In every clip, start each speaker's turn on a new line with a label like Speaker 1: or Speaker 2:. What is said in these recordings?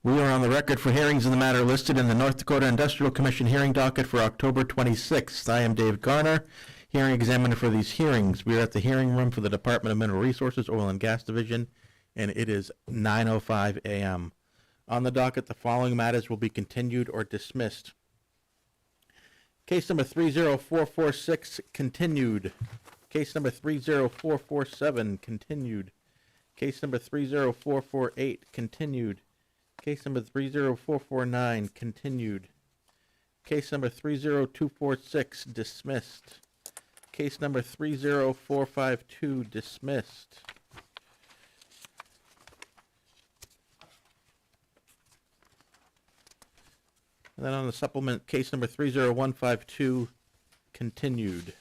Speaker 1: We are on the record for hearings in the matter listed in the North Dakota Industrial Commission hearing docket for October 26th. I am Dave Garner, hearing examiner for these hearings. We are at the hearing room for the Department of Mineral Resources, Oil and Gas Division, and it is 9:05 a.m. On the docket, the following matters will be continued or dismissed. Case number 30446, continued. Case number 30447, continued. Case number 30448, continued. Case number 30449, continued. Case number 30246, dismissed. Case number 30452, dismissed. And then on the supplement, case number 30152, continued.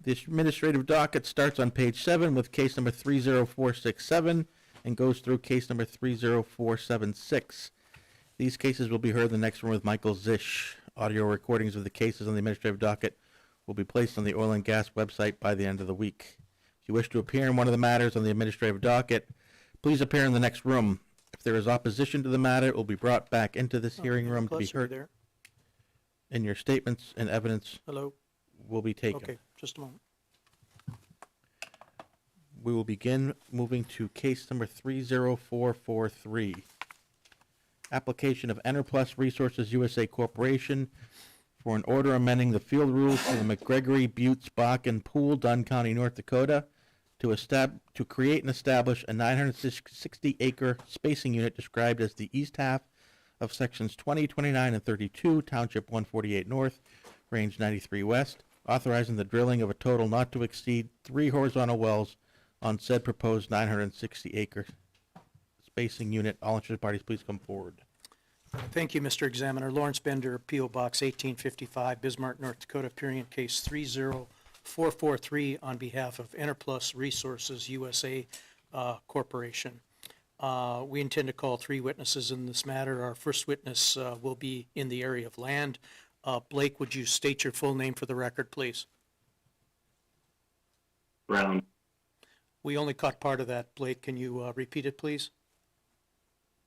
Speaker 1: The administrative docket starts on page 7 with case number 30467 and goes through case number 30476. These cases will be heard in the next room with Michael Zisch. Audio recordings of the cases on the administrative docket will be placed on the oil and gas website by the end of the week. If you wish to appear in one of the matters on the administrative docket, please appear in the next room. If there is opposition to the matter, it will be brought back into this hearing room to be heard.
Speaker 2: There.
Speaker 1: And your statements and evidence
Speaker 2: Hello.
Speaker 1: will be taken.
Speaker 2: Okay, just a moment.
Speaker 1: We will begin moving to case number 30443. Application of Enerplus Resources USA Corporation for an order amending the field rules for the McGregory Buttes Bakken Pool, Dunn County, North Dakota, to create and establish a 960-acre spacing unit described as the east half of sections 20, 29, and 32, Township 148 North, Range 93 West, authorizing the drilling of a total not to exceed 3 horizontal wells on said proposed 960-acre spacing unit. All interested parties, please come forward.
Speaker 2: Thank you, Mr. Examiner. Lawrence Bender, P.O. Box 1855, Bismarck, North Dakota, appearing in case 30443 on behalf of Enerplus Resources USA Corporation. We intend to call 3 witnesses in this matter. Our first witness will be in the area of land. Blake, would you state your full name for the record, please?
Speaker 3: Brown.
Speaker 2: We only caught part of that. Blake, can you repeat it, please?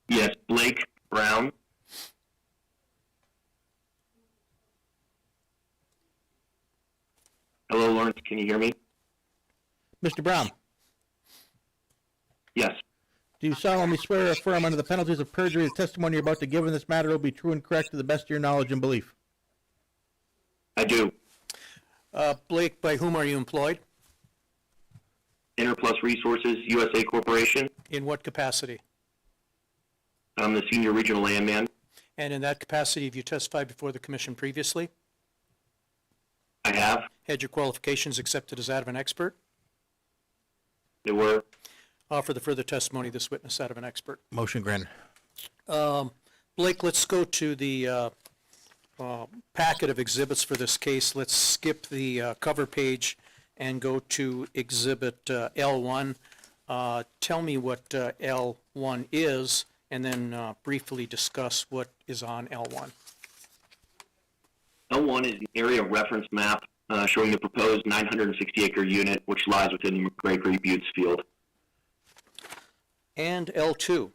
Speaker 3: Yes, Blake Brown. Hello, Lawrence. Can you hear me?
Speaker 1: Mr. Brown,
Speaker 3: Yes,
Speaker 1: do you solemnly swear or affirm under the penalties of perjury the testimony you're about to give in this matter will be true and correct to the best of your knowledge and belief?
Speaker 3: I do.
Speaker 2: Blake, by whom are you employed?
Speaker 3: Enerplus Resources USA Corporation.
Speaker 2: In what capacity?
Speaker 3: I'm the senior regional landman.
Speaker 2: And in that capacity, have you testified before the commission previously?
Speaker 3: I have.
Speaker 2: Had your qualifications accepted as that of an expert?
Speaker 3: They were.
Speaker 2: Offer the further testimony of this witness that of an expert.
Speaker 1: Motion granted.
Speaker 2: Blake, let's go to the packet of exhibits for this case. Let's skip the cover page and go to Exhibit L1. Tell me what L1 is, and then briefly discuss what is on L1.
Speaker 3: L1 is an area reference map showing the proposed 960-acre unit, which lies within the McGregory Buttes field.
Speaker 2: And L2.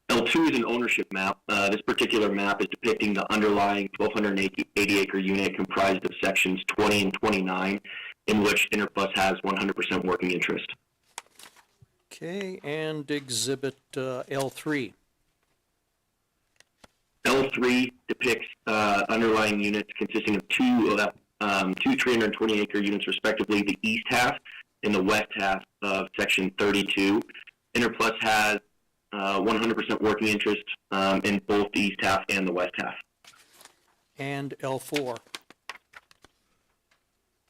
Speaker 3: L2 is an ownership map. This particular map is depicting the underlying 1,280-acre unit comprised of sections 20 and 29, in which Enerplus has 100% working interest.
Speaker 2: Okay, and Exhibit L3.
Speaker 3: L3 depicts underlying units consisting of two 320-acre units, respectively, the east half and the west half of Section 32. Enerplus has 100% working interest in both the east half and the west half.
Speaker 2: And L4.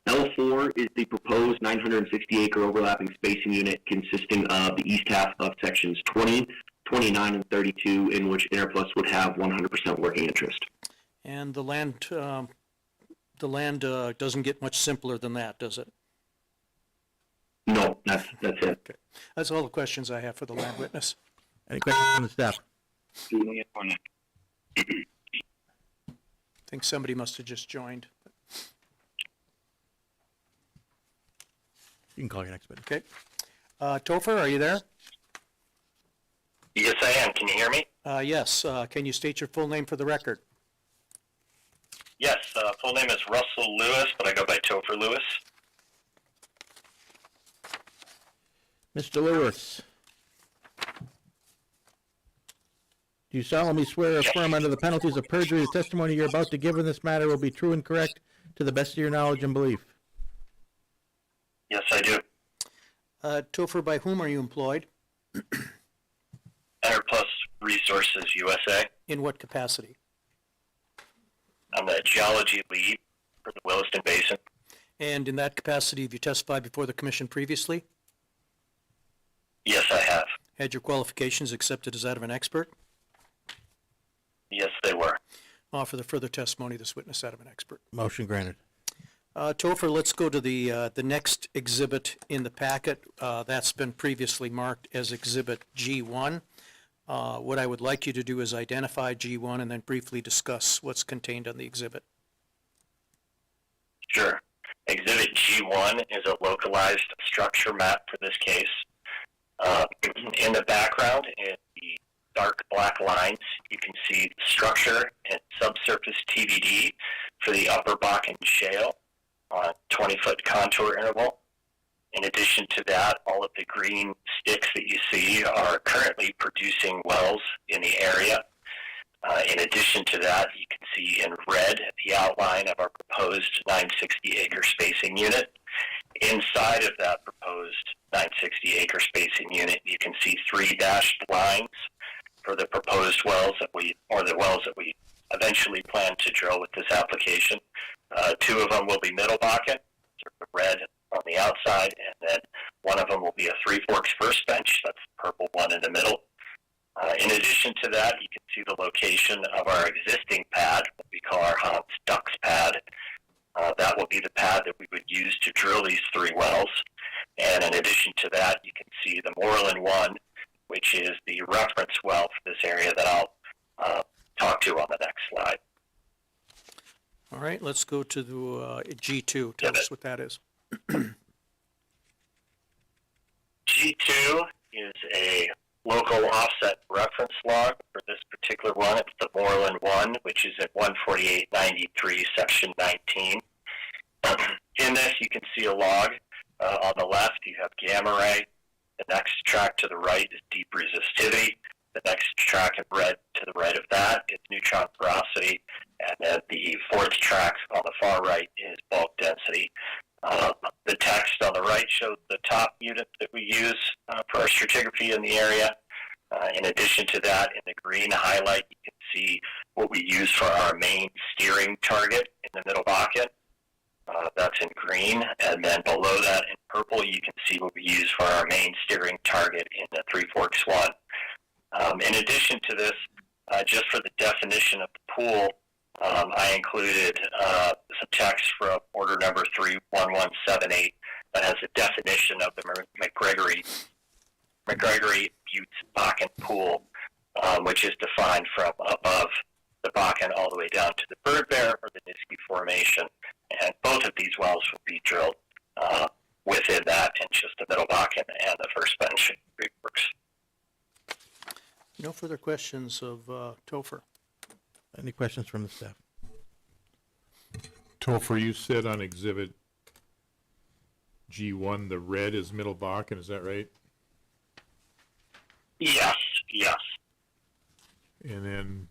Speaker 3: L4 is the proposed 960-acre overlapping spacing unit consisting of the east half of Sections 20, 29, and 32, in which Enerplus would have 100% working interest.
Speaker 2: And the land doesn't get much simpler than that, does it?
Speaker 3: No, that's it.
Speaker 2: Okay. That's all the questions I have for the land witness.
Speaker 1: Any questions from the staff?
Speaker 2: I think somebody must have just joined.
Speaker 1: You can call your next witness.
Speaker 2: Okay. Topher, are you there?
Speaker 3: Yes, I am. Can you hear me?
Speaker 2: Yes. Can you state your full name for the record?
Speaker 3: Yes, full name is Russell Lewis, but I go by Topher Lewis.
Speaker 1: Mr. Lewis, do you solemnly swear or affirm under the penalties of perjury the testimony you're about to give in this matter will be true and correct to the best of your knowledge and belief?
Speaker 3: Yes, I do.
Speaker 2: Topher, by whom are you employed?
Speaker 3: Enterplus Resources USA.
Speaker 2: In what capacity?
Speaker 3: I'm the geology lead for the Williston Basin.
Speaker 2: And in that capacity, have you testified before the commission previously?
Speaker 3: Yes, I have.
Speaker 2: Had your qualifications accepted as that of an expert?
Speaker 3: Yes, they were.
Speaker 2: Offer the further testimony this witness that of an expert.
Speaker 1: Motion granted.
Speaker 2: Topher, let's go to the next exhibit in the packet. That's been previously marked as Exhibit G1. What I would like you to do is identify G1 and then briefly discuss what's contained on the exhibit.
Speaker 3: Sure. Exhibit G1 is a localized structure map for this case. In the background, in the dark black lines, you can see the structure and subsurface TVD for the Upper Bakken Shale on 20-foot contour interval. In addition to that, all of the green sticks that you see are currently producing wells in the area. In addition to that, you can see in red the outline of our proposed 960-acre spacing unit. Inside of that proposed 960-acre spacing unit, you can see 3 dashed lines for the proposed wells that we eventually plan to drill with this application. 2 of them will be Middle Bakken, red on the outside, and then one of them will be a Three Forks first bench. That's the purple one in the middle. In addition to that, you can see the location of our existing pad, what we call our Hans Ducks pad. That will be the pad that we would use to drill these 3 wells. And in addition to that, you can see the Moreland 1, which is the reference well for this area that I'll talk to on the next slide.
Speaker 2: All right, let's go to the G2. Tell us what that is.
Speaker 3: G2 is a local offset reference log for this particular one. It's the Moreland 1, which is at 148.93, section 19. In this, you can see a log. On the left, you have gamma ray. The next track to the right is deep resistivity. The next track in red to the right of that is neutron porosity. And then the 4th track on the far right is bulk density. The text on the right shows the top unit that we use for our stratigraphy in the area. In addition to that, in the green highlight, you can see what we use for our main steering target in the Middle Bakken. That's in green. And then below that in purple, you can see what we use for our main steering target in the Three Forks 1. In addition to this, just for the definition of the pool, I included some text from order number 31178 that has a definition of the McGregory Buttes Bakken pool, which is defined from above the Bakken all the way down to the Bird Bear or the Niski Formation. And both of these wells will be drilled within that in just the Middle Bakken and the first bench in Three Forks.
Speaker 2: No further questions of Topher.
Speaker 1: Any questions from the staff?
Speaker 4: Topher, you said on exhibit G1, the red is Middle Bakken, is that right?
Speaker 3: Yes.
Speaker 4: And then,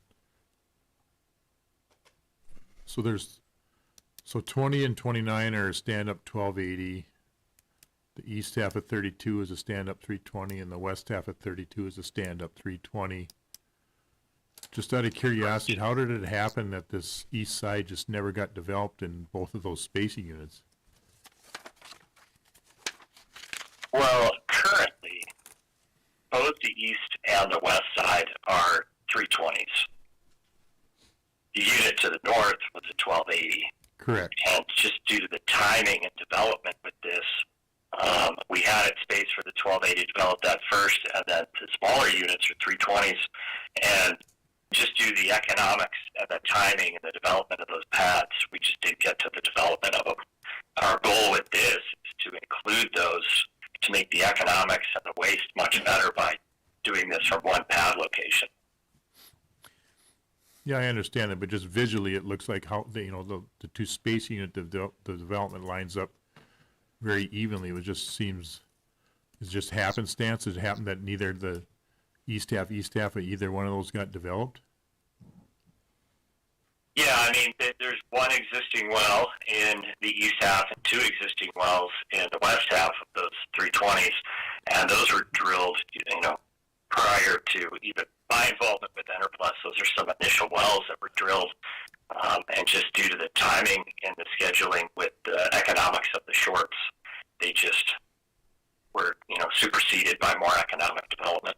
Speaker 4: so 20 and 29 are a stand-up 1280. The east half of 32 is a stand-up 320, and the west half of 32 is a stand-up 320. Just out of curiosity, how did it happen that this east side just never got developed in both of those spacing units?
Speaker 3: Well, currently, both the east and the west side are 320s. The unit to the north was a 1280.
Speaker 4: Correct.
Speaker 3: And just due to the timing and development with this, we had it spaced for the 1280 to develop that first, and then the smaller units are 320s. And just due to the economics and the timing and the development of those pads, we just didn't get to the development of them. Our goal with this is to include those
Speaker 5: the economics and the waste much better by doing this from one pad location.
Speaker 4: Yeah, I understand it, but just visually, it looks like how, the two spacing unit, the development lines up very evenly. It just seems, it's just happenstance. It happened that neither the east half, or either one of those got developed?
Speaker 5: Yeah, I mean, there's one existing well in the east half and two existing wells in the west half of those 320s, and those were drilled, prior to even my involvement with Enerplus. Those are some initial wells that were drilled, and just due to the timing and the scheduling with the economics of the shorts, they just were, superseded by more economic development.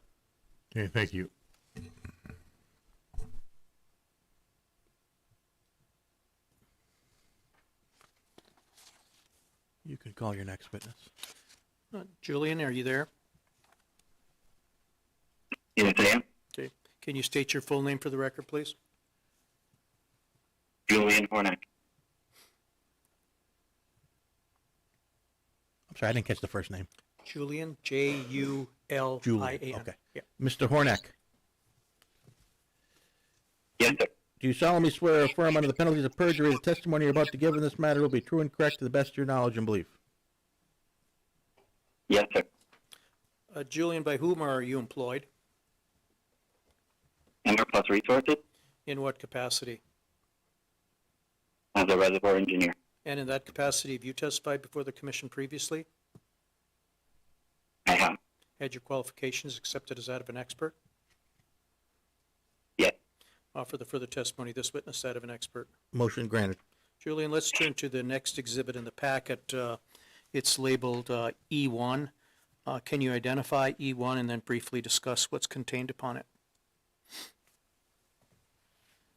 Speaker 4: Okay, thank you.
Speaker 1: You can call your next witness.
Speaker 2: Julian, are you there?
Speaker 3: Yes, I am.
Speaker 2: Okay. Can you state your full name for the record, please?
Speaker 3: Julian Hornak.
Speaker 1: I'm sorry, I didn't catch the first name.
Speaker 2: Julian, Julian.
Speaker 1: Julian, okay. Mr. Hornak,
Speaker 3: Yes, sir.
Speaker 1: do you solemnly swear or affirm under the penalties of perjury the testimony you're about to give in this matter will be true and correct to the best of your knowledge and belief?
Speaker 3: Yes, sir.
Speaker 2: Julian, by whom are you employed?
Speaker 3: Enerplus Resources
Speaker 2: In what capacity?
Speaker 3: as a reservoir engineer.
Speaker 2: And in that capacity, have you testified before the commission previously?
Speaker 3: I have.
Speaker 2: Had your qualifications accepted as that of an expert?
Speaker 3: Yes.
Speaker 2: Offer the further testimony of this witness that of an expert.
Speaker 1: Motion granted.
Speaker 2: Julian, let's turn to the next exhibit in the packet. It's labeled E1. Can you identify E1 and then briefly discuss what's contained upon it?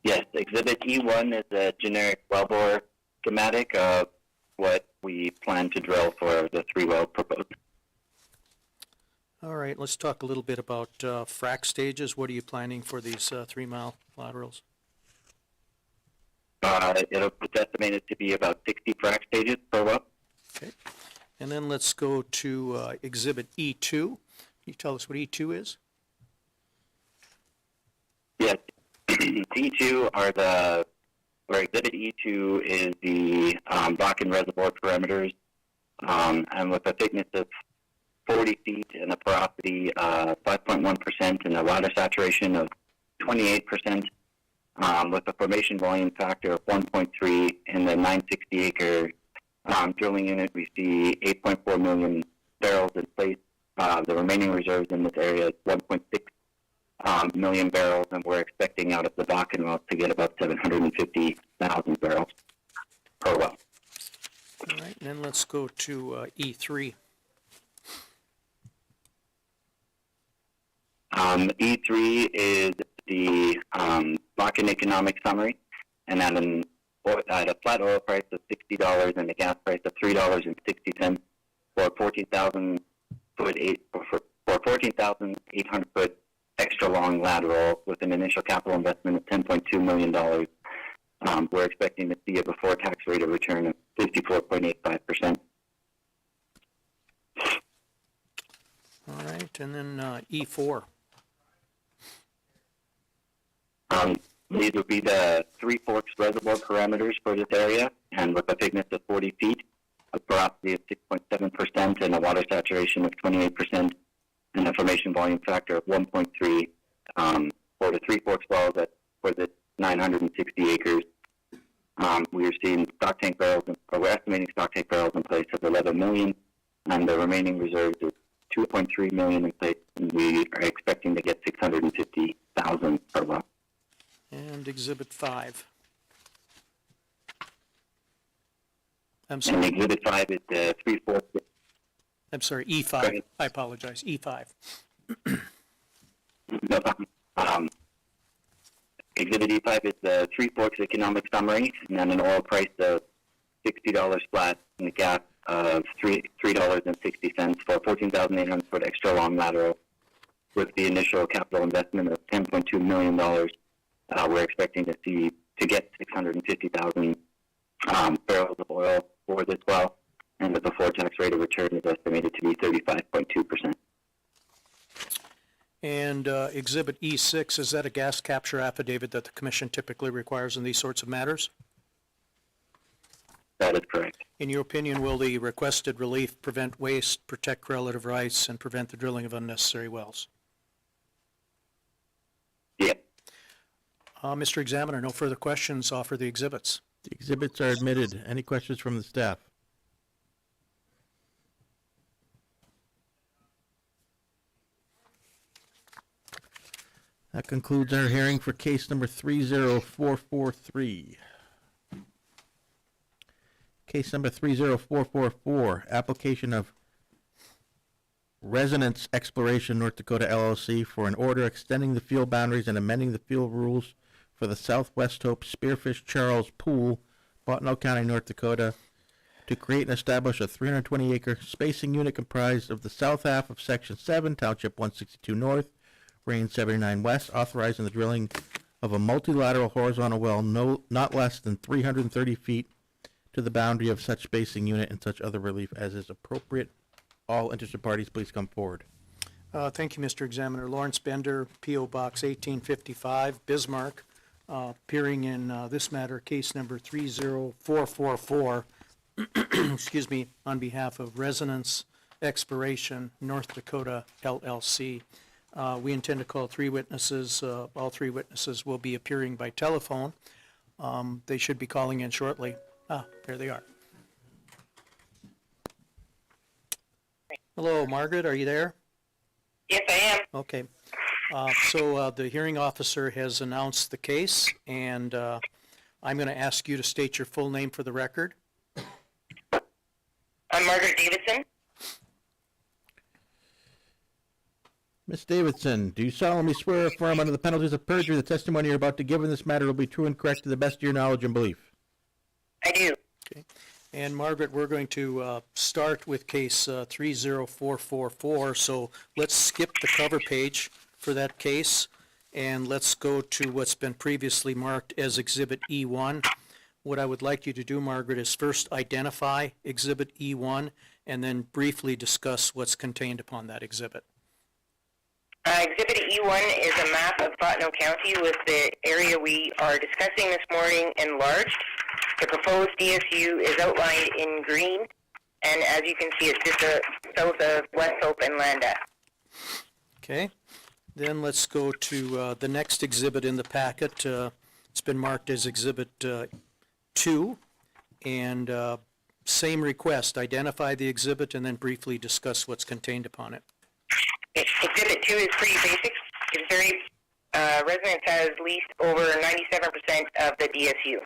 Speaker 3: Yes, Exhibit E1 is a generic wellbore schematic of what we plan to drill for the 3 wells proposed.
Speaker 2: All right, let's talk a little bit about frac stages. What are you planning for these 3-mile laterals?
Speaker 3: It's estimated to be about 60 frac stages per well.
Speaker 2: Okay. And then let's go to Exhibit E2. Can you tell us what E2 is?
Speaker 3: Yes, E2 Exhibit E2 is the Bakken Reservoir parameters, and with a thickness of 40 feet and a porosity of 5.1% and a water saturation of 28%, with a formation volume factor of 1.3 in the 960-acre drilling unit, we see 8.4 million barrels in place. The remaining reserves in this area is 1.6 million barrels, and we're expecting out of the Bakken well to get about 750,000 barrels per well.
Speaker 2: All right, and then let's go to E3.
Speaker 3: E3 is the Bakken economic summary, and at a flat oil price of $60 and a gas price of $3.60 for 14,800 foot extra long lateral with an initial capital investment of $10.2 million. We're expecting to see a before tax rate of return of 54.85%.
Speaker 2: All right, and then E4.
Speaker 3: These would be the Three Forks reservoir parameters for this area, and with a thickness of 40 feet, a porosity of 6.7%, and a water saturation of 28%, and a formation volume factor of 1.3 for the Three Forks wells for the 960 acres. We are seeing stock tank barrels, we're estimating stock tank barrels in place of 11 million, and the remaining reserves is 2.3 million in place, and we are expecting to get 650,000 per well.
Speaker 2: And Exhibit 5. I'm
Speaker 3: And
Speaker 2: sorry,
Speaker 3: Exhibit 5 is the Three Forks.
Speaker 2: E5.
Speaker 3: ahead.
Speaker 2: I apologize, E5.
Speaker 3: No problem. Exhibit E5 is the Three Forks economic summary, and then an oil price of $60 flat and a gas of $3.60 for 14,800 foot extra long lateral with the initial capital investment of $10.2 million. We're expecting to get 650,000 barrels of oil for this well, and the before tax rate of return is estimated to be 35.2%.
Speaker 2: Exhibit E6, is that a gas capture affidavit that the commission typically requires in these sorts of matters?
Speaker 3: That is correct.
Speaker 2: In your opinion, will the requested relief prevent waste, protect relative rights, and prevent the drilling of unnecessary wells?
Speaker 3: Yeah.
Speaker 2: Mr. Examiner, no further questions. Offer the exhibits.
Speaker 1: The exhibits are admitted. Any questions from the staff? That concludes our hearing for case number 30443. Case number 30444, application of Resonance Exploration North Dakota LLC for an order extending the field boundaries and amending the field rules for the Southwest Hope Spearfish Charles Pool, Bottineau County, North Dakota, to create and establish a 320-acre spacing unit comprised of the south half of Section 7, Township 162 North, Range 79 West, authorizing the drilling of a multilateral horizontal well not less than 330 feet to the boundary of such spacing unit and such other relief as is appropriate. All interested parties, please come forward.
Speaker 2: Thank you, Mr. Examiner. Lawrence Bender, P.O. Box 1855, Bismarck, appearing in this matter, case number 30444, excuse me, on behalf of Resonance Exploration North Dakota LLC. We intend to call three witnesses. All three witnesses will be appearing by telephone. They should be calling in shortly. There they are. Hello, Margaret, are you there?
Speaker 6: Yes, I am.
Speaker 2: Okay. So the hearing officer has announced the case, and I'm going to ask you to state your full name for the record.
Speaker 6: I'm Margaret Davidson.
Speaker 1: Ms. Davidson, do you solemnly swear or affirm under the penalties of perjury the testimony you're about to give in this matter will be true and correct to the best of your knowledge and belief?
Speaker 6: I do.
Speaker 2: Okay. And Margaret, we're going to start with case 30444, so let's skip the cover page for that case, and let's go to what's been previously marked as Exhibit E1. What I would like you to do, Margaret, is first identify Exhibit E1, and then briefly discuss what's contained upon that exhibit.
Speaker 6: Exhibit E1 is a map of Bottineau County with the area we are discussing this morning enlarged. The proposed DSU is outlined in green, and as you can see, it's just south of West Hope and Landa.
Speaker 2: Okay, then let's go to the next exhibit in the packet. It's been marked as Exhibit 2, and same request, identify the exhibit and then briefly discuss what's contained upon it.
Speaker 6: Exhibit 2 is pretty basic. It's very, Resonance has leased over 97% of the DSU.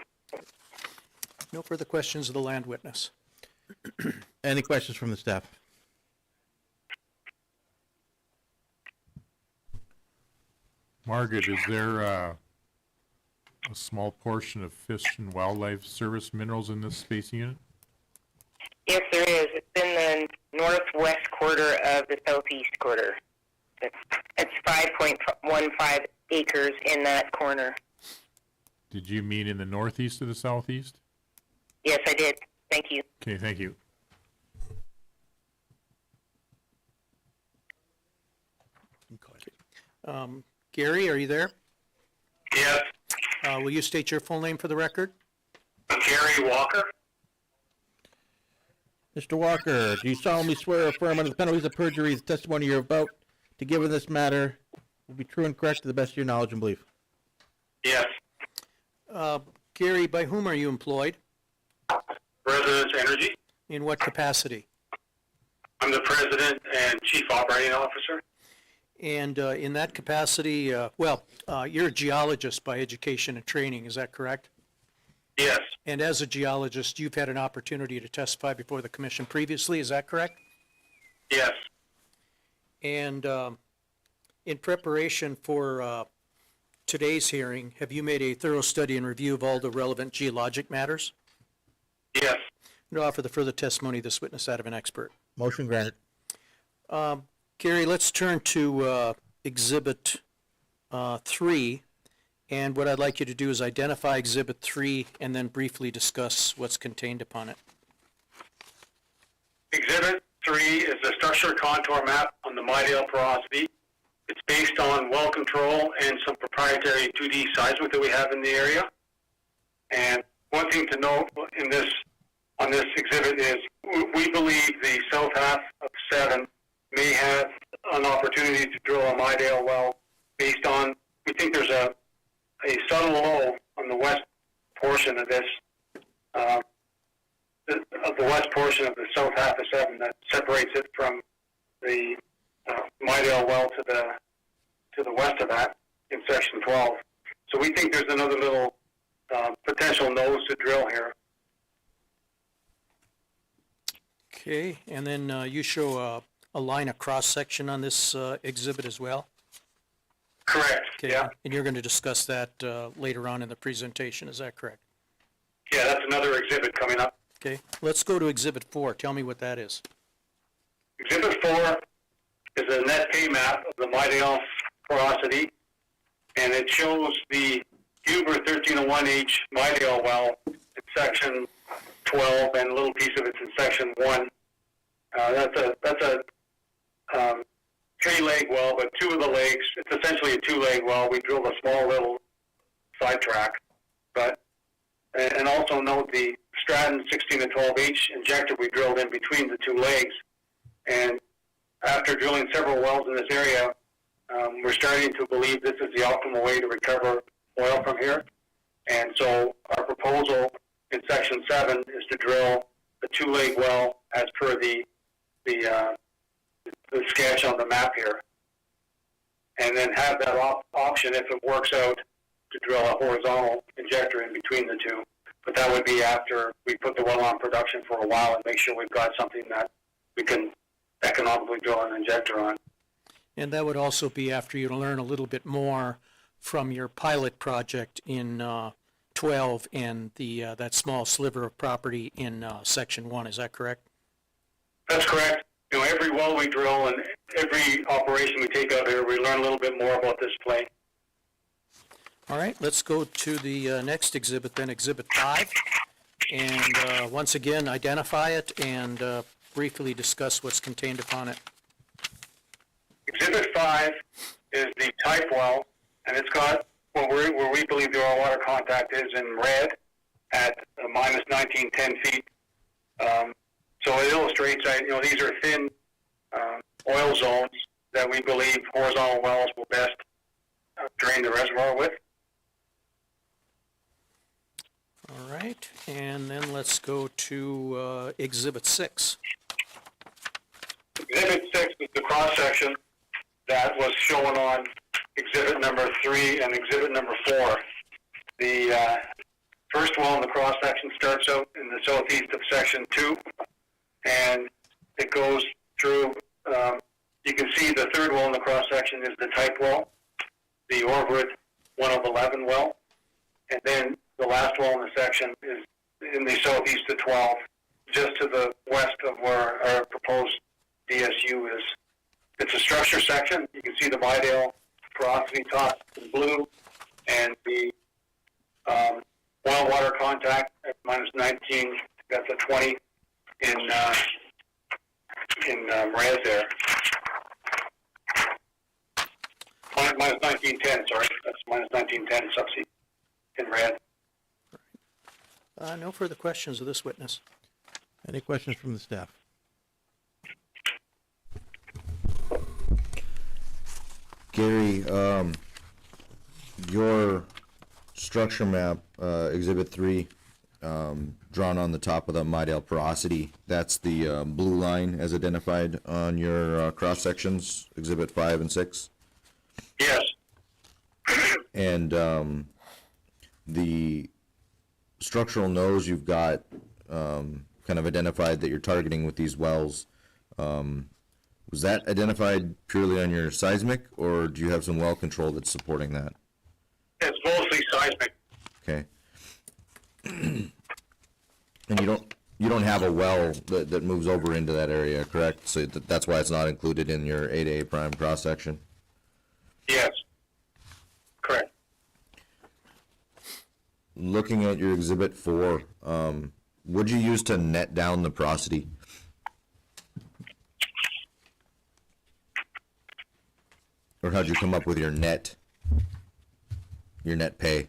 Speaker 2: No further questions of the land witness.
Speaker 1: Any questions from the staff?
Speaker 4: Margaret, is there a small portion of Fish and Wildlife Service minerals in this spacing unit?
Speaker 6: Yes, there is. It's in the northwest quarter of the southeast quarter. It's 5.15 acres in that corner.
Speaker 4: Did you mean in the northeast or the southeast?
Speaker 6: Yes, I did. Thank you.
Speaker 4: Okay, thank you.
Speaker 2: Gary, are you there?
Speaker 5: Yes,
Speaker 2: Will you state your full name for the record?
Speaker 5: Gary Walker.
Speaker 1: Mr. Walker, do you solemnly swear or affirm under the penalties of perjury the testimony you're about to give in this matter will be true and correct to the best of your knowledge and belief?
Speaker 5: Yes,
Speaker 2: Gary, by whom are you employed?
Speaker 5: Resonance Energy.
Speaker 2: In what capacity?
Speaker 5: I'm the president and chief operating officer.
Speaker 2: And in that capacity, you're a geologist by education and training, is that correct?
Speaker 5: Yes,
Speaker 2: And as a geologist, you've had an opportunity to testify before the commission previously, is that correct?
Speaker 5: yes,
Speaker 2: And in preparation for today's hearing, have you made a thorough study and review of all the relevant geologic matters?
Speaker 5: yes.
Speaker 2: And offer the further testimony of this witness that of an expert.
Speaker 1: Motion granted.
Speaker 2: Gary, let's turn to Exhibit 3. And what I'd like you to do is identify Exhibit 3 and then briefly discuss what's contained upon it.
Speaker 5: Exhibit 3 is the structure contour map on the Midale porosity.
Speaker 7: It's based on well control and some proprietary 2D seismic that we have in the area. And one thing to note on this exhibit is we believe the south half of 7 may have an opportunity to drill a Midale well based on, we think there's a subtle low on the west portion of this, of the west portion of the south half of 7 that separates it from the Midale well to the west of that in section 12. So we think there's another little potential nose to drill here.
Speaker 2: Okay, and then you show a line of cross-section on this exhibit as well?
Speaker 7: Correct.
Speaker 2: Okay,
Speaker 7: Yeah.
Speaker 2: and you're going to discuss that later on in the presentation, is that correct?
Speaker 7: Yeah, that's another exhibit coming up.
Speaker 2: Okay, let's go to Exhibit 4. Tell me what that is.
Speaker 7: Exhibit 4 is a net pay map of the Midale porosity, and it shows the Huber 1301H Midale well in section 12, and a little piece of it's in section 1. That's a 3-leg well, but 2 of the legs, it's essentially a 2-leg well. We drilled a small little sidetrack, and also note the Stratton 16 to 12H injector we drilled in between the 2 legs. And after drilling several wells in this area, we're starting to believe this is the optimal way to recover oil from here. And so our proposal in section 7 is to drill the 2-leg well as per the sketch on the map here, and then have that option, if it works out, to drill a horizontal injector in between the 2. But that would be after we put the well on production for a while and make sure we've got something that we can economically drill an injector on.
Speaker 2: And that would also be after you learn a little bit more from your pilot project in 12 and that small sliver of property in section 1, is that correct?
Speaker 7: That's correct. You know, every well we drill and every operation we take out here, we learn a little bit more about this play.
Speaker 2: All right, let's go to the next exhibit then, Exhibit 5. And once again, identify it and briefly discuss what's contained upon it.
Speaker 7: Exhibit 5 is the type well, and it's got where we believe the oil water contact is in red at minus 1910 feet. So it illustrates that, you know, these are thin oil zones that we believe horizontal wells will best drain the reservoir with.
Speaker 2: All right, and then let's go to Exhibit 6.
Speaker 7: Exhibit 6 is the cross-section that was shown on exhibit number 3 and exhibit number 4. The first well in the cross-section starts out in the southeast of section 2, and it goes through, you can see the third well in the cross-section is the type well, the Orvard 1 of 11 well, and then the last well in the section is in the southeast of 12, just to the west of where our proposed DSU is. It's a structure section. You can see the Midale porosity top in blue, and the oil water contact at minus 19. That's a 20 in red there. Minus 1910. Sorry, that's minus 1910 subsea in red.
Speaker 2: No further questions of this witness.
Speaker 1: Any questions from the staff?
Speaker 8: Gary, your structure map, Exhibit 3, drawn on the top of the Midale porosity, that's the blue line as identified on your cross sections, Exhibit 5 and 6?
Speaker 7: Yes.
Speaker 8: And the structural nose you've got kind of identified that you're targeting with these wells, was that identified purely on your seismic, or do you have some well control that's supporting that?
Speaker 7: It's mostly seismic.
Speaker 8: Okay. And you don't have a well that moves over into that area, correct? So that's why it's not included in your 8A prime cross section.
Speaker 7: Yes. Correct.
Speaker 8: Looking at your Exhibit 4, what'd you use to net down the porosity? Or how'd you come up with your net pay?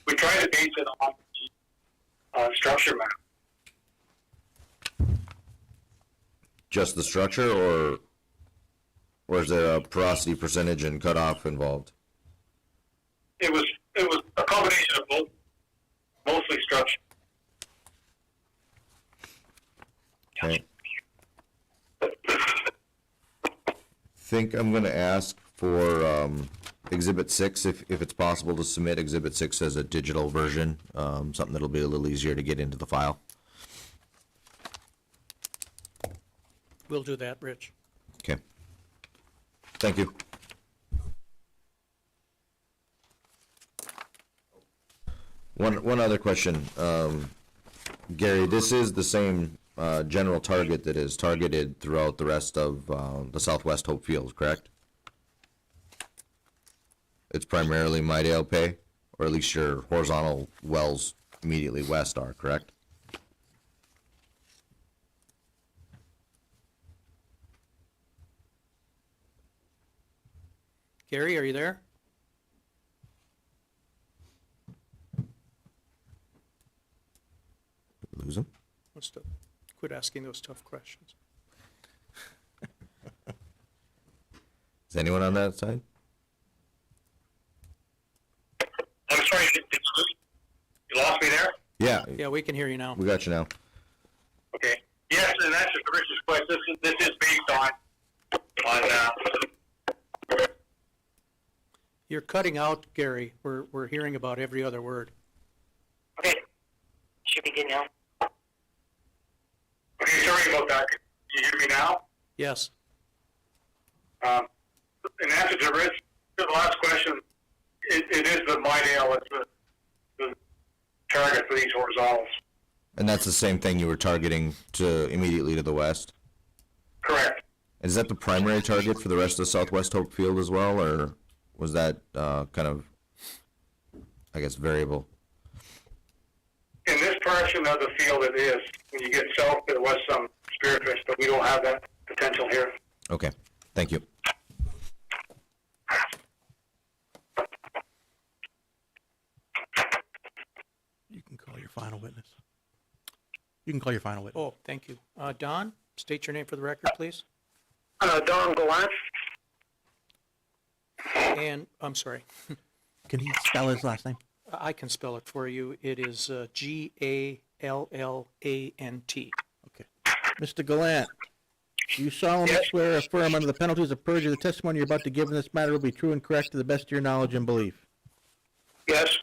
Speaker 7: We try to base it on the structure map.
Speaker 8: Just the structure, or is there a porosity percentage and cutoff involved?
Speaker 7: It was a combination of both, mostly structure.
Speaker 8: Okay. Think I'm gonna ask for, Exhibit 6, if it's possible to submit Exhibit 6 as a digital version, something that'll be a little easier to get into the file.
Speaker 2: We'll do that, Rich.
Speaker 8: Okay. Thank you. One other question. Gary, this is the same general target that is targeted throughout the rest of the Southwest Hope Fields, correct? It's primarily Midale pay, or at least your horizontal wells immediately west are, correct?
Speaker 2: Gary, are you there?
Speaker 8: Lose them?
Speaker 2: Must have quit asking those tough questions.
Speaker 8: Is anyone on that side?
Speaker 7: I'm sorry, you lost me there?
Speaker 8: Yeah,
Speaker 2: Yeah, we can hear you now.
Speaker 8: we got you now.
Speaker 7: Okay. Yes, and that's just Rich's question. This is based on
Speaker 2: You're cutting out, Gary. We're hearing about every other word.
Speaker 6: Okay. Should be good now.
Speaker 7: okay, sorry about that. Can you hear me now?
Speaker 2: Yes.
Speaker 7: In answer to Rich, the last question, it is the Midale, it's the target for these horizontals.
Speaker 8: And that's the same thing you were targeting to immediately to the west?
Speaker 7: Correct.
Speaker 8: Is that the primary target for the rest of the Southwest Hope Field as well, or was that kind of, I guess, variable?
Speaker 7: In this portion of the field, it is. When you get south, there was some spearfish, but we don't have that potential here.
Speaker 8: Okay, thank you.
Speaker 1: You can call your final witness. You can call your final witness.
Speaker 2: Oh, thank you. Don, state your name for the record, please.
Speaker 7: Don Gallant.
Speaker 2: And, I'm sorry,
Speaker 1: Can he spell his last name?
Speaker 2: I can spell it for you. It is Gallant.
Speaker 1: Okay. Mr. Gallant, do you solemnly swear or affirm under the penalties of perjury the testimony you're about to give in this matter will be true and correct to the best of your knowledge and belief?
Speaker 7: Yes.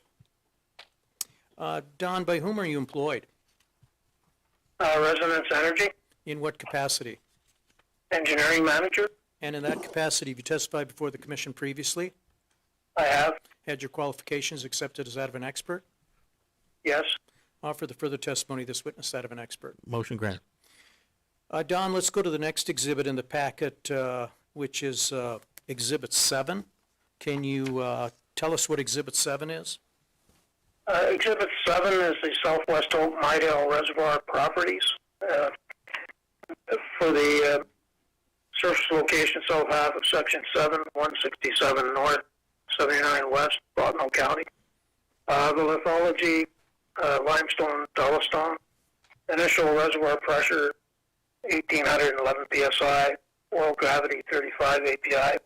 Speaker 2: Don, by whom are you employed?
Speaker 7: Resonance Energy,
Speaker 2: In what capacity?
Speaker 7: engineering manager.
Speaker 2: And in that capacity, have you testified before the commission previously?
Speaker 7: I have.
Speaker 2: Had your qualifications accepted as that of an expert?
Speaker 7: Yes.
Speaker 2: Offer the further testimony of this witness that of an expert.
Speaker 1: Motion granted.
Speaker 2: Don, let's go to the next exhibit in the packet, which is Exhibit 7. Can you tell us what Exhibit 7 is?
Speaker 7: Exhibit 7 is the Southwest Hope Midale Reservoir properties. For the surface location south half of Section 7, 167 North, 79 West, Bottineau County. The lithology, limestone, dolostone. Initial reservoir pressure, 1,811 psi. Oil gravity, 35 API.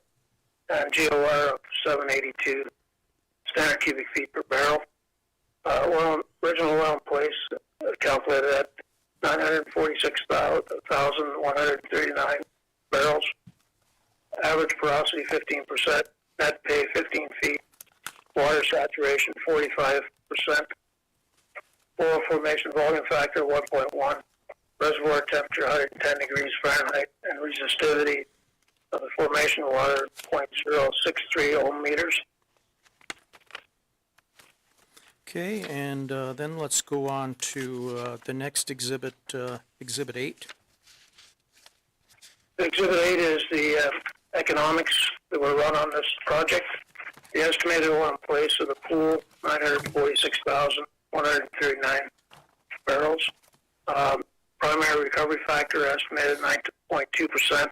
Speaker 7: And GOR of 782 standard cubic feet per barrel. Original oil in place, calculated at 946,139 barrels. Average porosity 15%, net pay 15 feet, water saturation 45%, oil formation volume factor 1.1, reservoir temperature 110 degrees Fahrenheit, and resistivity of the formation water 0.063 ohm meters.
Speaker 2: Okay, and then let's go on to the next exhibit, Exhibit 8.
Speaker 7: Exhibit 8 is the economics that were run on this project. The estimated oil in place of the pool, 946,139 barrels. Primary recovery factor estimated 9.2%.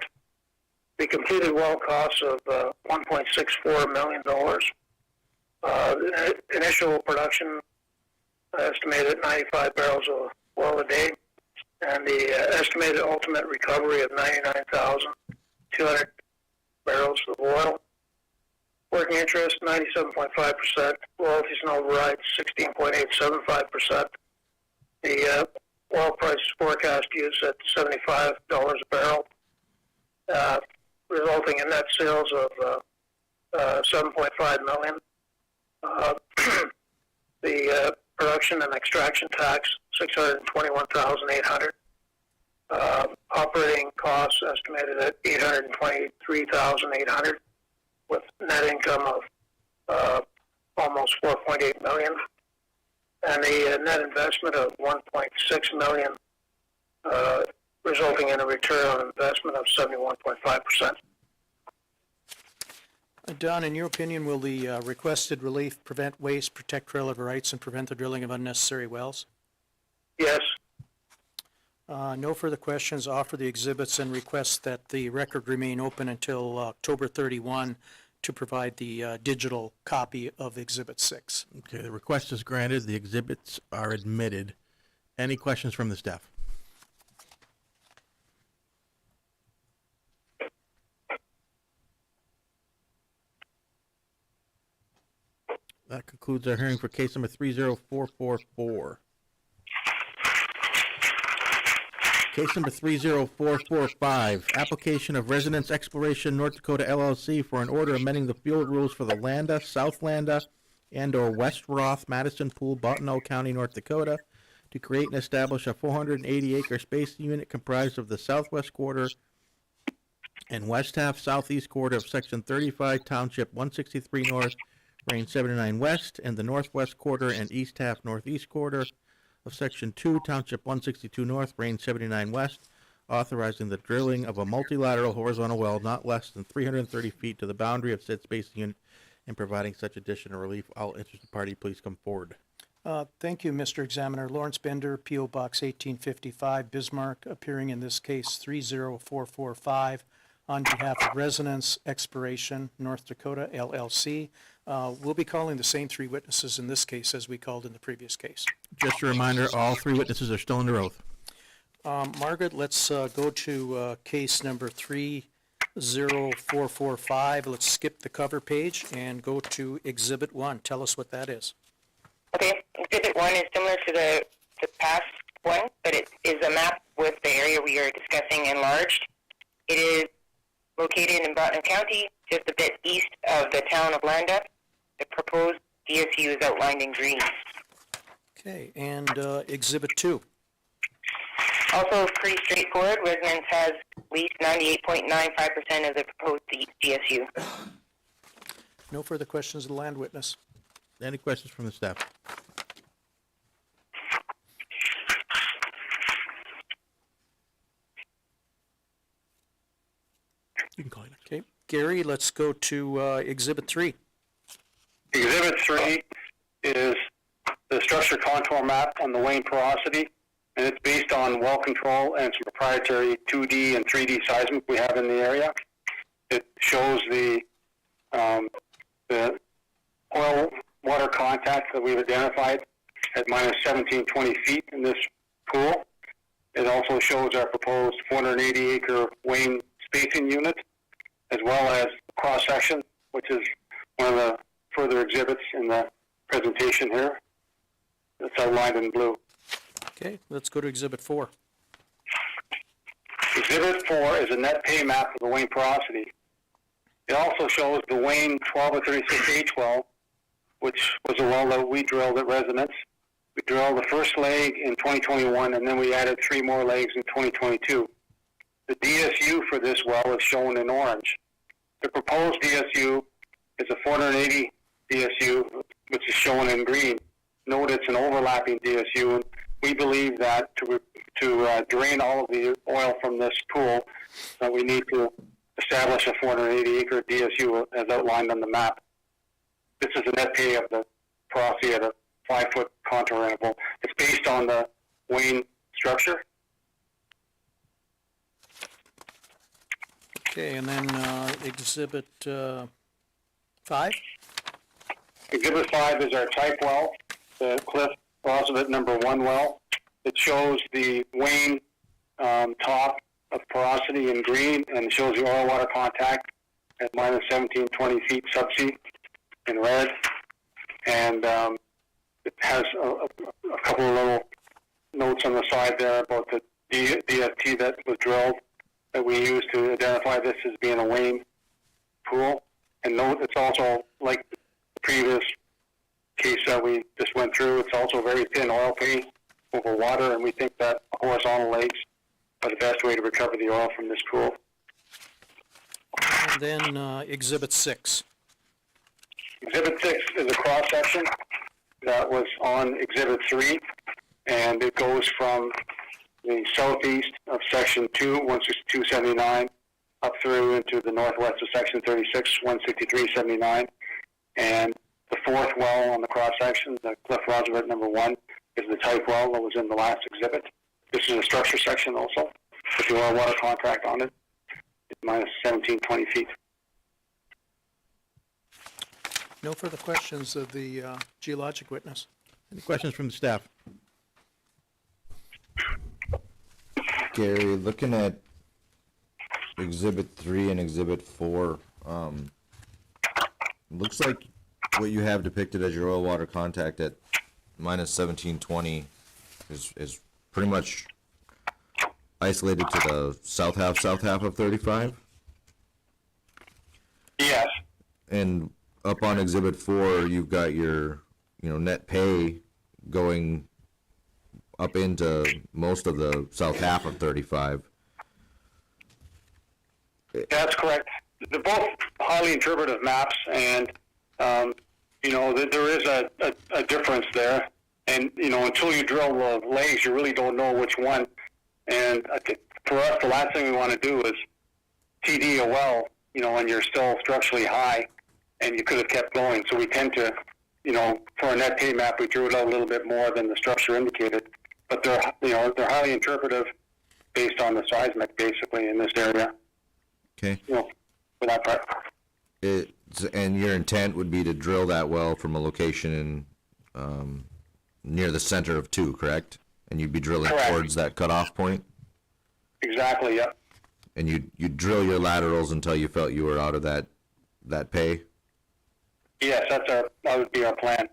Speaker 7: The completed well costs of $1.64 million. The initial production estimated at 95 barrels of oil a day, and the estimated ultimate recovery of 99,200 barrels of oil. Working interest 97.5%, royalties and overrides 16.875%. The oil price forecast used at $75 a barrel, resulting in net sales of $7.5 million. The production and extraction tax $621,800. Operating costs estimated at $823,800, with net income of almost $4.8 million, and the net investment of $1.6 million, resulting in a return on investment of 71.5%.
Speaker 2: Don, in your opinion, will the requested relief prevent waste, protect relative rights, and prevent the drilling of unnecessary wells?
Speaker 7: Yes.
Speaker 2: No further questions. Offer the exhibits and request that the record remain open until October 31 to provide the digital copy of Exhibit 6.
Speaker 1: Okay, the request is granted. The exhibits are admitted. Any questions from the staff? That concludes our hearing for case number 30444. Case number 30445, application of Residence Exploration North Dakota LLC for an order amending the field rules for the Landa, South Landa, and/or West Roth Madison Pool, Bottineau County, North Dakota, to create and establish a 480-acre space unit comprised of the southwest quarter and west half southeast quarter of Section 35, Township 163 North, Range 79 West, and the northwest quarter and east half northeast quarter of Section 2, Township 162 North, Range 79 West, authorizing the drilling of a multilateral horizontal well not less than 330 feet to the boundary of said spacing unit and providing such additional relief. All interested party, please come forward.
Speaker 2: Thank you, Mr. Examiner. Lawrence Bender, P.O. Box 1855, Bismarck, appearing in this case 30445 on behalf of Residence Exploration North Dakota, LLC. We'll be calling the same three witnesses in this case as we called in the previous case.
Speaker 1: Just a reminder, all three witnesses are still under oath.
Speaker 2: Margaret, let's go to case number 30445. Let's skip the cover page and go to Exhibit 1. Tell us what that is.
Speaker 6: Okay, Exhibit 1 is similar to the past one, but it is a map with the area we are discussing enlarged. It is located in Bottineau County, just a bit east of the town of Landa. The proposed DSU is outlined in green.
Speaker 2: Okay, and Exhibit 2.
Speaker 6: Also pretty straightforward. Residence has leased 98.95% of the proposed DSU.
Speaker 2: No further questions of the land witness.
Speaker 1: Any questions from the staff? You can call it.
Speaker 2: Okay, Gary, let's go to Exhibit 3.
Speaker 7: Exhibit 3 is the structure contour map on the Wayne porosity, and it's based on well control and some proprietary 2D and 3D seismic we have in the area. It shows the oil water contact that we've identified at minus 1720 feet in this pool. It also shows our proposed 480-acre Wayne spacing unit, as well as cross-section, which is one of the further exhibits in the presentation here. It's outlined in blue.
Speaker 2: Okay, let's go to Exhibit 4.
Speaker 7: Exhibit 4 is a net pay map of the Wayne porosity. It also shows the Wayne 12-36H well, which was a well that we drilled at Residence. We drilled the first leg in 2021, and then we added 3 more legs in 2022. The DSU for this well is shown in orange. The proposed DSU is a 480 DSU, which is shown in green. Note it's an overlapping DSU, and we believe that to drain all of the oil from this pool, that we need to establish a 480-acre DSU as outlined on the map. This is a net pay of the porosity at a 5-foot contour interval. It's based on the Wayne structure.
Speaker 2: Okay, and then Exhibit 5.
Speaker 7: Exhibit 5 is our type well, the Cliff Roosevelt number 1 well. It shows the wane top of porosity in green, and it shows the oil water contact at minus 1720 feet subsea in red. And it has a couple of little notes on the side there about the DFT that was drilled that we used to identify this as being a wane pool. And note it's also, like the previous case that we just went through, it's also very thin oil pay over water, and we think that horizontal legs are the best way to recover the oil from this pool.
Speaker 2: And then Exhibit 6.
Speaker 7: Exhibit 6 is a cross-section that was on Exhibit 3, and it goes from the southeast of Section 2, 16279, up through into the northwest of Section 36, 16379. And the fourth well on the cross-section, the Cliff Roosevelt number 1, is the type well that was in the last exhibit. This is a structure section also, with the oil water contact on it. It's minus 1720 feet.
Speaker 2: No further questions of the geologic witness.
Speaker 1: Any questions from the staff?
Speaker 8: Gary, looking at Exhibit 3 and Exhibit 4, looks like what you have depicted as your oil water contact at minus 1720 is pretty much isolated to the south half of 35.
Speaker 7: Yes.
Speaker 8: And up on Exhibit 4, you've got your, net pay going up into most of the south half of 35.
Speaker 7: That's correct. They're both highly interpretive maps, and there is a difference there. And until you drill the legs, you really don't know which one. And I think for us, the last thing we want to do is TD a well, when you're still structurally high, and you could have kept going. So we tend to, for a net pay map, we drew it out a little bit more than the structure indicated. But they're highly interpretive based on the seismic, basically, in this area.
Speaker 8: Okay.
Speaker 7: For that part.
Speaker 8: And your intent would be to drill that well from a location in near the center of 2, correct? And you'd be drilling
Speaker 7: Correct.
Speaker 8: towards that cutoff point?
Speaker 7: Exactly, yep.
Speaker 8: And you'd drill your laterals until you felt you were out of that pay?
Speaker 7: Yes, that would be our plan.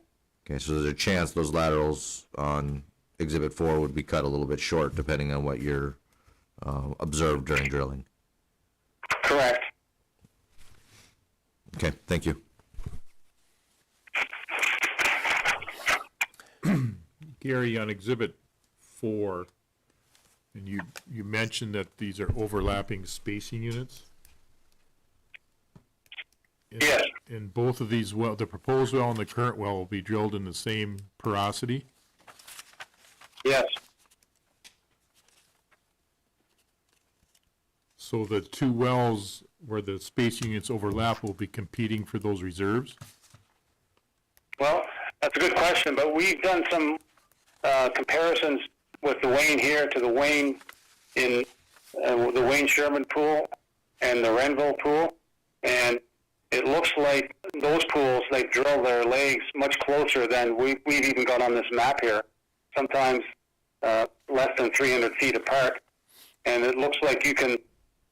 Speaker 8: Okay, so there's a chance those laterals on Exhibit 4 would be cut a little bit short depending on what you're observed during drilling.
Speaker 7: Correct.
Speaker 8: Okay, thank you.
Speaker 4: Gary, on Exhibit 4, and you mentioned that these are overlapping spacing units?
Speaker 7: Yes.
Speaker 4: And both of these the proposed well and the current well will be drilled in the same porosity?
Speaker 7: Yes.
Speaker 4: So the two wells where the spacing units overlap will be competing for those reserves?
Speaker 7: Well, that's a good question, but we've done some comparisons with the Wayne here to the Wayne in the Wayne Sherman pool and the Renville pool, and it looks like those pools, they drill their legs much closer than we've even got on this map here, sometimes less than 300 feet apart, and it looks like you can,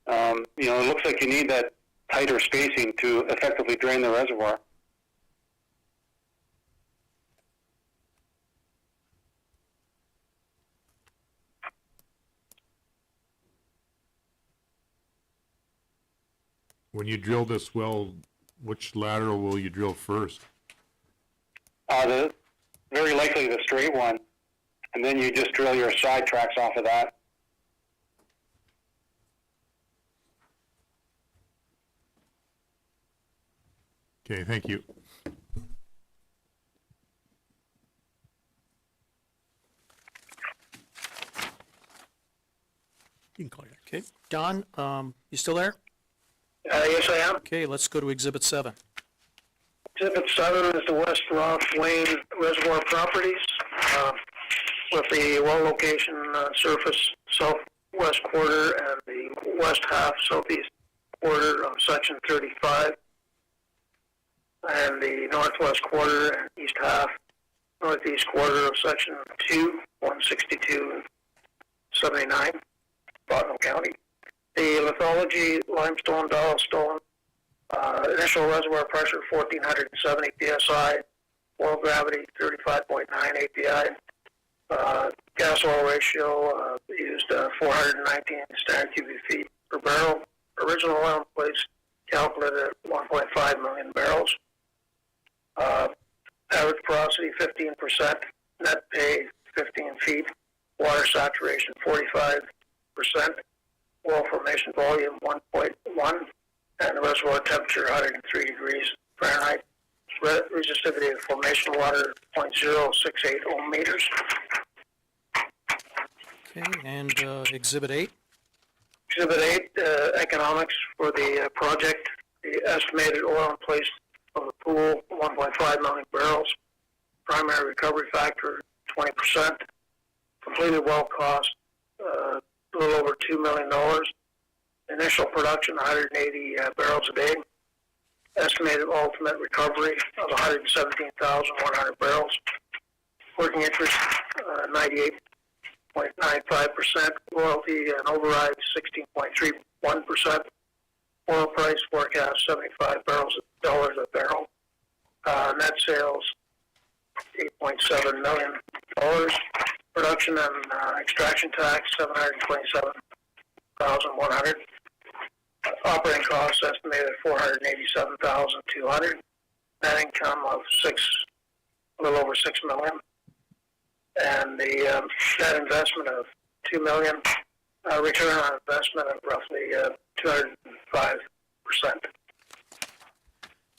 Speaker 7: it looks like you need that tighter spacing to effectively drain the reservoir.
Speaker 4: When you drill this well, which lateral will you drill first?
Speaker 7: Very likely the straight one, and then you just drill your side tracks off of that.
Speaker 4: Okay, thank you.
Speaker 1: You can call your.
Speaker 2: Okay, Don, you still there?
Speaker 7: Yes, I am.
Speaker 2: Okay, let's go to Exhibit 7.
Speaker 7: Exhibit 7 is the West Roth Wayne Reservoir Properties, with the well location surface southwest quarter and the west half southeast quarter of section 35, and the northwest quarter and east half, northeast quarter of section 2, 162 79, Bottom County. The lithology, limestone, dial stone, initial reservoir pressure 1470 psi, oil gravity 35.9 API, gas oil ratio used 419 standard cubic feet per barrel. Original oil in place calculated at 1.5 million barrels. Average porosity 15%, net pay 15 feet, water saturation 45%, oil formation volume 1.1, and the reservoir temperature 103 degrees Fahrenheit. Resistivity of formation water 0.068 ohm meters.
Speaker 2: Okay, and Exhibit 8.
Speaker 7: Exhibit 8, economics for the project. The estimated oil in place of the pool, 1.5 million barrels. Primary recovery factor, 20%. Completed well cost, a little over $2 million. Initial production, 180 barrels a day. Estimated ultimate recovery of 117,100 barrels. Working interest, 98.95%. Royalty and override, 16.31%. Oil price forecast, $75 dollars a barrel. Net sales, $8.7 million. Production and extraction tax, $727,100. Operating costs estimated $487,200. Net income of a little over $6 million. And the net investment of $2 million. Return on investment of roughly 205%.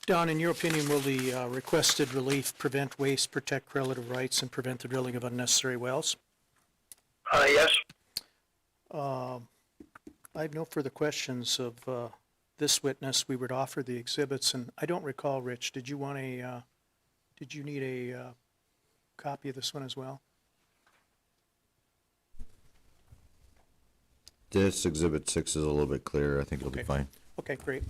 Speaker 2: Don, in your opinion, will the requested relief prevent waste, protect relative rights, and prevent the drilling of unnecessary wells?
Speaker 7: Yes.
Speaker 2: I have no further questions of this witness. We would offer the exhibits, and I don't recall, Rich, did you need a copy of this one as well?
Speaker 8: This Exhibit 6 is a little bit clearer. I think it'll be
Speaker 2: Okay.
Speaker 8: fine.
Speaker 2: Okay, great.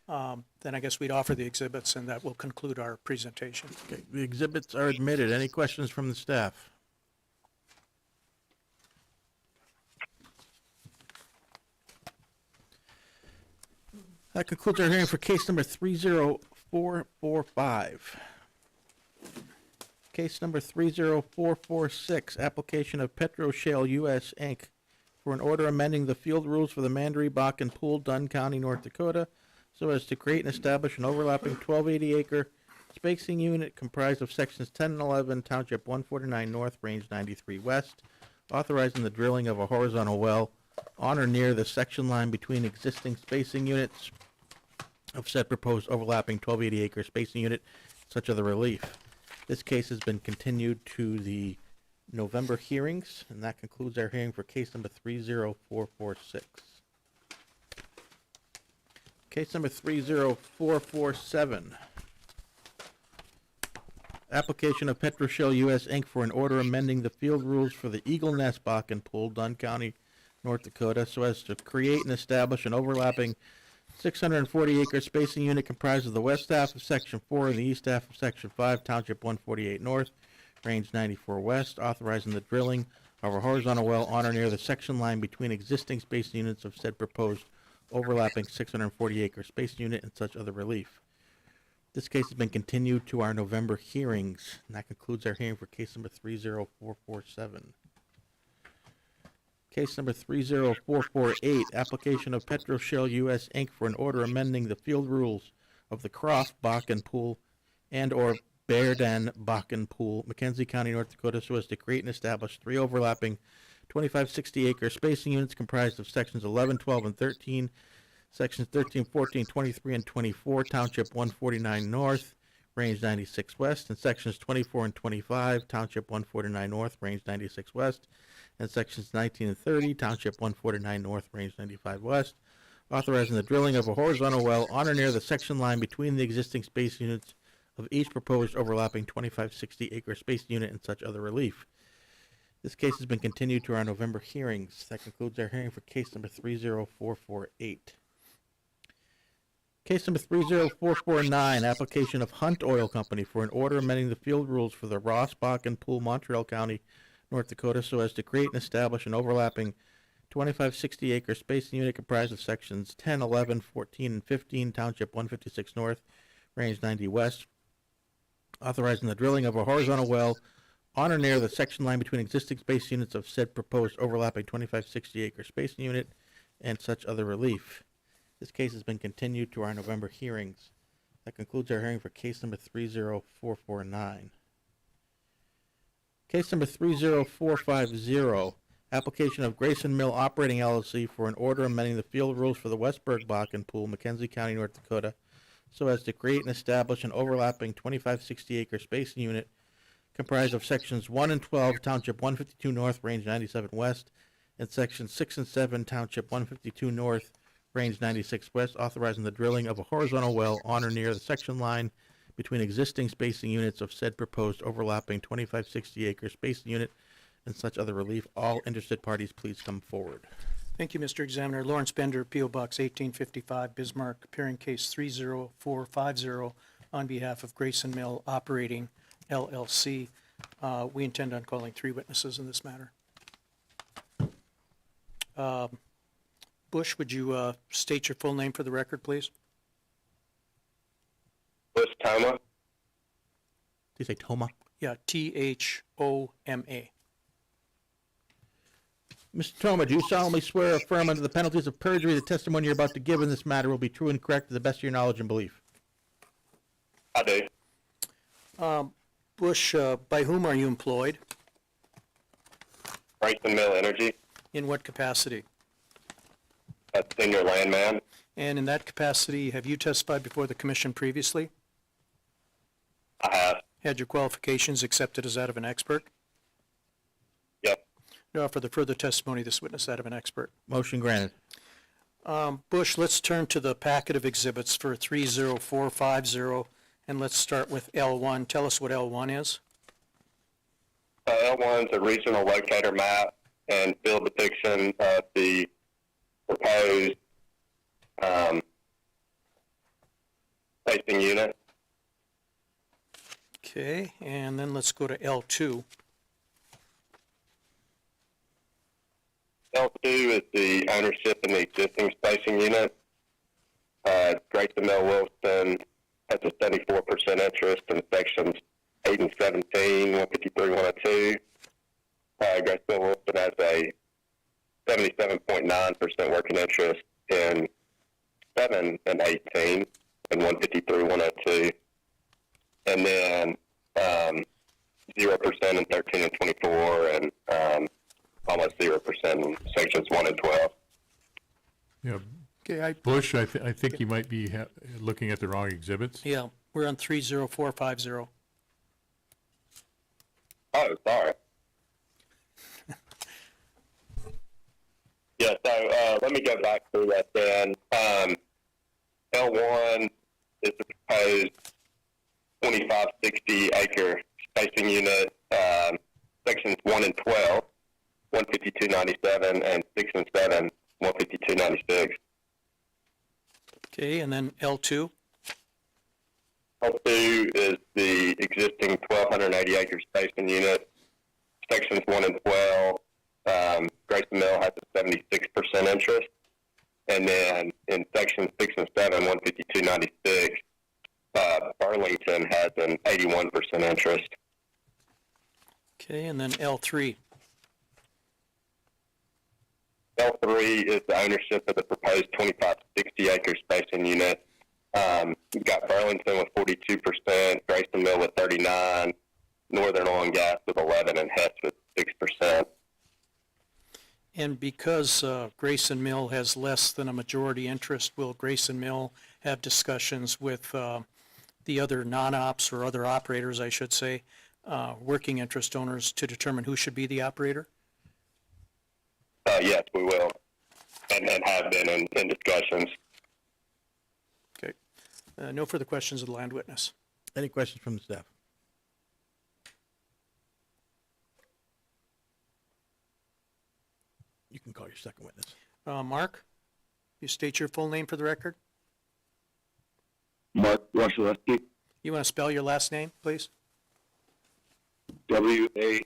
Speaker 2: Then I guess we'd offer the exhibits, and that will conclude our presentation.
Speaker 1: Okay, the exhibits are admitted. Any questions from the staff? That concludes our hearing for case number 30445. Case number 30446, application of PetroShale US Inc. for an order amending the field rules for the Mandaree Bakken Pool, Dunn County, North Dakota, so as to create and establish an overlapping 1280-acre spacing unit comprised of sections 10 and 11, Township 149 North, Range 93 West, authorizing the drilling of a horizontal well on or near the section line between existing spacing units of said proposed overlapping 1280-acre spacing unit, such other relief. This case has been continued to the November hearings, and that concludes our hearing for case number 30446. Case number 30447. Application of PetroShale US Inc. for an order amending the field rules for the Eagle Nest Bakken Pool, Dunn County, North Dakota, so as to create and establish an overlapping 640-acre spacing unit comprised of the west half of Section 4 and the east half of Section 5, Township 148 North, Range 94 West, authorizing the drilling of a horizontal well on or near the section line between existing spacing units of said proposed overlapping 640-acre space unit and such other relief. This case has been continued to our November hearings, and that concludes our hearing for case number 30447. Case number 30448, application of PetroShale US Inc. for an order amending the field rules of the Croft Bakken Pool and or Bearden Bakken Pool, McKenzie County, North Dakota, so as to create and establish 3 overlapping 2560-acre spacing units comprised of sections 11, 12, and 13, sections 13, 14, 23, and 24, Township 149 North, Range 96 West, and sections 24 and 25, Township 149 North, Range 96 West, and sections 19 and 30, Township 149 North, Range 95 West, authorizing the drilling of a horizontal well on or near the section line between the existing space units of each proposed overlapping 2560-acre space unit and such other relief. This case has been continued to our November hearings. That concludes our hearing for case number 30448. Case number 30449, application of Hunt Oil Company for an order amending the field rules for the Ross Bakken Pool, Montreal County, North Dakota, so as to create and establish an overlapping 2560 acre spacing unit comprised of sections 10, 11, 14, and 15, Township 156 North, Range 90 West, authorizing the drilling of a horizontal well on or near the section line between existing space units of said proposed overlapping 2560 acre spacing unit and such other relief. This case has been continued to our November hearings. That concludes our hearing for case number 30449. Case number 30450, application of Grayson Mill Operating LLC for an order amending the field rules for the Westburg Bakken Pool, McKenzie County, North Dakota, so as to create and establish an overlapping 2560 acre spacing unit comprised of sections 1 and 12, Township 152 North, Range 97 West, and sections 6 and 7, Township 152 North, Range 96 West, authorizing the drilling of a horizontal well on or near the section line between existing spacing units of said proposed overlapping 2560 acre spacing unit and such other relief. All interested parties, please come forward.
Speaker 2: Thank you, Mr. Examiner. Lawrence Bender, P.O. Box 1855, Bismarck, appearing case 30450 on behalf of Grayson Mill Operating LLC. We intend on calling 3 witnesses in this matter. Bush, would you state your full name for the record, please?
Speaker 5: Bush Toma.
Speaker 1: Did you say Toma?
Speaker 2: Yeah, Thoma.
Speaker 1: Mr. Toma, do you solemnly swear or affirm under the penalties of perjury the testimony you're about to give in this matter will be true and correct to the best of your knowledge and belief?
Speaker 5: I do.
Speaker 2: Bush, by whom are you employed?
Speaker 5: Grayson Mill Energy.
Speaker 2: In what capacity?
Speaker 5: A senior landman.
Speaker 2: And in that capacity, have you testified before the commission previously?
Speaker 5: I have.
Speaker 2: Had your qualifications accepted as that of an expert?
Speaker 5: Yep.
Speaker 2: No, for the further testimony, this witness that of an expert.
Speaker 1: Motion granted.
Speaker 2: Bush, let's turn to the packet of exhibits for 30450, and let's start with L1. Tell us what L1 is.
Speaker 5: L1's a regional locator map and field depiction of the proposed spacing unit.
Speaker 2: Okay, and then let's go to L2.
Speaker 5: L2 is the ownership in the existing spacing unit. Grayson Mill Wilson has a 74% interest in sections 8 and 17, 153, 102. Grayson Mill Wilson has a 77.9% working interest in 7 and 18 and 153, 102. And then 0% in 13 and 24 and almost 0% in sections 1 and 12.
Speaker 4: Yeah,
Speaker 2: Okay,
Speaker 4: Bush, I think you might be looking at the wrong exhibits.
Speaker 2: yeah, we're on 30450.
Speaker 5: Oh, sorry. Yeah, so let me go back through that then. L1 is the proposed 2560 acre spacing unit, sections 1 and 12, 152.97, and 6 and 7, 152.96.
Speaker 2: Okay, and then L2.
Speaker 5: L2 is the existing 1,280 acre spacing unit, sections 1 and 12. Grayson Mill has a 76% interest. And then in sections 6 and 7, 152.96, Burlington has an 81% interest.
Speaker 2: Okay, and then L3.
Speaker 5: L3 is the ownership of the proposed 2560 acre spacing unit. You've got Burlington with 42%, Grayson Mill with 39%, Northern Oil and Gas with 11%, and Hess with 6%.
Speaker 2: And because Grayson Mill has less than a majority interest, will Grayson Mill have discussions with the other non-ops or other operators, I should say, working interest owners to determine who should be the operator?
Speaker 5: Yes, we will, and have been in discussions.
Speaker 2: Okay. No further questions of the land witness.
Speaker 1: Any questions from the staff? You can call your second witness.
Speaker 2: Mark, you state your full name for the record?
Speaker 3: Wasilewski,
Speaker 2: You want to spell your last name, please?
Speaker 3: Washulski.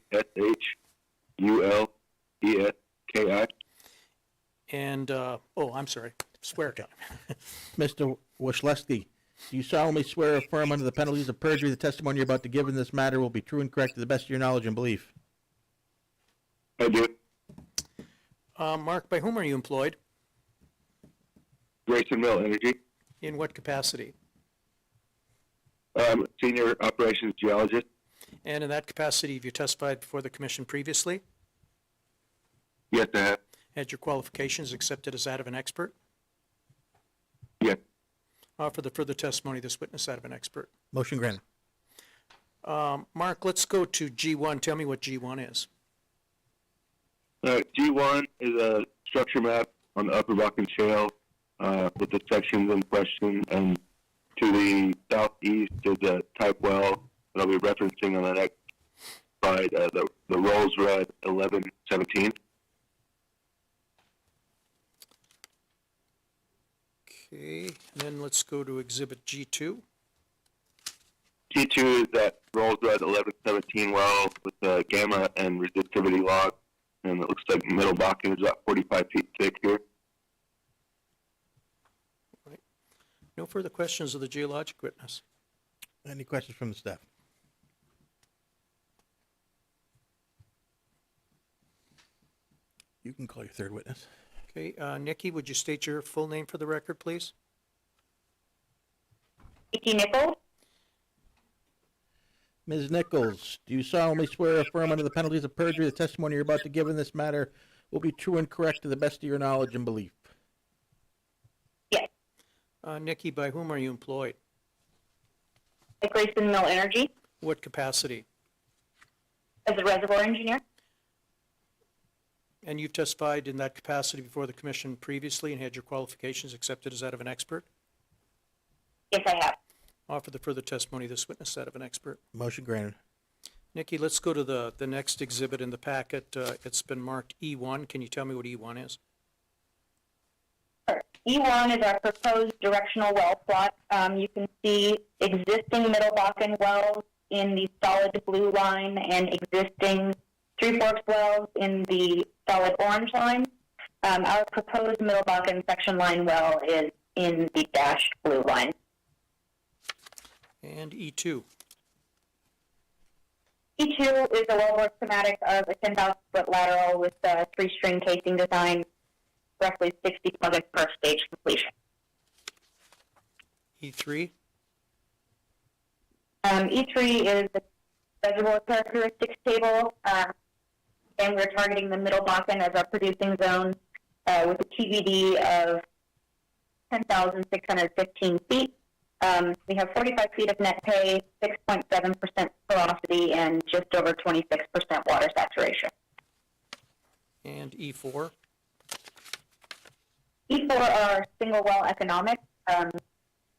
Speaker 2: And, I'm sorry, swear time.
Speaker 1: Mr. Wasilewski, do you solemnly swear or affirm under the penalties of perjury the testimony you're about to give in this matter will be true and correct to the best of your knowledge and belief?
Speaker 3: I do.
Speaker 2: Mark, by whom are you employed?
Speaker 3: Grayson Mill Energy.
Speaker 2: In what capacity?
Speaker 3: Senior operations geologist.
Speaker 2: And in that capacity, have you testified before the commission previously?
Speaker 3: Yes, I have.
Speaker 2: Had your qualifications accepted as that of an expert?
Speaker 3: Yes.
Speaker 2: Offer the further testimony of this witness that of an expert.
Speaker 1: Motion granted.
Speaker 2: Mark, let's go to G1. Tell me what G1 is.
Speaker 3: G1 is a structure map on the Upper Bakken Shale with the sections in question, and to the southeast is a type well that I'll be referencing on the next slide, the Rolls Red 1117.
Speaker 2: Okay, and then let's go to Exhibit G2.
Speaker 3: G2 is that Rolls Red 1117 well with the gamma and resistivity log, and it looks like Middle Bakken is about 45 feet thick here.
Speaker 2: No further questions of the geologic witness.
Speaker 1: Any questions from the staff? You can call your third witness.
Speaker 2: Okay, Nikki, would you state your full name for the record, please?
Speaker 6: Nikki Nichols?
Speaker 1: Ms. Nichols, do you solemnly swear or affirm under the penalties of perjury the testimony you're about to give in this matter will be true and correct to the best of your knowledge and belief?
Speaker 6: Yes.
Speaker 2: Nikki, by whom are you employed?
Speaker 6: At Grayson Mill Energy
Speaker 2: What capacity?
Speaker 6: as a reservoir engineer.
Speaker 2: And you've testified in that capacity before the commission previously and had your qualifications accepted as that of an expert?
Speaker 6: Yes, I have.
Speaker 2: Offer the further testimony of this witness that of an expert.
Speaker 1: Motion granted.
Speaker 2: Nikki, let's go to the next exhibit in the packet. It's been marked E1. Can you tell me what E1 is?
Speaker 6: Sure. E1 is our proposed directional well plot. You can see existing Middle Bakken wells in the solid blue line and existing Three Forks wells in the solid orange line. Our proposed Middle Bakken section line well is in the dashed blue line.
Speaker 2: And E2.
Speaker 6: E2 is a wellbore schematic of a 10,000-foot lateral with a three-string casing design, roughly 60 plug-ins per stage completion.
Speaker 2: E3.
Speaker 6: E3 is the reservoir characteristics table, and we're targeting the Middle Bakken as our producing zone with a TVD of 10,615 feet. We have 45 feet of net pay, 6.7% porosity, and just over 26% water saturation.
Speaker 2: And E4.
Speaker 6: E4 are single well economics.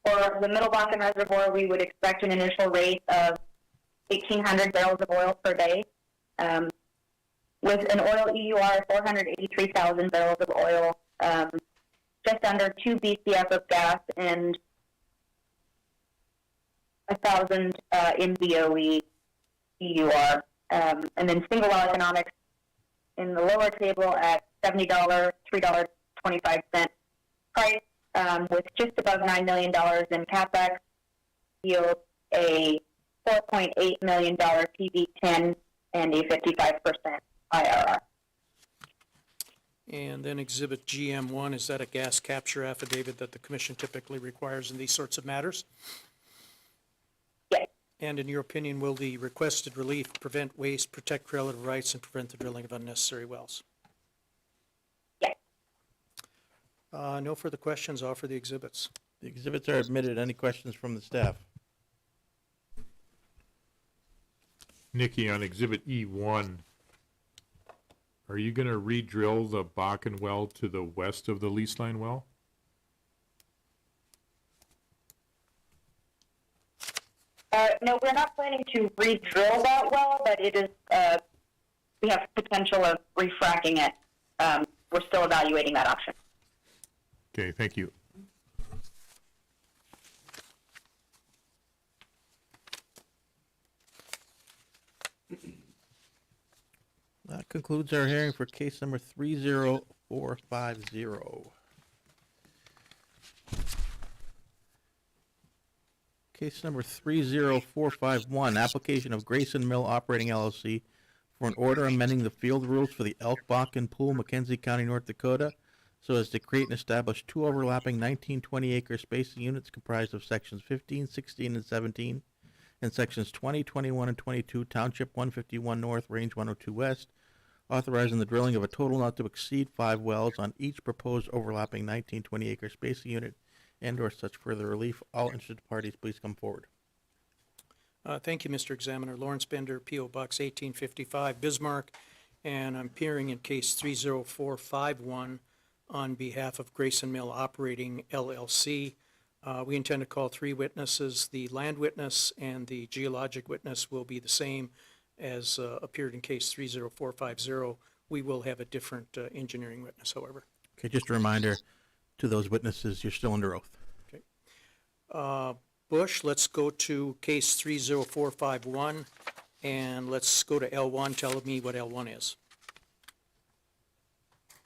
Speaker 6: For the Middle Bakken Reservoir, we would expect an initial rate of 1,800 barrels of oil per day, with an oil EUR of 483,000 barrels of oil, just under 2 BCF of gas, and 1,000 MBOE EUR. And then single well economics in the lower table at $70, $3.25 price, with just above $9 million in CapEx, yield a $4.8 million PV10 and a 55% IRR.
Speaker 2: And then Exhibit GM1, is that a gas capture affidavit that the commission typically requires in these sorts of matters?
Speaker 6: Yes.
Speaker 2: And in your opinion, will the requested relief prevent waste, protect relative rights, and prevent the drilling of unnecessary wells?
Speaker 6: Yes.
Speaker 2: No further questions. Offer the exhibits.
Speaker 1: The exhibits are admitted. Any questions from the staff?
Speaker 4: Nikki, on Exhibit E1, are you going to re-drill the Bakken well to the west of the lease line well?
Speaker 6: No, we're not planning to re-drill that well, but it is, we have potential of refracking it. We're still evaluating that option.
Speaker 4: Okay, thank you.
Speaker 1: concludes our hearing for case number 30450. Case number 30451, application of Grayson Mill Operating LLC for an order amending the field rules for the Elk Bakken Pool, Mackenzie County, North Dakota, so as to create and establish two overlapping 1920 acre spacing units comprised of sections 15, 16, and 17, and sections 20, 21, and 22, Township 151 North, Range 102 West, authorizing the drilling of a total not to exceed 5 wells on each proposed overlapping 1920 acre spacing unit, and/or such further relief. All interested parties, please come forward.
Speaker 2: Thank you, Mr. Examiner. Lawrence Bender, P.O. Box 1855, Bismarck, and I'm appearing in case 30451 on behalf of Grayson Mill Operating LLC. We intend to call 3 witnesses. The land witness and the geologic witness will be the same as appeared in case 30450. We will have a different engineering witness, however.
Speaker 1: Okay, just a reminder to those witnesses, you're still under oath.
Speaker 2: Bush, let's go to case 30451, and let's go to L1. Tell me what L1 is.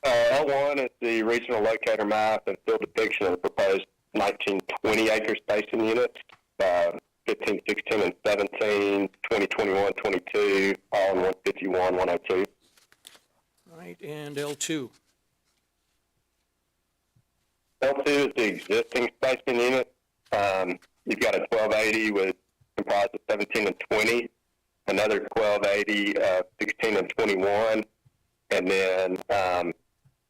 Speaker 5: L1 is the regional locator map and field depiction of the proposed 1920 acre spacing units, 15, 16, and 17, 20, 21, 22, all in 151, 102.
Speaker 2: All right, and L2.
Speaker 5: L2 is the existing spacing unit. You've got a 1280 with comprised of 17 and 20, another 1280, 16 and 21, and then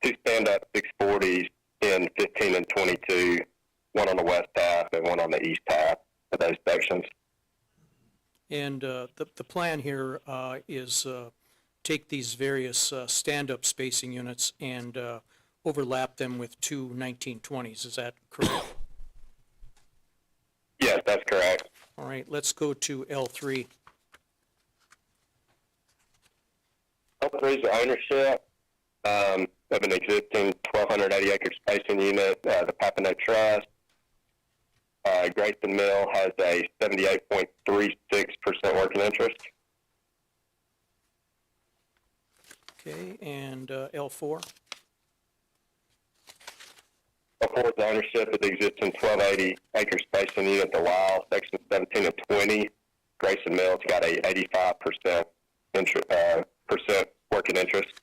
Speaker 5: 2 stand-up 640s in 15 and 22, one on the west half and one on the east half of those sections.
Speaker 2: And the plan here is take these various stand-up spacing units and overlap them with 2 1920s. Is that correct?
Speaker 5: Yes, that's correct.
Speaker 2: All right, let's go to L3.
Speaker 5: L3 is the ownership of an existing 1,280 acre spacing unit, the Papineau Trust. Grayson Mill has a 78.36% working interest.
Speaker 2: Okay, and L4.
Speaker 5: L4 is the ownership of the existing 1,280 acre spacing unit, the Lyle, section 17 and 20. Grayson Mill's got a 85% percent working interest.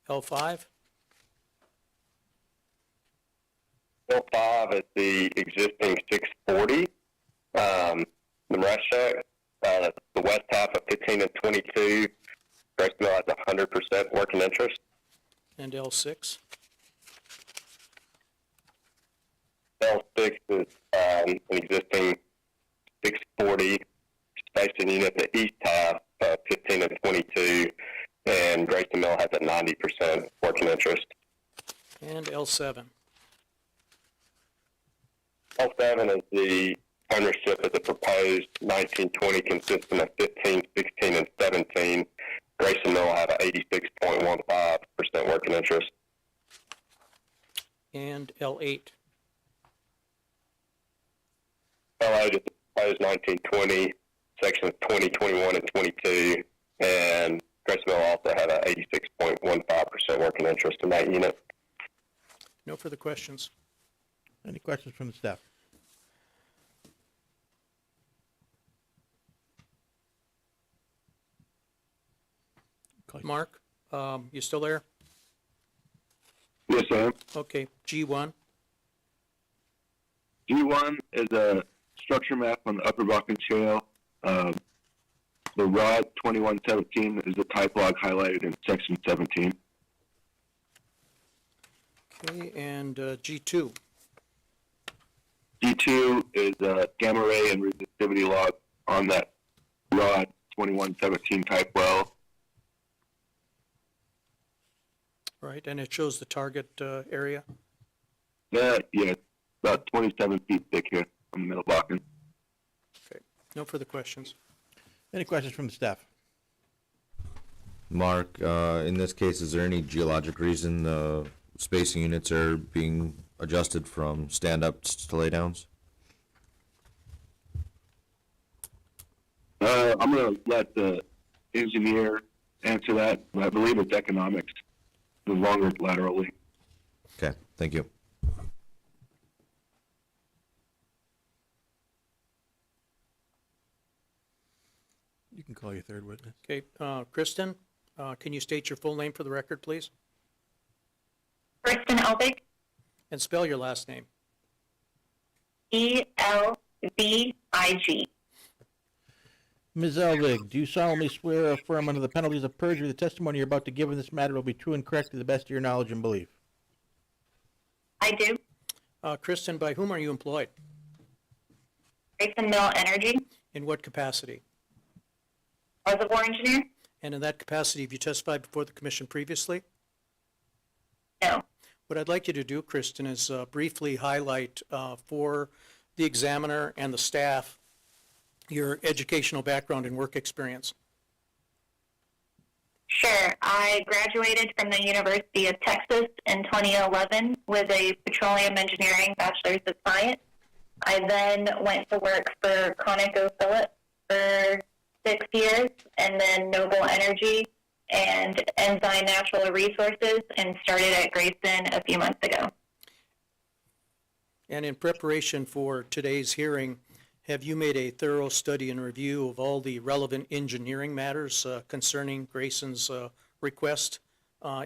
Speaker 2: L5.
Speaker 5: L5 is the existing 640, the Mareshek, the west half of 15 and 22. Grayson Mill has 100% working interest.
Speaker 2: And L6.
Speaker 5: L6 is an existing 640 spacing unit, the east half of 15 and 22, and Grayson Mill has a 90% working interest.
Speaker 2: And L7.
Speaker 5: L7 is the ownership of the proposed 1920 consisting of 15, 16, and 17. Grayson Mill will have an 86.15% working interest.
Speaker 2: And L8.
Speaker 5: L8 is the proposed 1920, sections 20, 21, and 22, and Grayson Mill will also have an 86.15% working interest in that unit.
Speaker 2: No further questions.
Speaker 1: Any questions from the staff?
Speaker 2: Mark, you still there?
Speaker 3: Yes, I am.
Speaker 2: Okay, G1.
Speaker 3: G1 is a structure map on the Upper Bakken Shale. The rod 2117 is the type log highlighted in section 17.
Speaker 2: Okay, and G2.
Speaker 3: G2 is a gamma ray and resistivity log on that rod 2117 type well.
Speaker 2: Right, and it shows the target area.
Speaker 3: Yeah, about 27 feet thick here on the Middle Bakken.
Speaker 2: Okay, no further questions.
Speaker 1: Any questions from the staff?
Speaker 8: Mark, in this case, is there any geologic reason the spacing units are being adjusted from stand-ups to laydowns?
Speaker 3: I'm going to let the engineer answer that. I believe it's economics, the longer lateral length.
Speaker 8: Okay, thank you.
Speaker 1: You can call your third witness.
Speaker 2: Okay, Kristen, can you state your full name for the record, please?
Speaker 9: Kristen Elvig,
Speaker 2: And spell your last name.
Speaker 9: E-L-V-I-G.
Speaker 1: Ms. Elvig, do you solemnly swear or affirm under the penalties of perjury the testimony you're about to give in this matter will be true and correct to the best of your knowledge and belief?
Speaker 9: I do.
Speaker 2: Kristen, by whom are you employed?
Speaker 9: Grayson Mill Energy,
Speaker 2: In what capacity?
Speaker 9: reservoir engineer?
Speaker 2: And in that capacity, have you testified before the commission previously?
Speaker 9: No.
Speaker 2: What I'd like you to do, Kristen, is briefly highlight for the examiner and the staff your educational background and work experience.
Speaker 9: Sure. I graduated from the University of Texas in 2011 with a petroleum engineering bachelor's of science. I then went to work for ConocoPhillips for 6 years, and then Noble Energy and Enzyme Natural Resources, and started at Grayson a few months ago.
Speaker 2: And in preparation for today's hearing, have you made a thorough study and review of all the relevant engineering matters concerning Grayson's request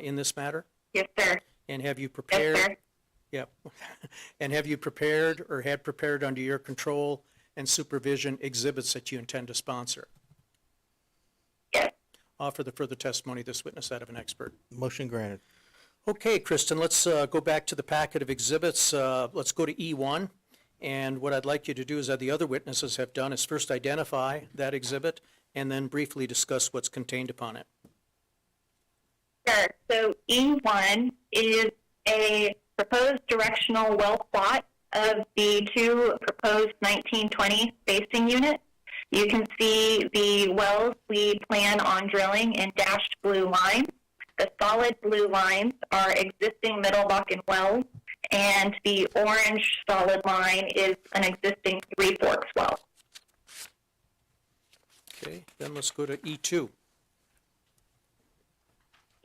Speaker 2: in this matter?
Speaker 9: Yes, sir.
Speaker 2: And have you
Speaker 9: Yes,
Speaker 2: prepared?
Speaker 9: sir.
Speaker 2: Yep. And have you prepared or had prepared under your control and supervision exhibits that you intend to sponsor?
Speaker 9: Yes.
Speaker 2: Offer the further testimony of this witness that of an expert.
Speaker 1: Motion granted.
Speaker 2: Okay, Kristen, let's go back to the packet of exhibits. Let's go to E1. And what I'd like you to do, as the other witnesses have done, is first identify that exhibit and then briefly discuss what's contained upon it.
Speaker 9: Sure. So E1 is a proposed directional well plot of the two proposed 1920 spacing units. You can see the wells we plan on drilling in dashed blue lines. The solid blue lines are existing Middle Bakken wells, and the orange solid line is an existing Three Forks well.
Speaker 2: Okay, then let's go to E2.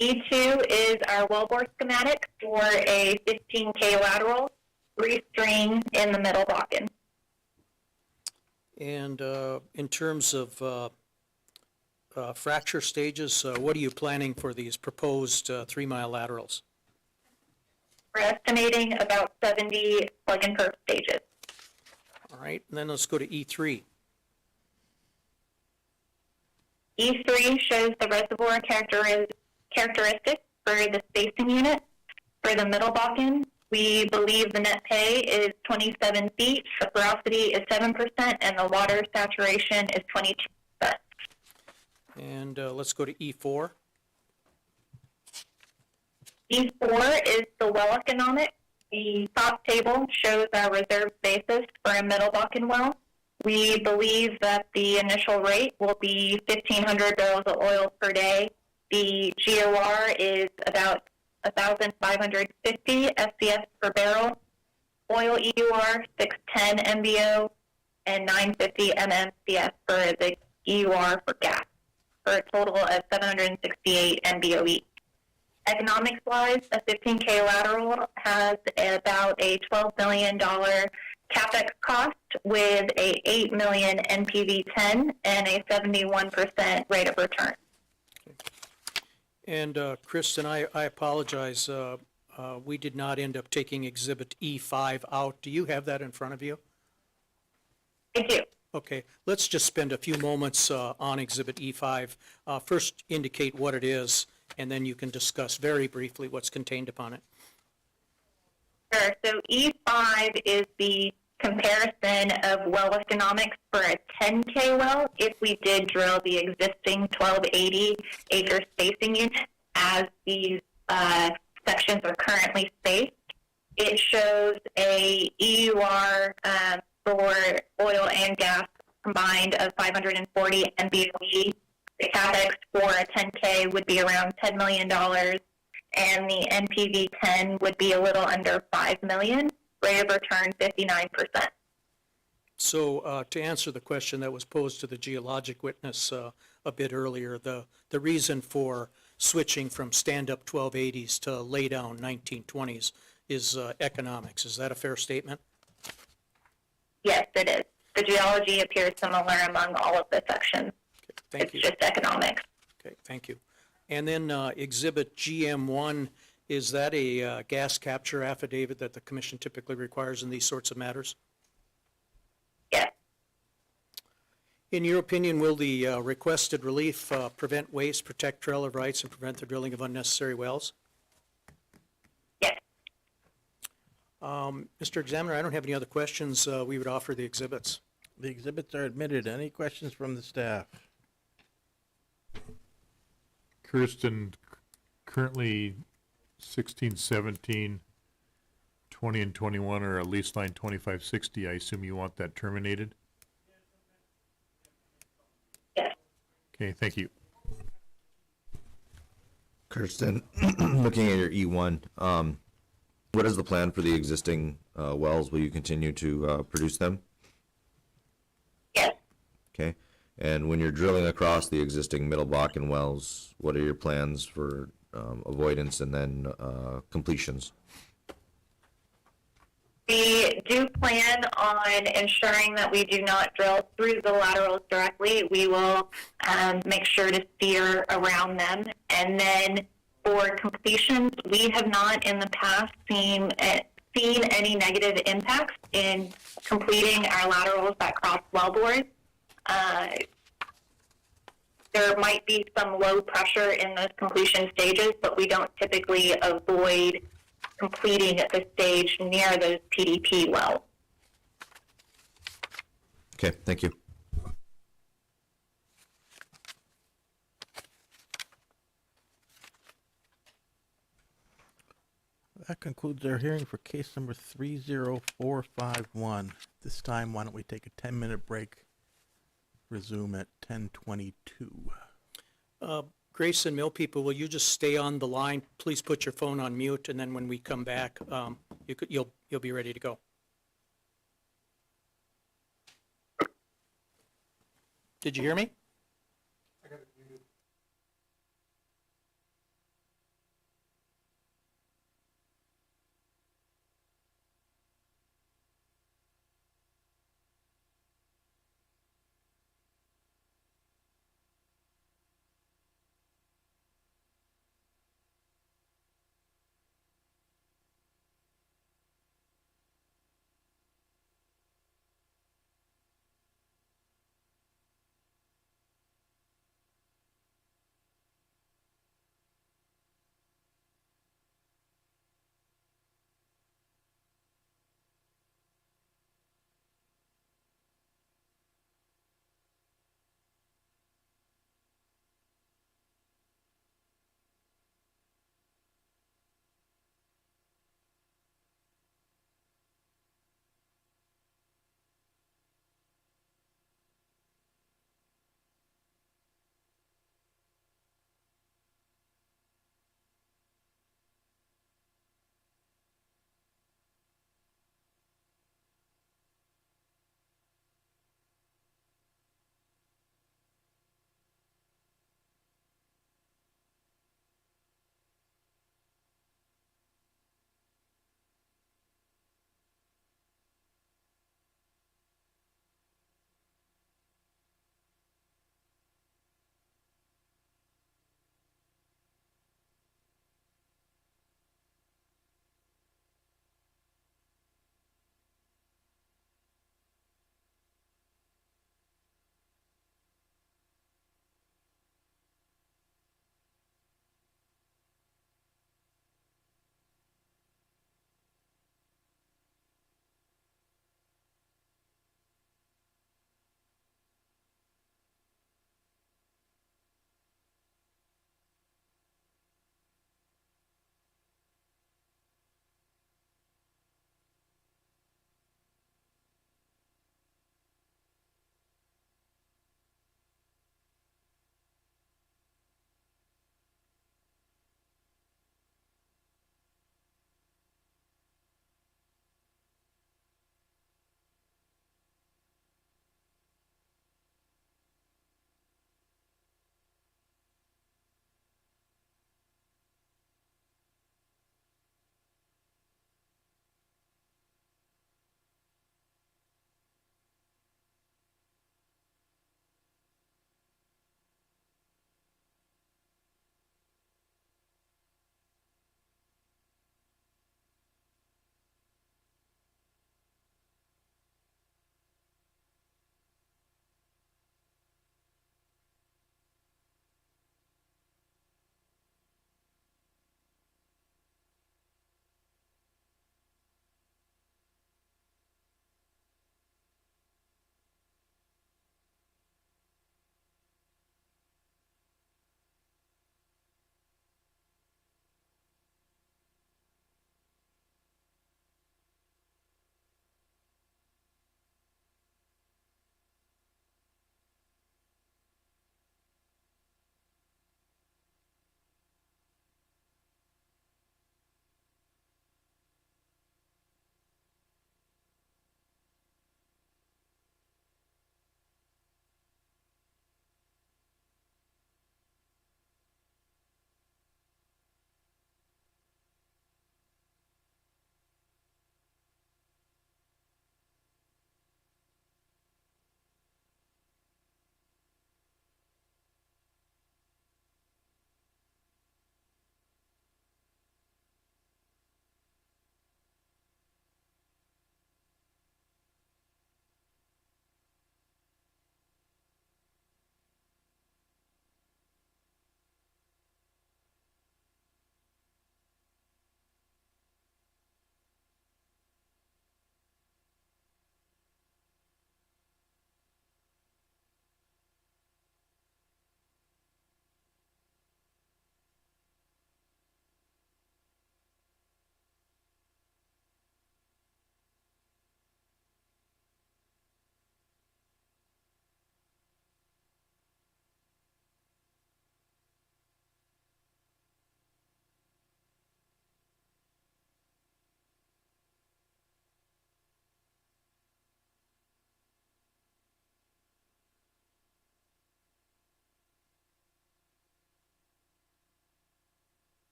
Speaker 9: E2 is our wellbore schematic for a 15K lateral, 3-string in the Middle Bakken.
Speaker 2: And in terms of fracture stages, what are you planning for these proposed 3-mile laterals?
Speaker 9: We're estimating about 70 plug-and-perf stages.
Speaker 2: All right, and then let's go to E3.
Speaker 9: E3 shows the reservoir characteristics for the spacing unit. For the Middle Bakken, we believe the net pay is 27 feet, the porosity is 7%, and the water saturation is 22%.
Speaker 2: And let's go to E4.
Speaker 9: E4 is the well economic. The top table shows our reserve basis for a Middle Bakken well. We believe that the initial rate will be 1,500 barrels of oil per day. The GOR is about 1,550 SCF per barrel. Oil EUR 610 MBO and 950 MMCF for the EUR for gas, for a total of 768 MBOE. Economics-wise, a 15K lateral has about a $12 million CapEx cost with a $8 million NPV 10 and a 71% rate of return.
Speaker 2: And Kristen, I apologize. We did not end up taking Exhibit E5 out. Do you have that in front of you?
Speaker 9: I do.
Speaker 2: Okay, let's just spend a few moments on Exhibit E5. First, indicate what it is, and then you can discuss very briefly what's contained upon it.
Speaker 9: Sure. So E5 is the comparison of well economics for a 10K well if we did drill the existing 1280 acre spacing unit as these sections are currently spaced. It shows a EUR for oil and gas combined of 540 MBOE. The CapEx for a 10K would be around $10 million, and the NPV 10 would be a little under $5 million. Rate of return 59%.
Speaker 2: So to answer the question that was posed to the geologic witness, a bit earlier, the reason for switching from stand-up 1280s to lay-down 1920s is economics. Is that a fair statement?
Speaker 9: Yes, it is. The geology appears similar among all of the sections.
Speaker 2: Thank
Speaker 9: It's
Speaker 2: you.
Speaker 9: just economics.
Speaker 2: Okay, thank you. And then Exhibit GM1, is that a gas capture affidavit that the commission typically requires in these sorts of matters?
Speaker 9: Yes.
Speaker 2: In your opinion, will the requested relief prevent waste, protect trail of rights, and prevent the drilling of unnecessary wells?
Speaker 9: Yes.
Speaker 2: Mr. Examiner, I don't have any other questions. We would offer the exhibits.
Speaker 1: The exhibits are admitted. Any questions from the staff?
Speaker 4: Kirsten, currently 16, 17, 20, and 21 are a lease line 2560. I assume you want that terminated?
Speaker 9: Yes.
Speaker 4: Okay, thank you.
Speaker 8: Kirsten, looking at your E1, what is the plan for the existing wells? Will you continue to produce them?
Speaker 9: Yes.
Speaker 8: Okay. And when you're drilling across the existing Middle Bakken wells, what are your plans for avoidance and then completions?
Speaker 9: We do plan on ensuring that we do not drill through the laterals directly. We will make sure to steer around them. And then for completions, we have not in the past seen any negative impacts in completing our laterals that cross wellbores. There might be some low pressure in those completion stages, but we don't typically avoid completing at the stage near those PDP wells.
Speaker 8: Okay, thank you.
Speaker 1: That concludes our hearing for case number 30451. This time, why don't we take a 10-minute break? Resume at 10:22.
Speaker 2: Grayson Mill people, will you just stay on the line? Please put your phone on mute, and then when we come back, you'll be ready to go. Did you hear me?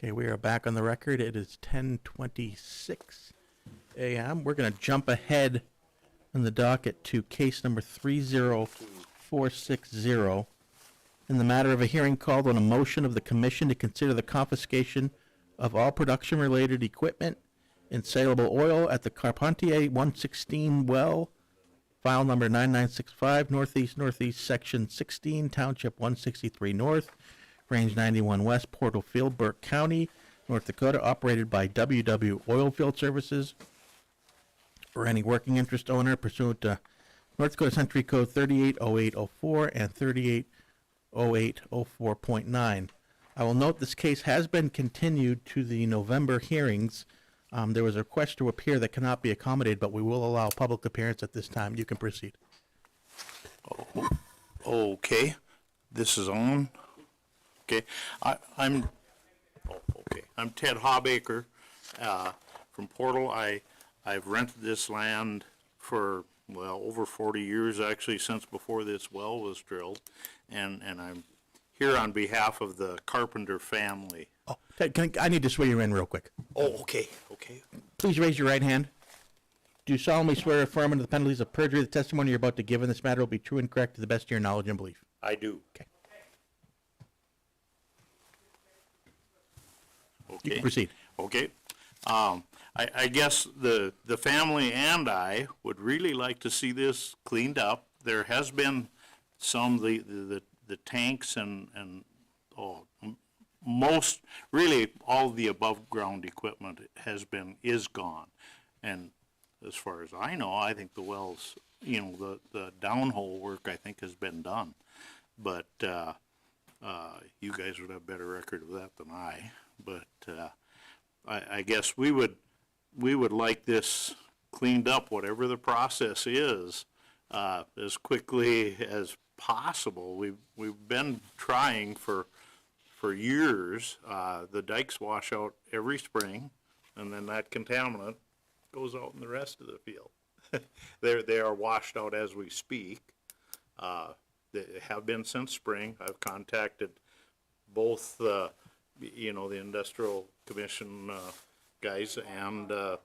Speaker 1: Okay, we are back on the record. It is 10:26 a.m. We're going to jump ahead on the docket to case number 30460 in the matter of a hearing called on a motion of the commission to consider the confiscation of all production-related equipment and saleable oil at the Carpentier 116 well, file number 9965, Northeast, Section 16, Township 163 North, Range 91 West, Porterfield, Burke County, North Dakota, operated by WW Oilfield Services, or any working interest owner pursuant to North Dakota Century Code 380804 and 380804.9. I will note this case has been continued to the November hearings. There was a request to appear that cannot be accommodated, but we will allow public appearance at this time. You can proceed.
Speaker 10: Okay, this is on. Okay, I'm Ted Hawbaker, from Portal. I've rented this land for, well, over 40 years, actually, since before this well was drilled, and I'm here on behalf of the Carpenter family.
Speaker 1: Oh, Ted, I need to swear you in real quick.
Speaker 10: Oh, okay.
Speaker 1: Please raise your right hand. Do you solemnly swear or affirm under the penalties of perjury the testimony you're about to give in this matter will be true and correct to the best of your knowledge and belief?
Speaker 10: I do.
Speaker 1: Okay. You can
Speaker 10: Okay.
Speaker 1: proceed.
Speaker 10: Okay. I guess the family and I would really like to see this cleaned up. There has been some, the tanks and most, really all the above ground equipment is gone. And as far as I know, I think the wells, the downhole work I think has been done. But, you guys would have better record of that than I. But, I guess we would like this cleaned up, whatever the process is, as quickly as possible. We've been trying for years. The dikes wash out every spring, and then that contaminant goes out in the rest of the field. They are washed out as we speak. They have been since spring. I've contacted both the Industrial Commission guys and the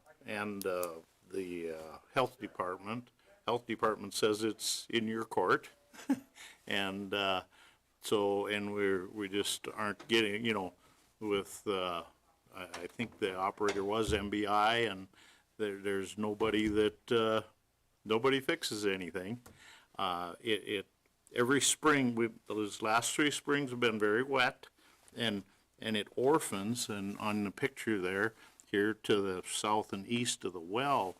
Speaker 10: Health Department. Health Department says it's in your court, and we just aren't getting, with I think the operator was MBI, and there's nobody that nobody fixes anything. Every spring, those last 3 springs have been very wet, and it orphans, and on the picture there, here to the south and east of the well,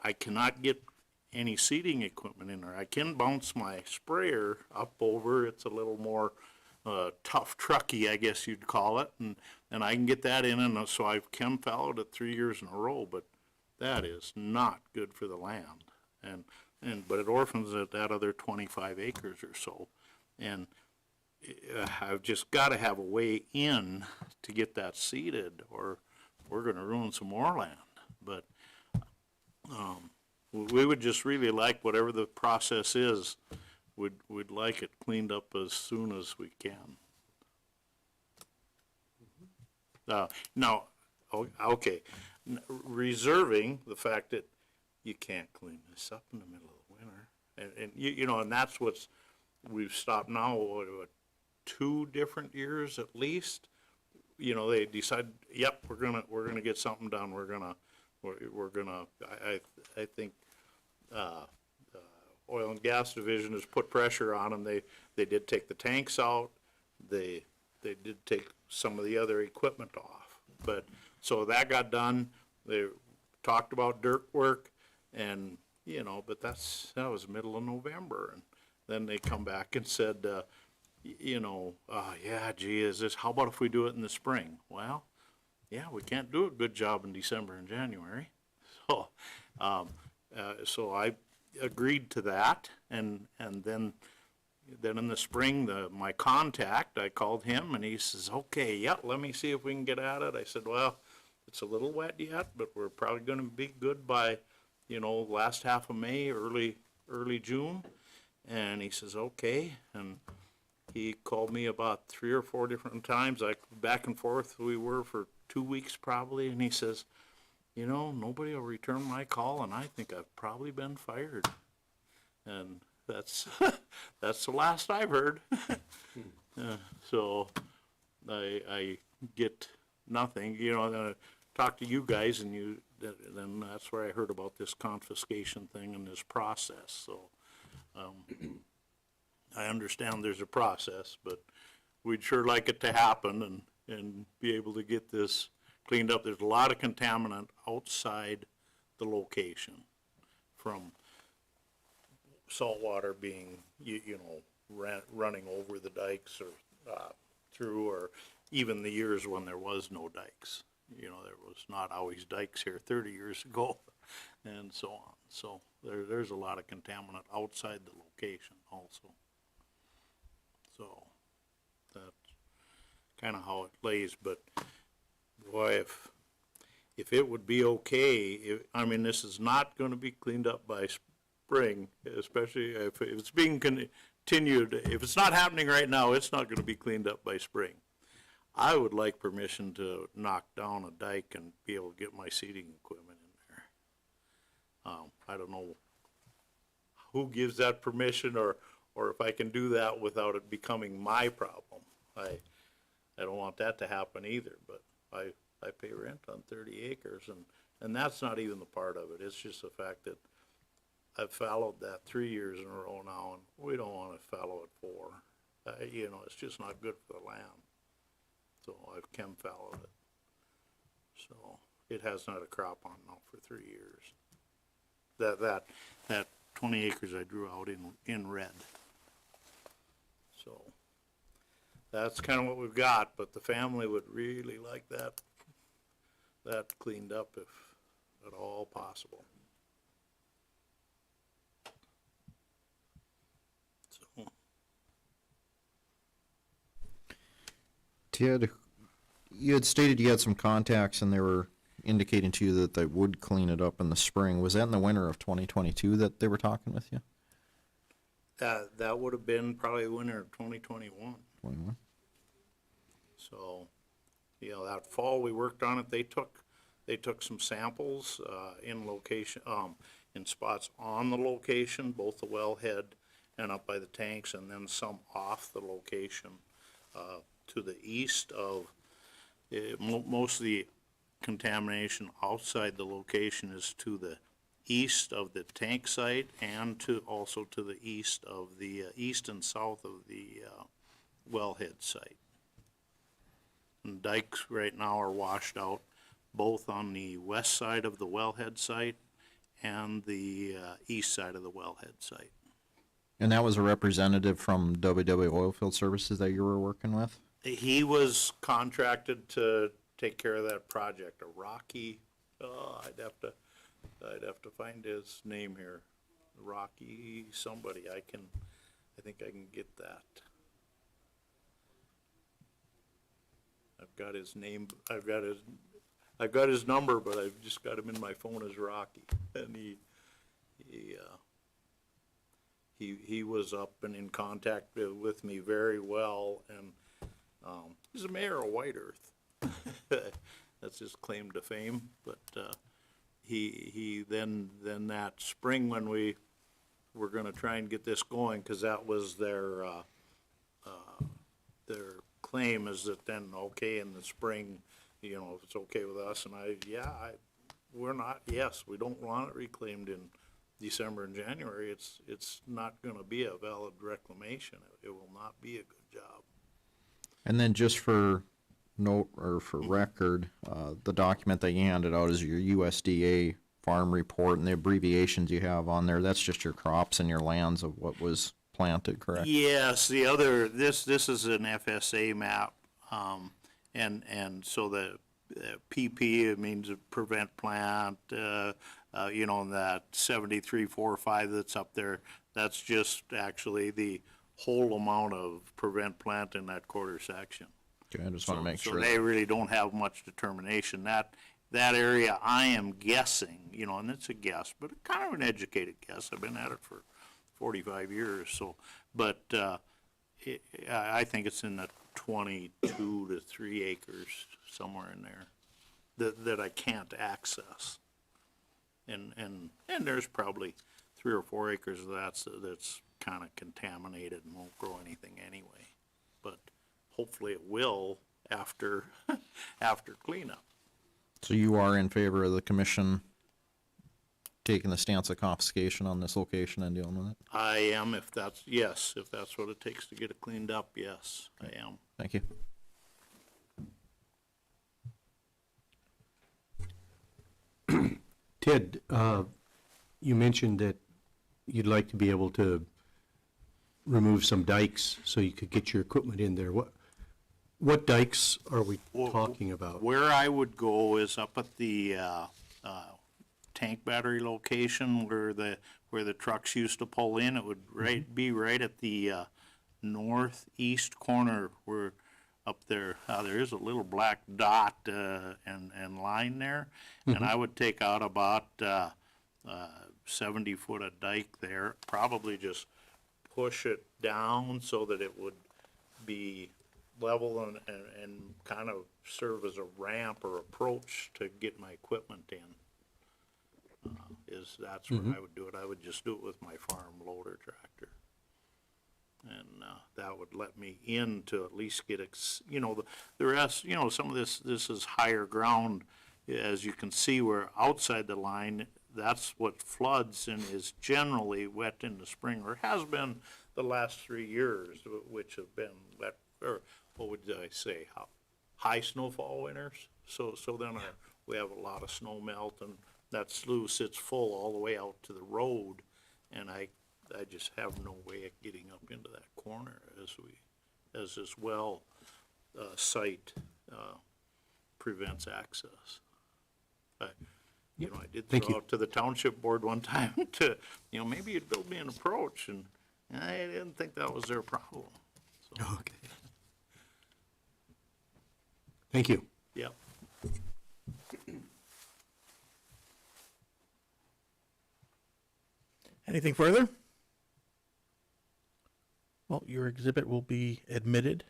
Speaker 10: I cannot get any seeding equipment in there. I can bounce my sprayer up over, it's a little more tough trucky, I guess you'd call it, and I can get that in, and so I've chem fallowed it 3 years in a row, but that is not good for the land. But it orphans at that other 25 acres or so, and I've just got to have a way in to get that seeded, or we're going to ruin some more land. But we would just really like, whatever the process is, we'd like it cleaned up as soon as we can. Now, okay, reserving the fact that you can't clean this up in the middle of the winter, and that's what's, we've stopped now, what, 2 different years at least. They decide, yep, we're gonna get something done. I think Oil and Gas Division has put pressure on them. They did take the tanks out. They did take some of the other equipment off. But so that got done. They talked about dirt work, and but that was middle of November, and then they come back and said, yeah, gee, how about if we do it in the spring? Well, yeah, we can't do a good job in December and January. So, so I agreed to that, and then in the spring, my contact, I called him, and he says, okay, yeah, let me see if we can get at it. I said, well, it's a little wet yet, but we're probably going to be good by, last half of May, early June. And he says, okay, and he called me about 3 or 4 different times, like back and forth we were for 2 weeks probably, and he says, you know, nobody will return my call, and I think I've probably been fired. And that's, that's the last I've heard. So I get nothing, you know, then I talk to you guys, and then that's where I heard about this confiscation thing and this process, so, I understand there's a process, but we'd sure like it to happen and be able to get this cleaned up. There's a lot of contaminant outside the location from salt water being, you know, running over the dikes or through, or even the years when there was no dikes. You know, there was not always dikes here 30 years ago, and so on. So there's a lot of contaminant outside the location also. So that's kind of how it lays, but boy, if it would be okay, I mean, this is not gonna be cleaned up by spring, especially if it's being continued. If it's not happening right now, it's not gonna be cleaned up by spring. I would like permission to knock down a dike and be able to get my seeding equipment in there. I don't know who gives that permission, or if I can do that without it becoming my problem. I don't want that to happen either, but I pay rent on 30 acres, and that's not even the part of it. It's just the fact that I've followed that 3 years in a row now, and we don't want to follow it 4. You know, it's just not good for the land. So I've chem fallowed it. So it has not a crop on now for 3 years. That 20 acres I drew out in red. So that's kind of what we've got, but the family would really like that cleaned up if at all possible. So
Speaker 11: Ted, you had stated you had some contacts and they were indicating to you that they would clean it up in the spring. Was that in the winter of 2022 that they were talking with you?
Speaker 10: that would have been probably the winter of 2021.
Speaker 11: 21.
Speaker 10: So, you know, that fall we worked on it. They took some samples in location, in spots on the location, both the wellhead and up by the tanks, and then some off the location to the east of. Most of the contamination outside the location is to the east of the tank site, and also to the east of the east and south of the wellhead site. And dikes right now are washed out both on the west side of the wellhead site and the east side of the wellhead site.
Speaker 11: And that was a representative from WW Oilfield Services that you were working with?
Speaker 10: He was contracted to take care of that project. A Rocky, I'd have to find his name here. Rocky somebody. I think I can get that. I've got his name. I've got his number, but I've just got him in my phone as Rocky. And he was up and in contact with me very well, and he's the mayor of White Earth. That's his claim to fame. But he then that spring, when we were going to try and get this going, because that was their claim, is that then okay in the spring, you know, if it's okay with us. And we don't want it reclaimed in December and January. It's not going to be a valid reclamation. It will not be a good job.
Speaker 11: And then just for note or for record, the document that you handed out is your USDA farm report, and the abbreviations you have on there, that's just your crops and your lands of what was planted, correct?
Speaker 10: Yes, this is an FSA map, and so the PP, it means prevent plant, you know, that 7345 that's up there, that's just actually the whole amount of prevent plant in that quarter section.
Speaker 11: Okay, I just want to make sure.
Speaker 10: So they really don't have much determination. That area, I am guessing, you know, and it's a guess, but kind of an educated guess. I've been at it for 45 years, so, but I think it's in the 22 to 3 acres, somewhere in there, that I can't access. And there's probably 3 or 4 acres of that's kind of contaminated and won't grow anything anyway. But hopefully it will after, after cleanup.
Speaker 11: So you are in favor of the commission taking the stance of confiscation on this location and dealing with it?
Speaker 10: I am, if that's what it takes to get it cleaned up, yes, I am.
Speaker 11: Thank you.
Speaker 12: Ted, you mentioned that you'd like to be able to remove some dikes so you could get your equipment in there. What dikes are we talking about?
Speaker 10: Where I would go is up at the tank battery location where the trucks used to pull in. It would be right at the northeast corner where up there, there is a little black dot and line there. And I would take out about 70 foot of dike there, probably just push it down so that it would be level and kind of serve as a ramp or approach to get my equipment in. That's where I would do it. I would just do it with my farm loader tractor. And that would let me in to at least get, the rest, some of this is higher ground, as you can see, where outside the line, that's what floods and is generally wet in the spring, or has been the last 3 years, which have been wet, or what would I say, high snowfall winters. So then we have a lot of snow melt, and that slough sits full all the way out to the road, and I just have no way of getting up into that corner as this well site prevents access. I did
Speaker 12: Thank
Speaker 10: throw
Speaker 12: you.
Speaker 10: out to the township board one time to, maybe you'd build me an approach, and I didn't think that was their problem. So,
Speaker 12: Okay. Thank you.
Speaker 10: yep.
Speaker 1: Anything further? Well, your exhibit will be admitted,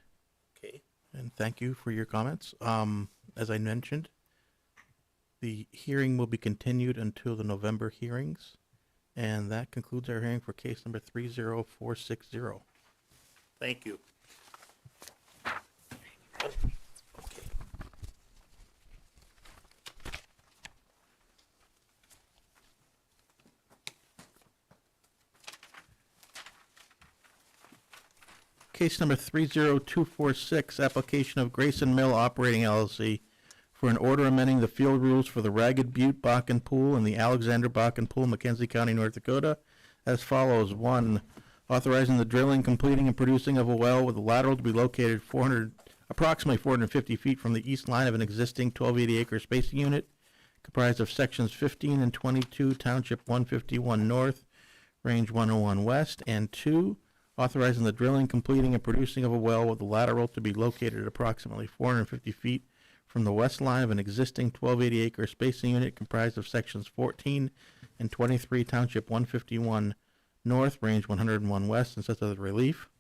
Speaker 10: Okay.
Speaker 1: and thank you for your comments. As I mentioned, the hearing will be continued until the November hearings, and that concludes our hearing for case number 30460.
Speaker 10: Thank you.
Speaker 1: Case number 30246, application of Grayson Mill Operating LLC for an order amending the field rules for the Ragged Butte Bakken Pool and the Alexander Bakken Pool, Mackenzie County, North Dakota, as follows. 1, authorizing the drilling, completing, and producing of a well with a lateral to be located approximately 450 feet from the east line of an existing 1280-acre spacing unit, comprised of sections 15 and 22, Township 151 North, Range 101 West, and 2, authorizing the drilling, completing, and producing of a well with a lateral to be located at approximately 450 feet from the west line of an existing 1280-acre spacing unit comprised of sections 14 and 23, Township 151 North, Range 101 West, and such other relief.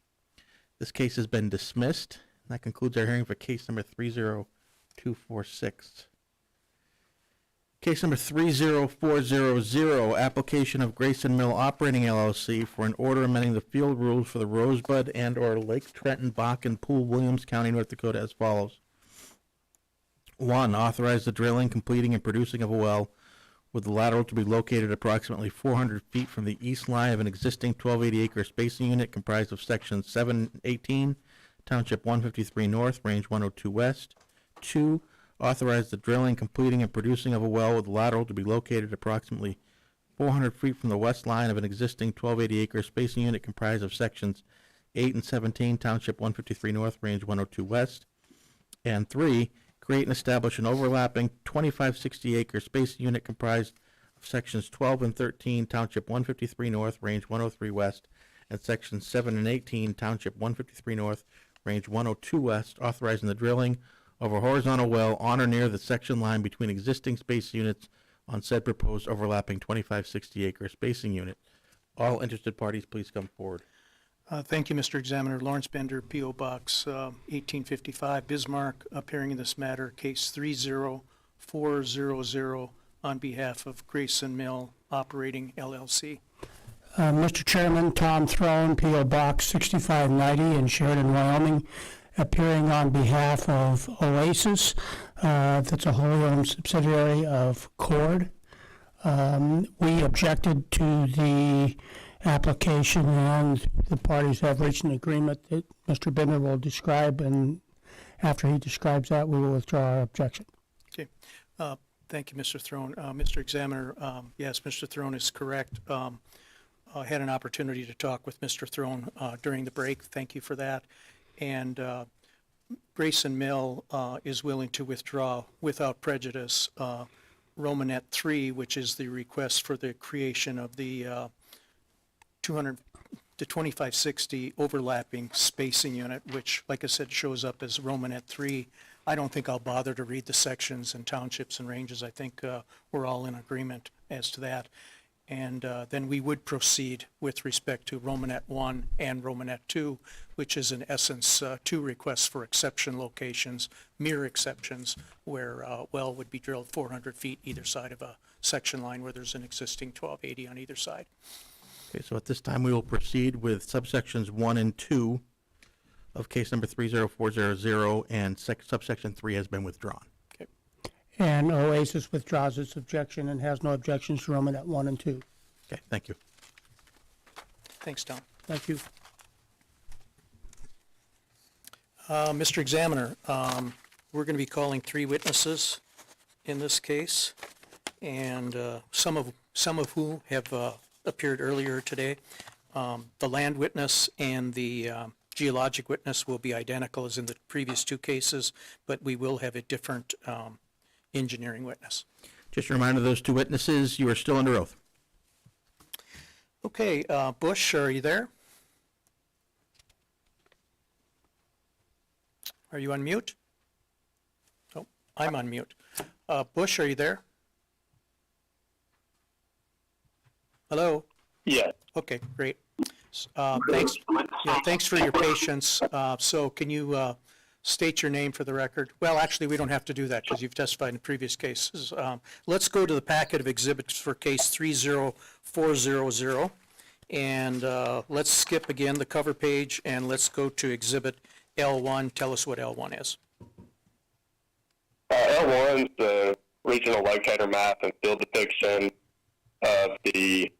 Speaker 1: This case has been dismissed. That concludes our hearing for case number 30246. Case number 30400, application of Grayson Mill Operating LLC for an order amending the field rules for the Rosebud and/or Lake Trenton Bakken Pool, Williams County, North Dakota, as follows. 1, authorize the drilling, completing, and producing of a well with the lateral to be located approximately 400 feet from the east line of an existing 1280-acre spacing unit comprised of sections 718, Township 153 North, Range 102 West. 2, authorize the drilling, completing, and producing of a well with a lateral to be located approximately 400 feet from the west line of an existing 1280-acre spacing unit comprised of sections 8 and 17, Township 153 North, Range 102 West. And 3, create and establish an overlapping 2560-acre spacing unit comprised of sections 12 and 13, Township 153 North, Range 103 West, and sections 7 and 18, Township 153 North, Range 102 West, authorizing the drilling of a horizontal well on or near the section line between existing space units on said proposed overlapping 2560-acre spacing unit. All interested parties, please come forward.
Speaker 2: Thank you, Mr. Examiner. Lawrence Bender, P.O. Box 1855, Bismarck, appearing in this matter, case 30400, on behalf of Grayson Mill Operating LLC.
Speaker 13: Mr. Chairman, Tom Throne, P.O. Box 6590 in Sheridan, Wyoming, appearing on behalf of Oasis. That's a wholly owned subsidiary of Cord. We objected to the application, and the parties have reached an agreement that Mr. Bender will describe, and after he describes that, we will withdraw our objection.
Speaker 2: Okay. Thank you, Mr. Throne. Mr. Examiner, yes, Mr. Throne is correct. I had an opportunity to talk with Mr. Throne during the break. Thank you for that. And Grayson Mill is willing to withdraw without prejudice Romanet 3, which is the request for the creation of the 2560 overlapping spacing unit, which, like I said, shows up as Romanet 3. I don't think I'll bother to read the sections and townships and ranges. I think we're all in agreement as to that. And then we would proceed with respect to Romanet 1 and Romanet 2, which is in essence two requests for exception locations, mere exceptions, where a well would be drilled 400 feet either side of a section line where there's an existing 1280 on either side.
Speaker 1: Okay, so at this time, we will proceed with subsections 1 and 2 of case number 30400, and subsection 3 has been withdrawn.
Speaker 2: Okay.
Speaker 13: And Oasis withdraws its objection and has no objections to Romanet 1 and 2.
Speaker 1: Okay, thank you.
Speaker 2: Thanks, Tom.
Speaker 13: Thank you.
Speaker 2: Mr. Examiner, we're going to be calling 3 witnesses in this case, and some of who have appeared earlier today. The land witness and the geologic witness will be identical as in the previous 2 cases, but we will have a different engineering witness.
Speaker 1: Just a reminder, those 2 witnesses, you are still under oath.
Speaker 2: Okay, Bush, are you there? Are you on mute? Oh, I'm on mute. Bush, are you there? Hello?
Speaker 5: Yes.
Speaker 2: Okay, great. Thanks. Yeah, thanks for your patience. So can you state your name for the record? Well, actually, we don't have to do that because you've testified in previous cases. Let's go to the packet of exhibits for case 30400, and let's skip again the cover page, and let's go to exhibit L1. Tell us what L1 is.
Speaker 5: L1 is the regional locator map and field depiction of the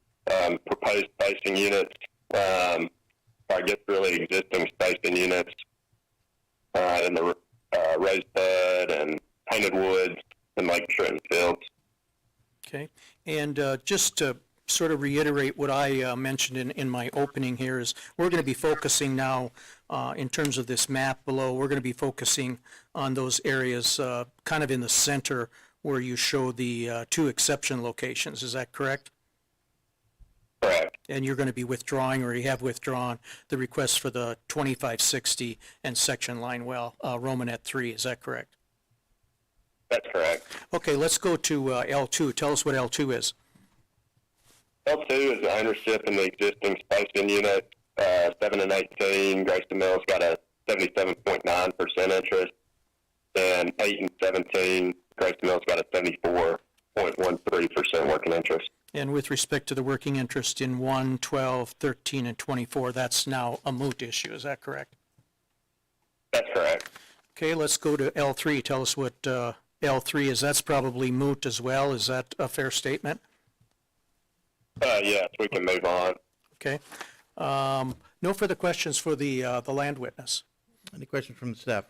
Speaker 5: proposed spacing units, I guess really existing spacing units in the Rosebud and Painted Woods and Lake Trenton fields.
Speaker 2: Okay, and just to sort of reiterate what I mentioned in my opening here is we're going to be focusing now in terms of this map below, we're going to be focusing on those areas kind of in the center where you show the 2 exception locations. Is that correct?
Speaker 5: Correct.
Speaker 2: And you're going to be withdrawing, or you have withdrawn, the request for the 2560 and section line well, Romanet 3. Is that correct?
Speaker 5: That's correct.
Speaker 2: Okay, let's go to L2. Tell us what L2 is.
Speaker 5: L2 is the ownership in the existing spacing unit. 7 and 18, Grayson Mill's got a 77.9% interest, and 8 and 17, Grayson Mill's got a 74.13% working interest.
Speaker 2: And with respect to the working interest in 1, 12, 13, and 24, that's now a moot issue. Is that correct?
Speaker 5: That's correct.
Speaker 2: Okay, let's go to L3. Tell us what L3 is. That's probably moot as well. Is that a fair statement?
Speaker 5: Yes, we can move on.
Speaker 2: Okay. No further questions for the land witness.
Speaker 1: Any questions from the staff?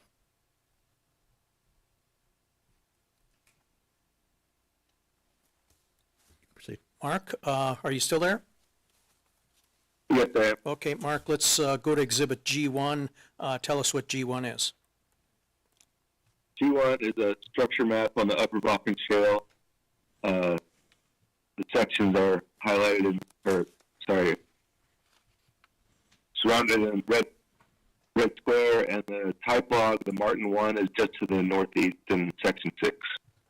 Speaker 1: Proceed.
Speaker 2: Mark, are you still there?
Speaker 5: Yes, sir.
Speaker 2: Okay, Mark, let's go to Exhibit G1. Tell us what G1 is.
Speaker 14: G1 is a structure map on the Upper Bakken Shale. The sections are highlighted, surrounded in red square, and the type log, the Martin 1, is just to the northeast in Section 6.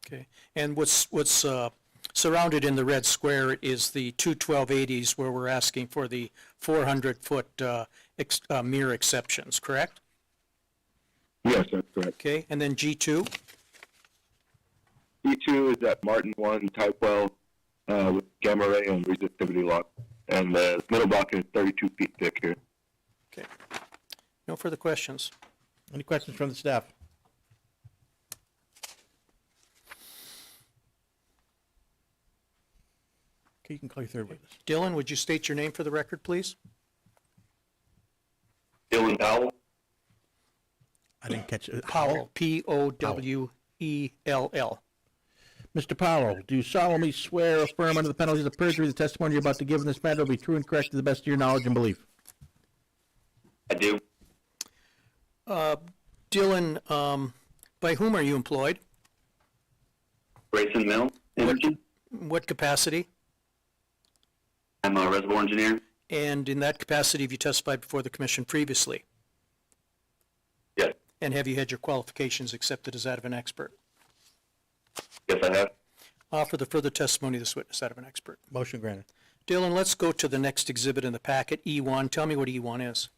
Speaker 2: Okay, and what's surrounded in the red square is the 2 1280s, where we're asking for the 400-foot mere exceptions, correct?
Speaker 14: Yes, that's correct.
Speaker 2: Okay, and then G2?
Speaker 14: E2 is that Martin 1 type well with gamma ray and resistivity lock. And the middle block is 32 feet thick here.
Speaker 2: Okay. No further questions.
Speaker 1: Any questions from the staff? Okay, you can call your third witness.
Speaker 2: Dylan, would you state your name for the record, please?
Speaker 3: Dylan Powell.
Speaker 1: I didn't catch it.
Speaker 2: Powell, Powell.
Speaker 1: Mr. Powell, do you solemnly swear or affirm under the penalties of perjury the testimony you're about to give in this matter will be true and correct to the best of your knowledge and belief?
Speaker 3: I do.
Speaker 2: Dylan, by whom are you employed?
Speaker 3: Grayson Mill Energy.
Speaker 2: What capacity?
Speaker 3: I'm a reservoir engineer.
Speaker 2: And in that capacity, have you testified before the commission previously?
Speaker 3: Yes.
Speaker 2: And have you had your qualifications accepted as that of an expert?
Speaker 3: Yes, I have.
Speaker 2: Offer the further testimony of this witness that of an expert.
Speaker 1: Motion granted.
Speaker 2: Dylan, let's go to the next exhibit in the packet, E1. Tell me what E1 is.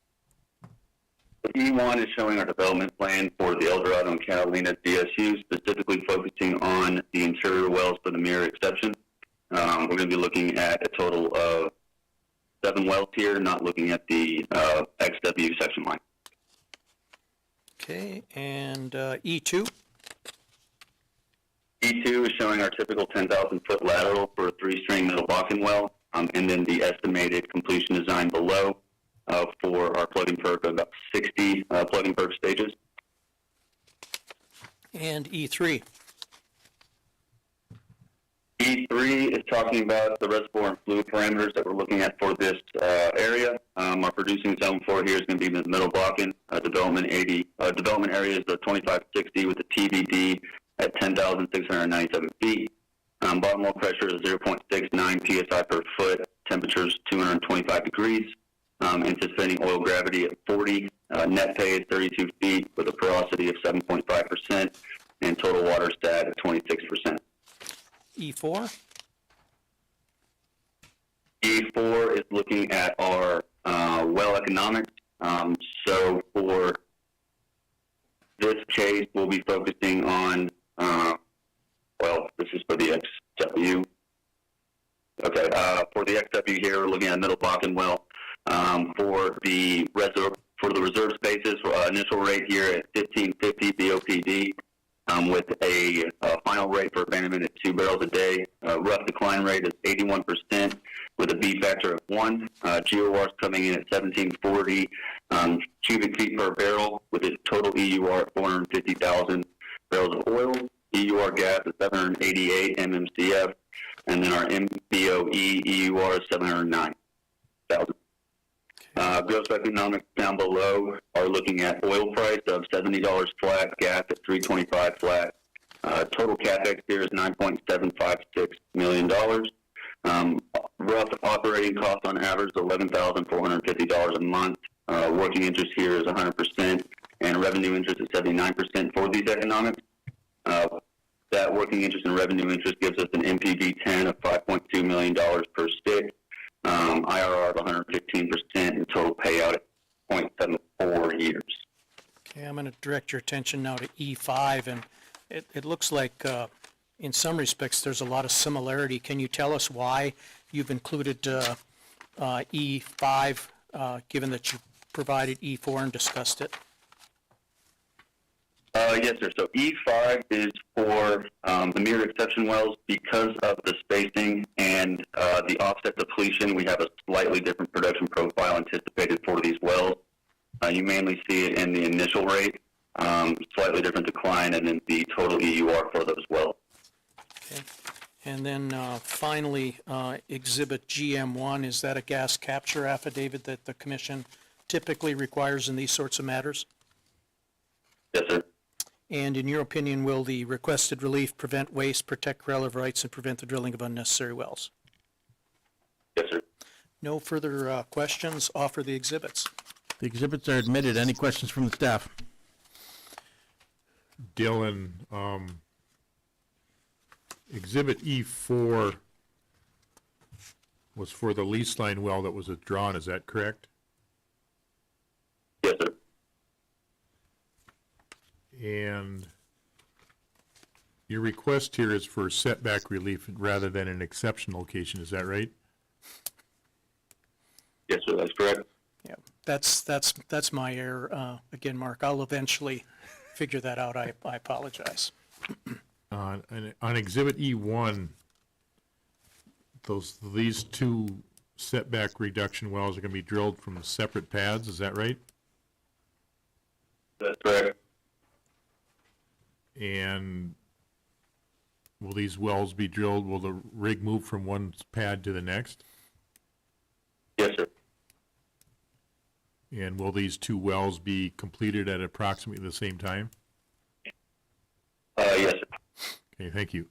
Speaker 3: E1 is showing our development plan for the El Dorado and Catalina DSU, specifically focusing on the interior wells for the mirror exception. We're going to be looking at a total of 7 wells here, not looking at the XW section line.
Speaker 2: Okay, and E2?
Speaker 3: E2 is showing our typical 10,000-foot lateral for a 3-string Middle Bakken well, and then the estimated completion design below for our plug and perk of about 60 plug and perk stages.
Speaker 2: And E3?
Speaker 3: E3 is talking about the reservoir and fluid parameters that we're looking at for this area. Our producing zone for here is going to be the Middle Bakken. Development area is the 2560 with the TVD at 10,697 feet. Bottom well pressure is 0.69 psi per foot. Temperature is 225 degrees. Anticipating oil gravity at 40. Net pay is 32 feet with a porosity of 7.5% and total water stat at 26%.
Speaker 2: E4?
Speaker 3: E4 is looking at our well economics. So for this case, we'll be focusing on, this is for the XW. Okay, for the XW here, we're looking at Middle Bakken well. For the reserve spaces, initial rate here at 1550 BOPD. With a final rate for abandonment at 2 barrels a day. Rough decline rate is 81% with a B factor of 1. GOR is coming in at 1740 cubic feet per barrel with a total EUR at 450,000 barrels of oil. EUR gas is 788 MMCF, and then our MBOE EUR is 709,000. Gross economics down below are looking at oil price of $70 flat, gas at $325 flat. Total capex here is $9.756 million. Rough operating cost on average is $11,450 a month. Working interest here is 100%, and revenue interest is 79% for these economics. That working interest and revenue interest gives us an NPV 10 of $5.2 million per stick. IRR of 115% and total payout at 0.74 years.
Speaker 2: Okay, I'm going to direct your attention now to E5, and it looks like in some respects there's a lot of similarity. Can you tell us why you've included E5, given that you provided E4 and discussed it?
Speaker 3: Yes, sir. So E5 is for the mirror exception wells. Because of the spacing and the offset depletion, we have a slightly different production profile anticipated for these wells. You mainly see it in the initial rate, slightly different decline, and then the total EUR for those wells.
Speaker 2: Okay. And then finally, Exhibit GM1, is that a gas capture affidavit that the commission typically requires in these sorts of matters?
Speaker 3: Yes, sir.
Speaker 2: And in your opinion, will the requested relief prevent waste, protect relative rights, and prevent the drilling of unnecessary wells?
Speaker 3: Yes, sir.
Speaker 2: No further questions. Offer the exhibits.
Speaker 1: The exhibits are admitted. Any questions from the staff?
Speaker 4: Dylan, Exhibit E4 was for the lease line well that was withdrawn, is that correct? And your request here is for setback relief rather than an exception location, is that right?
Speaker 3: Yes, sir, that's correct.
Speaker 2: Yeah, that's my error. Again, Mark, I'll eventually figure that out. I apologize.
Speaker 4: On Exhibit E1, these two setback reduction wells are going to be drilled from separate pads, is that right?
Speaker 3: That's correct.
Speaker 4: And will these wells be drilled, will the rig move from one pad to the next?
Speaker 3: Yes, sir.
Speaker 4: And will these two wells be completed at approximately the same time?
Speaker 3: Yes, sir.
Speaker 4: Okay, thank you.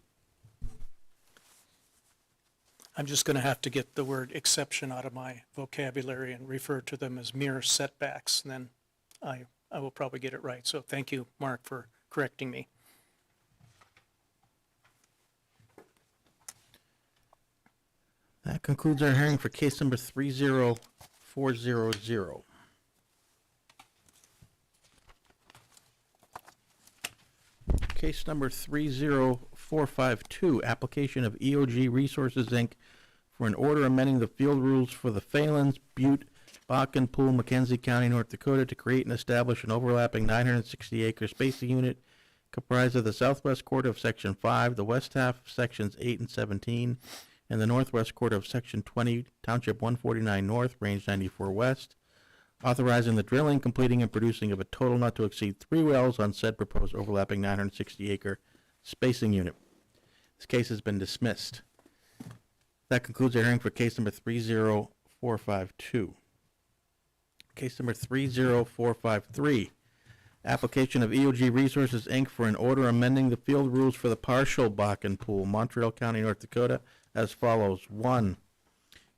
Speaker 2: I'm just going to have to get the word exception out of my vocabulary and refer to them as mere setbacks, and then I will probably get it right. So thank you, Mark, for correcting me.
Speaker 1: That concludes our hearing for case number 30400. Case number 30452, application of EOG Resources, Inc. for an order amending the field rules for the Phelan's, Butte, Bakken Pool, McKenzie County, North Dakota to create and establish an overlapping 960-acre spacing unit comprised of the southwest quarter of Section 5, the west half of Sections 8 and 17, and the northwest quarter of Section 20, Township 149 North, Range 94 West, authorizing the drilling, completing, and producing of a total not to exceed 3 wells on said proposed overlapping 960-acre spacing unit. This case has been dismissed. That concludes our hearing for case number 30452. Case number 30453, application of EOG Resources, Inc. for an order amending the field rules for the partial Bakken Pool, Montreal County, North Dakota, as follows. 1.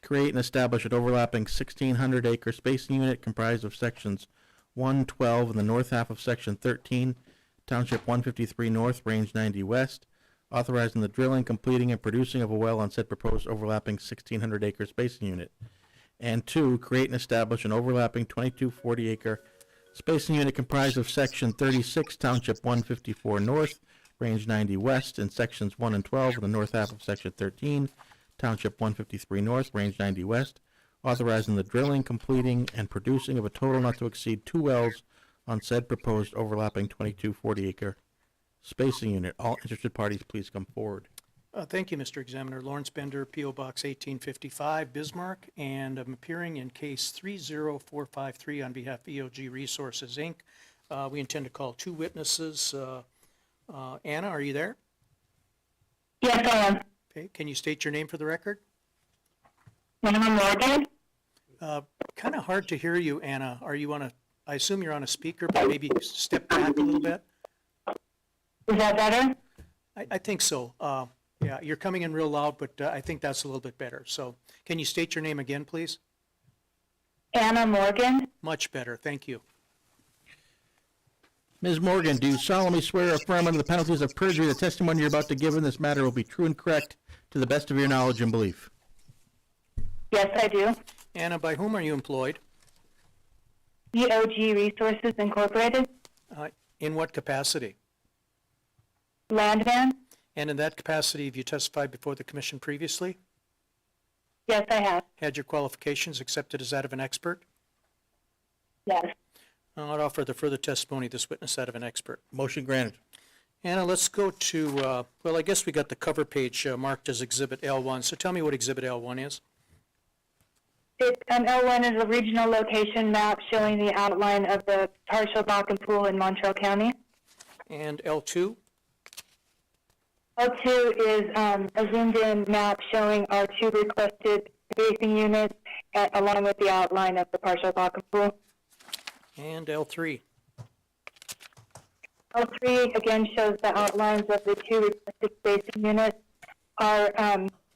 Speaker 1: Create and establish an overlapping 1,600-acre spacing unit comprised of sections 112 in the north half of section 13, Township 153 North, Range 90 West, authorizing the drilling, completing, and producing of a well on said proposed overlapping 1,600-acre spacing unit. And 2, create and establish an overlapping 2240-acre spacing unit comprised of section 36, Township 154 North, Range 90 West, and sections 1 and 12 in the north half of section 13, Township 153 North, Range 90 West, authorizing the drilling, completing, and producing of a total not to exceed 2 wells on said proposed overlapping 2240-acre spacing unit. All interested parties, please come forward.
Speaker 2: Thank you, Mr. Examiner. Lawrence Bender, P.O. Box 1855, Bismarck, and I'm appearing in case 30453 on behalf of EOG Resources, Inc. We intend to call 2 witnesses. Anna, are you there?
Speaker 9: Yes, I am.
Speaker 2: Okay, can you state your name for the record?
Speaker 9: Anna Morgan?
Speaker 2: Kind of hard to hear you, Anna. Are you on a, I assume you're on a speaker, but maybe step back a little bit?
Speaker 9: Is that better?
Speaker 2: I think so. Yeah, you're coming in real loud, but I think that's a little bit better. So can you state your name again, please?
Speaker 9: Anna Morgan?
Speaker 2: Much better, thank you.
Speaker 1: Ms. Morgan, do you solemnly swear or affirm under the penalties of perjury the testimony you're about to give in this matter will be true and correct to the best of your knowledge and belief?
Speaker 9: Yes, I do.
Speaker 2: Anna, by whom are you employed?
Speaker 9: EOG Resources Incorporated?
Speaker 2: In what capacity?
Speaker 9: Landman?
Speaker 2: And in that capacity, have you testified before the commission previously?
Speaker 9: Yes, I have.
Speaker 2: Had your qualifications accepted as that of an expert?
Speaker 9: Yes.
Speaker 2: I'd offer the further testimony of this witness that of an expert.
Speaker 1: Motion granted.
Speaker 2: Anna, let's go to, well, I guess we got the cover page marked as Exhibit L1. So tell me what Exhibit L1 is.
Speaker 9: L1 is a regional location map showing the outline of the partial Bakken Pool in Montreal County.
Speaker 2: And L2?
Speaker 9: L2 is a zoomed-in map showing our 2 requested spacing units along with the outline of the partial Bakken Pool.
Speaker 2: And L3?
Speaker 9: L3 again shows the outlines of the 2 requested spacing units. Our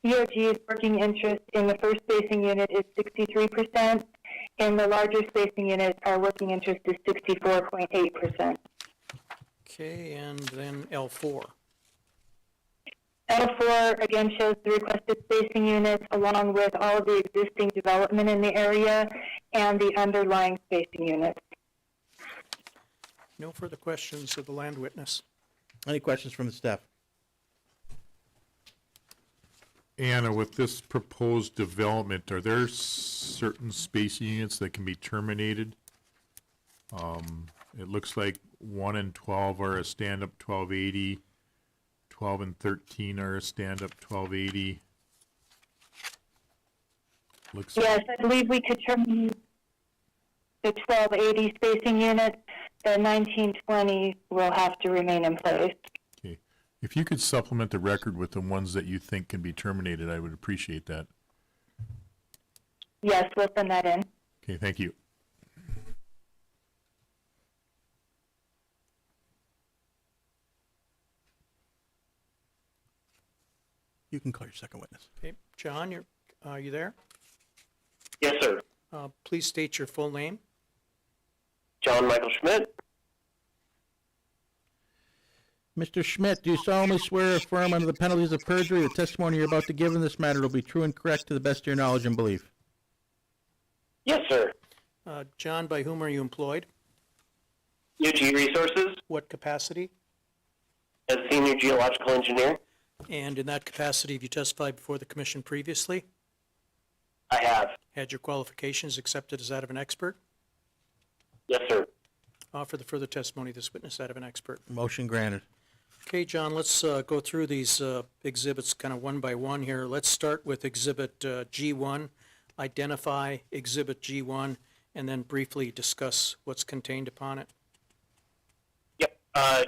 Speaker 9: EOG's working interest in the first spacing unit is 63%. In the larger spacing unit, our working interest is 64.8%.
Speaker 2: Okay, and then L4?
Speaker 9: L4 again shows the requested spacing units along with all of the existing development in the area and the underlying spacing units.
Speaker 2: No further questions of the land witness.
Speaker 1: Any questions from the staff?
Speaker 4: Anna, with this proposed development, are there certain spacing units that can be terminated? It looks like 1 and 12 are a stand-up 1280, 12 and 13 are a stand-up 1280. Looks
Speaker 9: Yes, I believe we could terminate the 1280 spacing unit. The 1920 will have to remain in place.
Speaker 4: okay. If you could supplement the record with the ones that you think can be terminated, I would appreciate that.
Speaker 9: Yes, we'll send that in.
Speaker 4: Okay, thank you.
Speaker 1: You can call your second witness.
Speaker 2: Okay, John, are you there?
Speaker 5: Yes, sir.
Speaker 2: Please state your full name.
Speaker 5: John Michael Schmidt.
Speaker 1: Mr. Schmidt, do you solemnly swear or affirm under the penalties of perjury the testimony you're about to give in this matter will be true and correct to the best of your knowledge and belief?
Speaker 5: Yes, sir.
Speaker 2: John, by whom are you employed?
Speaker 5: UG Resources
Speaker 2: What capacity?
Speaker 5: as senior geological engineer.
Speaker 2: And in that capacity, have you testified before the commission previously?
Speaker 5: I have.
Speaker 2: Had your qualifications accepted as that of an expert?
Speaker 5: Yes, sir.
Speaker 2: Offer the further testimony of this witness that of an expert.
Speaker 1: Motion granted.
Speaker 2: Okay, John, let's go through these exhibits kind of one by one here. Let's start with Exhibit G1, identify Exhibit G1, and then briefly discuss what's contained upon it.
Speaker 5: Yep.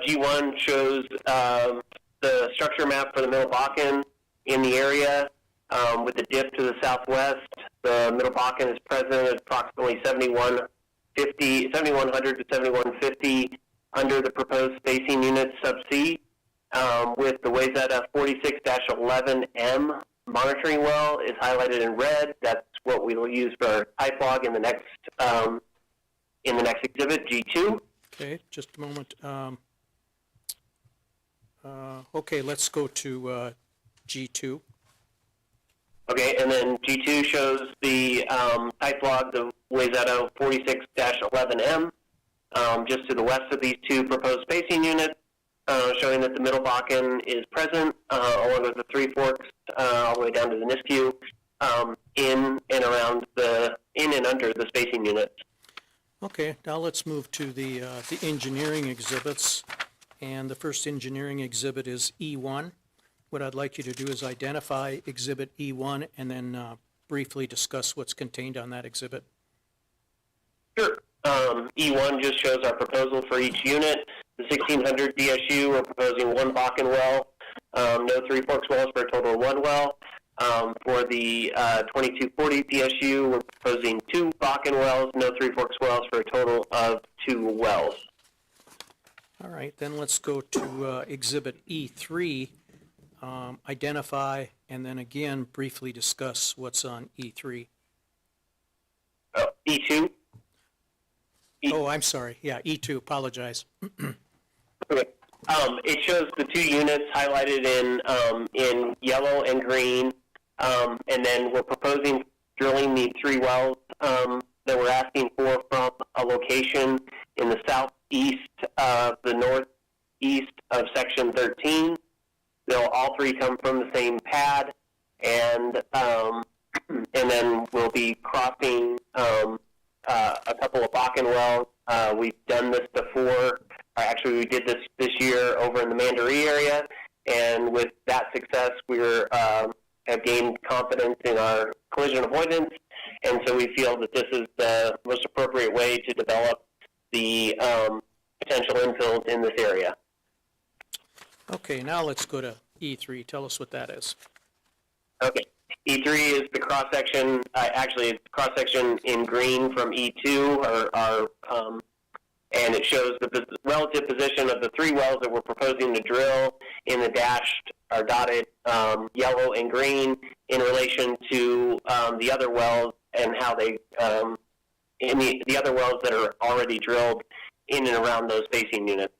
Speaker 5: G1 shows the structure map for the Middle Bakken in the area with the dip to the southwest. The Middle Bakken is present at approximately 7,100 to 7,150 under the proposed spacing unit sub-C, with the Wayzata 46-11M monitoring well is highlighted in red. That's what we will use for our type log in the next exhibit, G2.
Speaker 2: Okay, just a moment. Okay, let's go to G2.
Speaker 5: Okay, and then G2 shows the type log, the Wayzata 46-11M, just to the west of these two proposed spacing units, showing that the Middle Bakken is present, along with the Three Forks, all the way down to the Nisku, in and under the spacing units.
Speaker 2: Okay, now let's move to the engineering exhibits. And the first engineering exhibit is E1. What I'd like you to do is identify Exhibit E1 and then briefly discuss what's contained on that exhibit.
Speaker 5: Sure. E1 just shows our proposal for each unit. The 1600 DSU, we're proposing one Bakken well, no Three Forks wells for a total of one well. For the 2240 DSU, we're proposing two Bakken wells, no Three Forks wells for a total of two wells.
Speaker 2: All right, then let's go to Exhibit E3, identify, and then again briefly discuss what's on E3.
Speaker 5: E2?
Speaker 2: Oh, I'm sorry. Yeah, E2, apologize.
Speaker 5: Okay. It shows the two units highlighted in yellow and green, and then we're proposing drilling the three wells that we're asking for from a location in the southeast of the northeast of Section 13. They'll all three come from the same pad, and then we'll be crossing a couple of Bakken wells. We've done this before. Actually, we did this year over in the Mandaree area, and with that success, we're have gained confidence in our collision avoidance, and so we feel that this is the most appropriate way to develop the potential infills in this area.
Speaker 2: Okay, now let's go to E3. Tell us what that is.
Speaker 5: Okay. E3 is the cross-section, actually it's cross-section in green from E2, and it shows the relative position of the three wells that we're proposing to drill in the dashed or dotted yellow and green in relation to the other wells and how they, in the other wells that are already drilled in and around those spacing units.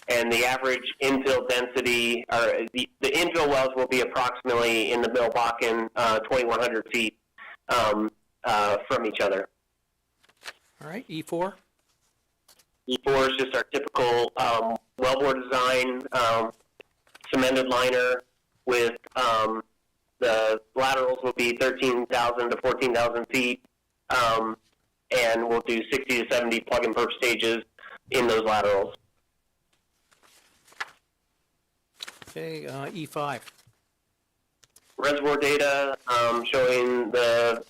Speaker 5: And the average infill density, or the infill wells will be approximately in the Middle Bakken, 2,100 feet from each other.
Speaker 2: All right, E4.
Speaker 5: E4 is just our typical wellbore design, cemented liner with the laterals will be 13,000 to 14,000 feet, and we'll do 60 to 70 plug and perf stages in those laterals.
Speaker 2: Okay, E5.
Speaker 5: Reservoir data showing the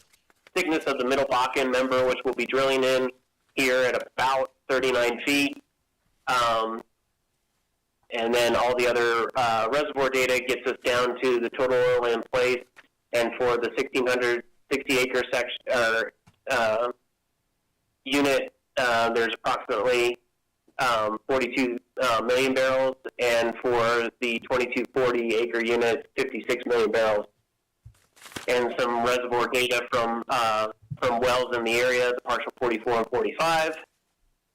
Speaker 5: thickness of the middle Bakken member, which we'll be drilling in here at about 39 feet. And then all the other reservoir data gets us down to the total oil in place. And for the 1,660 acre section unit, there's approximately 42 million barrels, and for the 2,240 acre unit, 56 million barrels. And some reservoir data from wells in the area, the partial 44 and 45.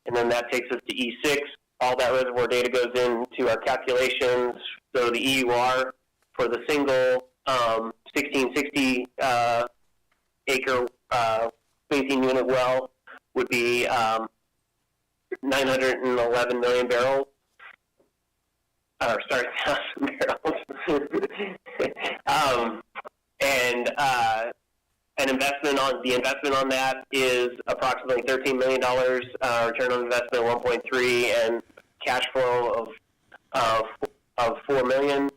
Speaker 5: And then that takes us to E6. All that reservoir data goes into our calculations. So the EUR for the single 1,660 acre spacing unit well would be 911 million barrels. Or sorry, 1,000 barrels. And an investment on the investment on that is approximately $13 million. Return on investment 1.3, and cash flow of $4 million.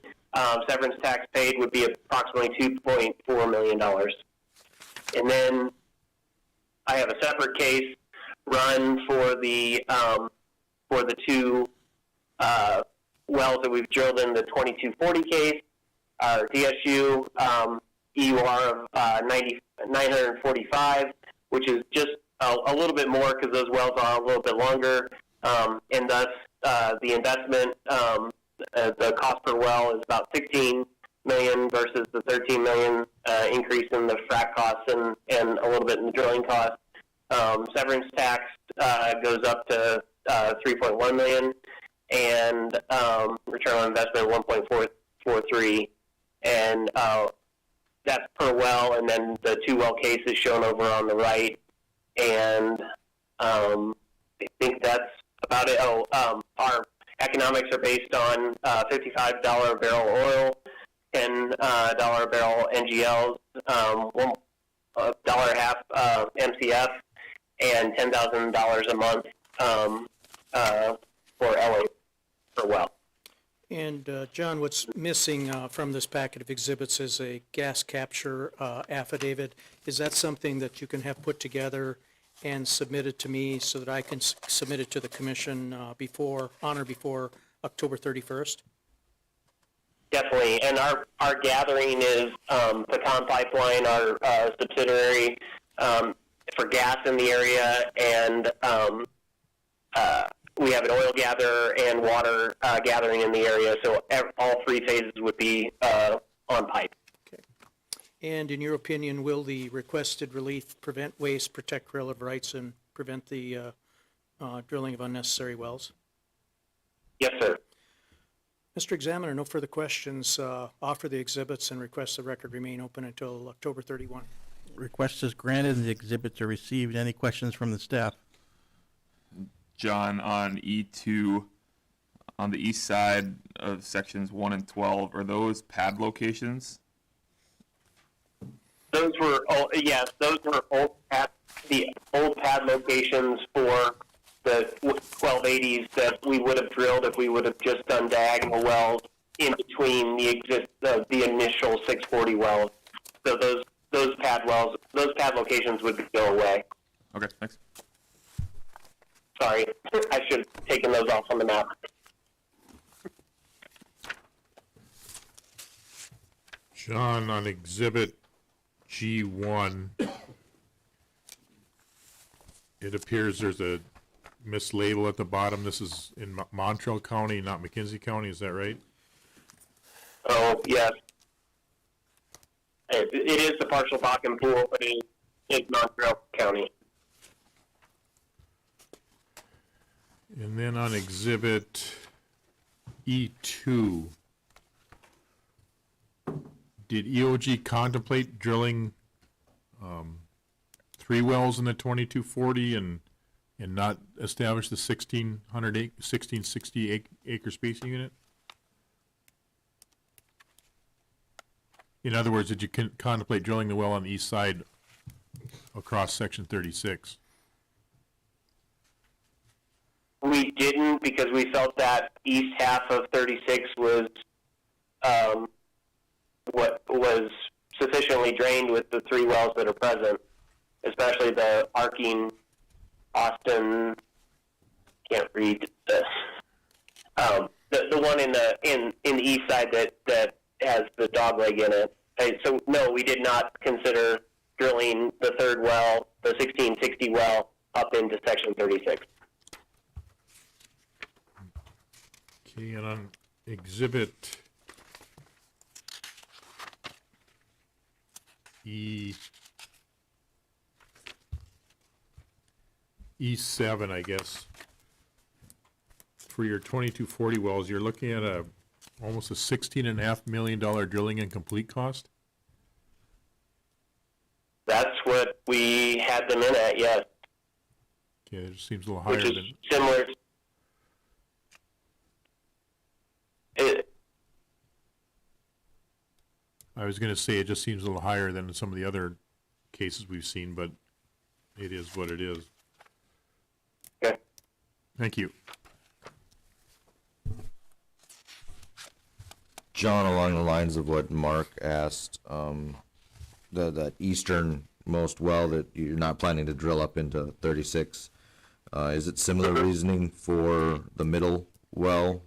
Speaker 5: Severance tax paid would be approximately $2.4 million. And then I have a separate case run for the two wells that we've drilled in the 2240 case. Our DSU EUR of 945, which is just a little bit more because those wells are a little bit longer, and thus the investment, the cost per well is about 16 million versus the 13 million increase in the frac costs and a little bit in the drilling costs. Severance tax goes up to 3.1 million, and return on investment 1.43, and that's per well, and then the two well case is shown over on the right, and I think that's about it. Our economics are based on $55 a barrel oil, $10 a barrel NGLs, $1.50 MCF, and $10,000 a month for LA per well.
Speaker 2: And John, what's missing from this packet of exhibits is a gas capture affidavit. Is that something that you can have put together and submitted to me so that I can submit it to the commission before October 31st?
Speaker 5: Definitely, and our gathering is Pecan Pipeline, our subsidiary for gas in the area, and we have an oil gather and water gathering in the area, so all three phases would be on pipe.
Speaker 2: Okay. And in your opinion, will the requested relief prevent waste, protect relative rights, and prevent the drilling of unnecessary wells?
Speaker 5: Yes, sir.
Speaker 2: Mr. Examiner, no further questions. Offer the exhibits and request the record remain open until October 31.
Speaker 1: Request is granted and the exhibits are received. Any questions from the staff?
Speaker 15: John, on E2, on the east side of sections 1 and 12, are those pad locations?
Speaker 5: Those were the old pad locations for the 1280s that we would have drilled if we would have just done diagonal wells in between the initial 640 wells. So those pad locations would go away.
Speaker 15: Okay, thanks.
Speaker 5: Sorry, I should have taken those off on the map.
Speaker 4: John, on exhibit G1, it appears there's a mislabel at the bottom. This is in Montreal County, not McKenzie County, is that right?
Speaker 5: Oh, yes. It is the partial Bakken pool, but it is Montreal County.
Speaker 4: And then on exhibit E2, did EOG contemplate drilling 3 wells in the 2240 and and not establish the 1660 acre spacing unit? In other words, did you contemplate drilling the well on the east side across section 36?
Speaker 5: We didn't, because we felt that east half of 36 was what was sufficiently drained with the 3 wells that are present, especially the arcing Austin. Can't read this. The one in the east side that has the dog leg in it. So no, we did not consider drilling the 3rd well, the 1660 well, up into section 36.
Speaker 4: Okay, and on exhibit E7, I guess, for your 2240 wells, you're looking at almost a $16.5 million drilling and complete cost?
Speaker 5: That's what we had them in at, yes.
Speaker 4: Okay, it seems a little higher
Speaker 5: Which is
Speaker 4: than.
Speaker 5: similar.
Speaker 4: I was going to say it just seems a little higher than some of the other cases we've seen, but it is what it is.
Speaker 5: Okay.
Speaker 4: Thank you.
Speaker 8: John, along the lines of what Mark asked, that easternmost well that you're not planning to drill up into 36, is it similar reasoning for the middle well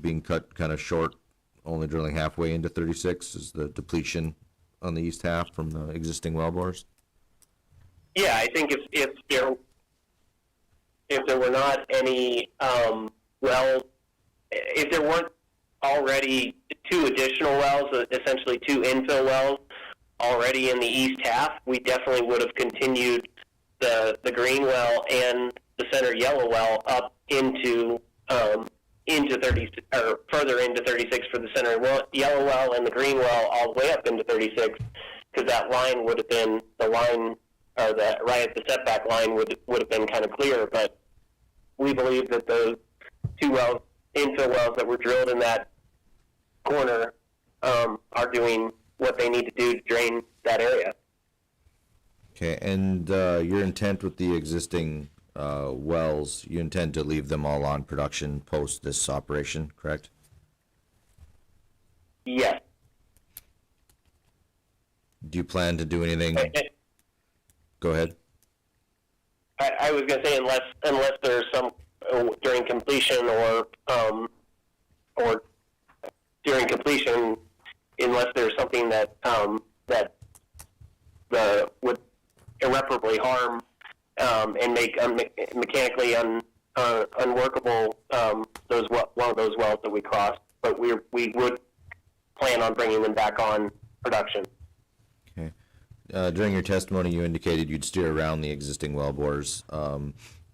Speaker 8: being cut kind of short, only drilling halfway into 36? Is the depletion on the east half from the existing well bores?
Speaker 5: Yeah, I think if there were not any if there weren't already 2 additional wells, essentially 2 infill wells already in the east half, we definitely would have continued the green well and the center yellow well up into 30 or further into 36 for the center yellow well, and the green well all the way up into 36, because that line would have been the line, or the right at the setback line would have been kind of clear. But we believe that those 2 wells, infill wells that were drilled in that corner, are doing what they need to do to drain that area.
Speaker 8: Okay, and your intent with the existing wells, you intend to leave them all on production post this operation, correct?
Speaker 5: Yes.
Speaker 8: Do you plan to do anything? Go ahead.
Speaker 5: I was going to say unless there's some during completion or during completion, unless there's something that would irreparably harm and make mechanically unworkable one of those wells that we crossed. But we would plan on bringing them back on production.
Speaker 8: Okay. During your testimony, you indicated you'd steer around the existing well bores.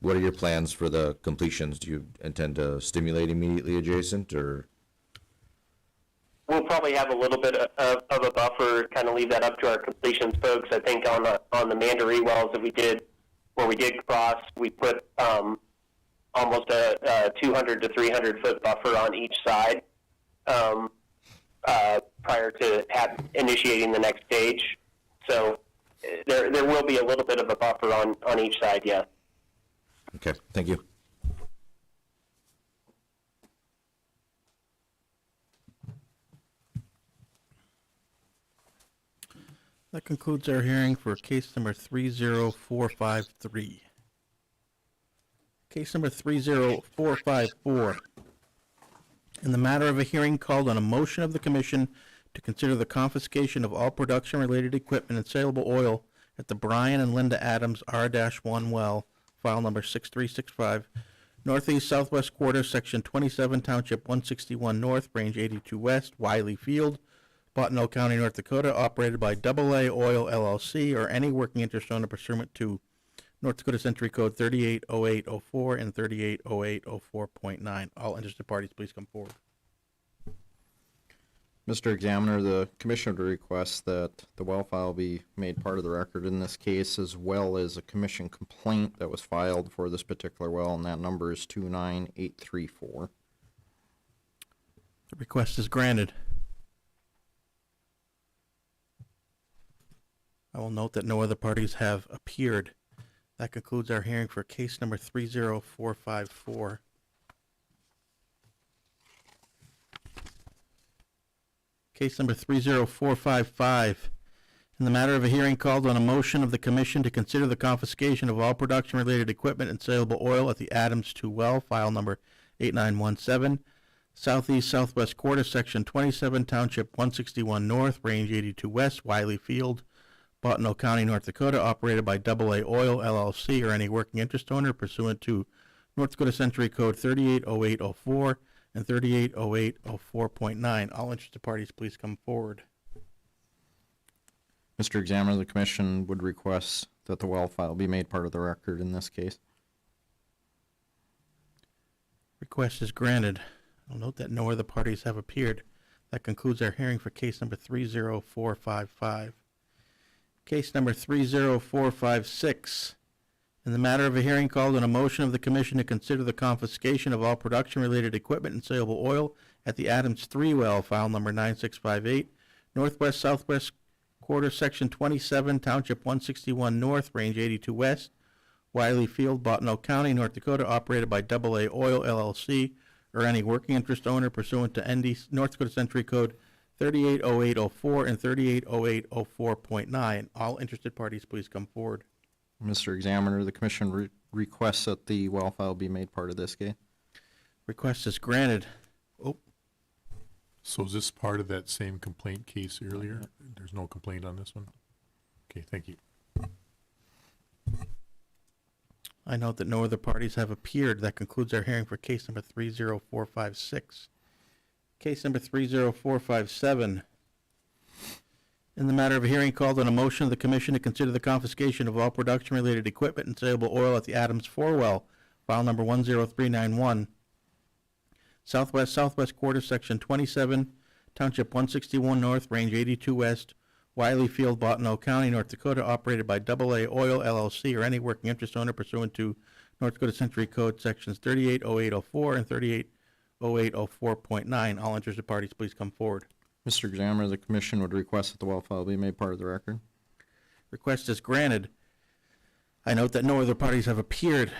Speaker 8: What are your plans for the completions? Do you intend to stimulate immediately adjacent, or?
Speaker 5: We'll probably have a little bit of a buffer, kind of leave that up to our completions folks. I think on the Mandaree wells that we did, where we did cross, we put almost a 200 to 300 foot buffer on each side prior to initiating the next stage. So there will be a little bit of a buffer on each side, yes.
Speaker 8: Okay, thank you.
Speaker 1: That concludes our hearing for case number 30453. Case number 30454. In the matter of a hearing called on a motion of the commission to consider the confiscation of all production-related equipment and saleable oil at the Brian and Linda Adams R-1 well, file number 6365, northeast southwest quarter, section 27, township 161 north, range 82 west, Wiley Field, Bottineau County, North Dakota, operated by AA Oil LLC or any working interest owner pursuant to North Dakota Century Code 380804 and 380804.9. All interested parties, please come forward.
Speaker 11: Mr. Examiner, the commission would request that the well file be made part of the record in this case, as well as a commission complaint that was filed for this particular well, and that number is 29834.
Speaker 1: The request is granted. I will note that no other parties have appeared. That concludes our hearing for case number 30454. Case number 30455. In the matter of a hearing called on a motion of the commission to consider the confiscation of all production-related equipment and saleable oil at the Adams 2 well, file number 8917, southeast southwest quarter, section 27, township 161 north, range 82 west, Wiley Field, Bottineau County, North Dakota, operated by AA Oil LLC or any working interest owner pursuant to North Dakota Century Code 380804 and 380804.9. All interested parties, please come forward.
Speaker 11: Mr. Examiner, the commission would request that the well file be made part of the record in this case.
Speaker 1: Request is granted. I'll note that no other parties have appeared. That concludes our hearing for case number 30455. Case number 30456. In the matter of a hearing called on a motion of the commission to consider the confiscation of all production-related equipment and saleable oil at the Adams 3 well, file number 9658, northwest southwest quarter, section 27, township 161 north, range 82 west, Wiley Field, Bottineau County, North Dakota, operated by AA Oil LLC or any working interest owner pursuant to North Dakota Century Code 380804 and 380804.9. All interested parties, please come forward.
Speaker 11: Mr. Examiner, the commission requests that the well file be made part of this case.
Speaker 1: Request is granted. Oh,
Speaker 4: So is this part of that same complaint case earlier? There's no complaint on this one? Okay, thank you.
Speaker 1: I note that no other parties have appeared. That concludes our hearing for case number 30456. Case number 30457. In the matter of a hearing called on a motion of the commission to consider the confiscation of all production-related equipment and saleable oil at the Adams 4 well, file number 10391, southwest quarter, section 27, township 161 north, range 82 west, Wiley Field, Bottineau County, North Dakota, operated by AA Oil LLC or any working interest owner pursuant to North Dakota Century Code sections 380804 and 380804.9. All interested parties, please come forward.
Speaker 11: Mr. Examiner, the commission would request that the well file be made part of the record.
Speaker 1: Request is granted. I note that no other parties have appeared.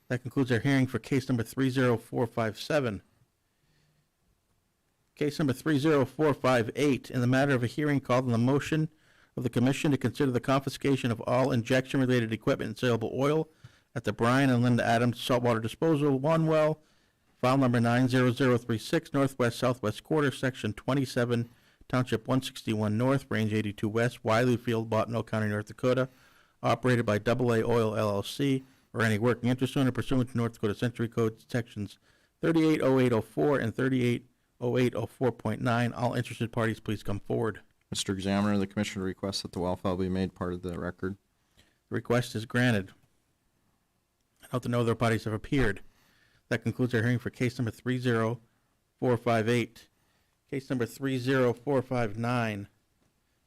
Speaker 1: That concludes our hearing for case number 30457. Case number 30458, in the matter of a hearing called on the motion of the commission to consider the confiscation of all injection-related equipment and saleable oil at the Brian and Linda Adams Saltwater Disposal 1 well, file number 90036, northwest southwest quarter, section 27, township 161 north, range 82 west, Wiley Field, Bottineau County, North Dakota, operated by AA Oil LLC or any working interest owner pursuant to North Dakota Century Code sections 380804 and 380804.9. All interested parties, please come forward.
Speaker 11: Mr. Examiner, the commission requests that the well file be made part of the record.
Speaker 1: The request is granted. I note that no other parties have appeared. That concludes our hearing for case number 30458. Case number 30459.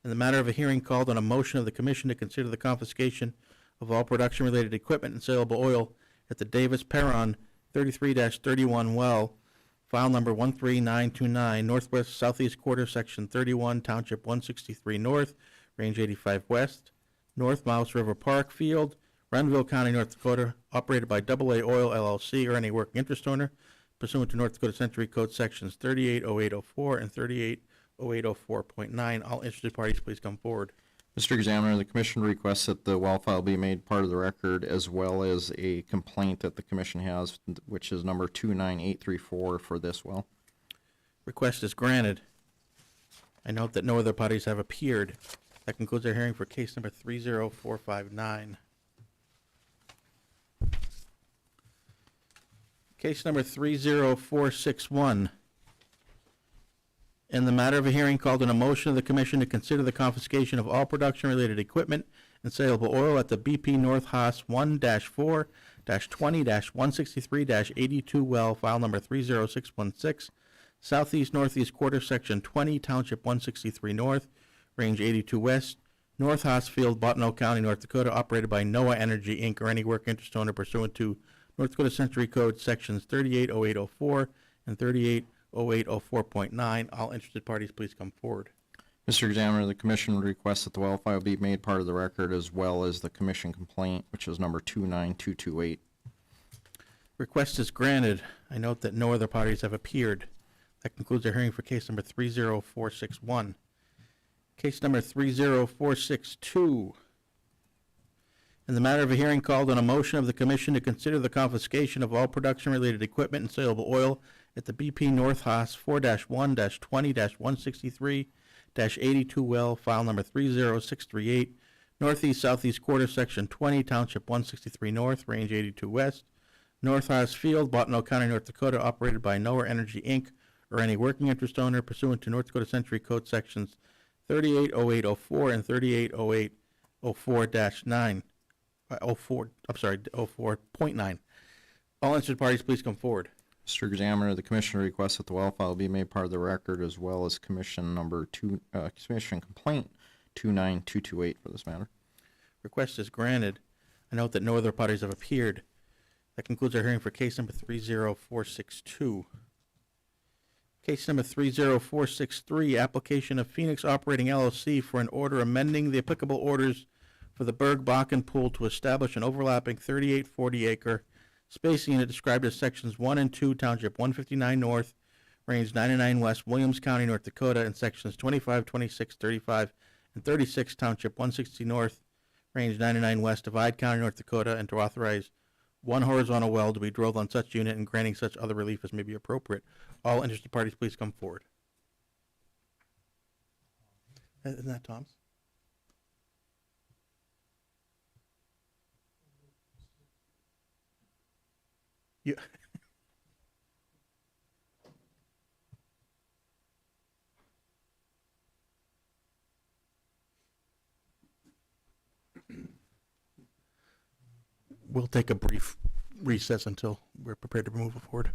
Speaker 1: In the matter of a hearing called on a motion of the commission to consider the confiscation of all production-related equipment and saleable oil at the Davis Perron 33-31 well, file number 13929, northwest southeast quarter, section 31, township 163 north, range 85 west, North Mouse River Park Field, Renville County, North Dakota, operated by AA Oil LLC or any working interest owner pursuant to North Dakota Century Code sections 380804 and 380804.9. All interested parties, please come forward.
Speaker 11: Mr. Examiner, the commission requests that the well file be made part of the record, as well as a complaint that the commission has, which is number 29834 for this well.
Speaker 1: Request is granted. I note that no other parties have appeared. That concludes our hearing for case number 30459. Case number 30461. In the matter of a hearing called on a motion of the commission to consider the confiscation of all production-related equipment and saleable oil at the BP North Haas 1-4-20-163-82 well, file number 30616, southeast northeast quarter, section 20, township 163 north, range 82 west, North Hosfield, Bottineau County, North Dakota, operated by NOAA Energy, Inc., or any work interest owner pursuant to North Dakota Century Code sections 380804 and 380804.9. All interested parties, please come forward.
Speaker 11: Mr. Examiner, the commission would request that the well file be made part of the record as well as the commission complaint, which is number 29228.
Speaker 1: Request is granted. I note that no other parties have appeared. That concludes our hearing for case number 30461. Case number 30462. In the matter of a hearing called on a motion of the commission to consider the confiscation of all production-related equipment and saleable oil at the BP North Haas 4-1-20-163-82 well, file number 30638, northeast southeast quarter, section 20, township 163 north, range 82 west, North Haas Field, Bottineau County, North Dakota, operated by NOAA Energy, Inc., or any working interest owner pursuant to North Dakota Century Code sections 380804 and 380804-9. 04.9. All interested parties, please come forward.
Speaker 11: Mr. Examiner, the commission requests that the well file be made part of the record as well as commission complaint 29228 for this matter.
Speaker 1: Request is granted. I note that no other parties have appeared. That concludes our hearing for case number 30462. Case number 30463, application of Phoenix Operating LLC for an order amending the applicable orders for the Berg Bakken Pool to establish an overlapping 3840-acre spacing unit described as sections 1 and 2, township 159 north, range 99 west, Williams County, North Dakota, and sections 25, 26, 35, and 36, township 160 north, range 99 west, Divide County, North Dakota, and to authorize one horizontal well to be drilled on such unit and granting such other relief as may be appropriate. All interested parties, please come forward. Isn't that Tom's? Yeah. We'll take a brief recess until we're prepared to move forward.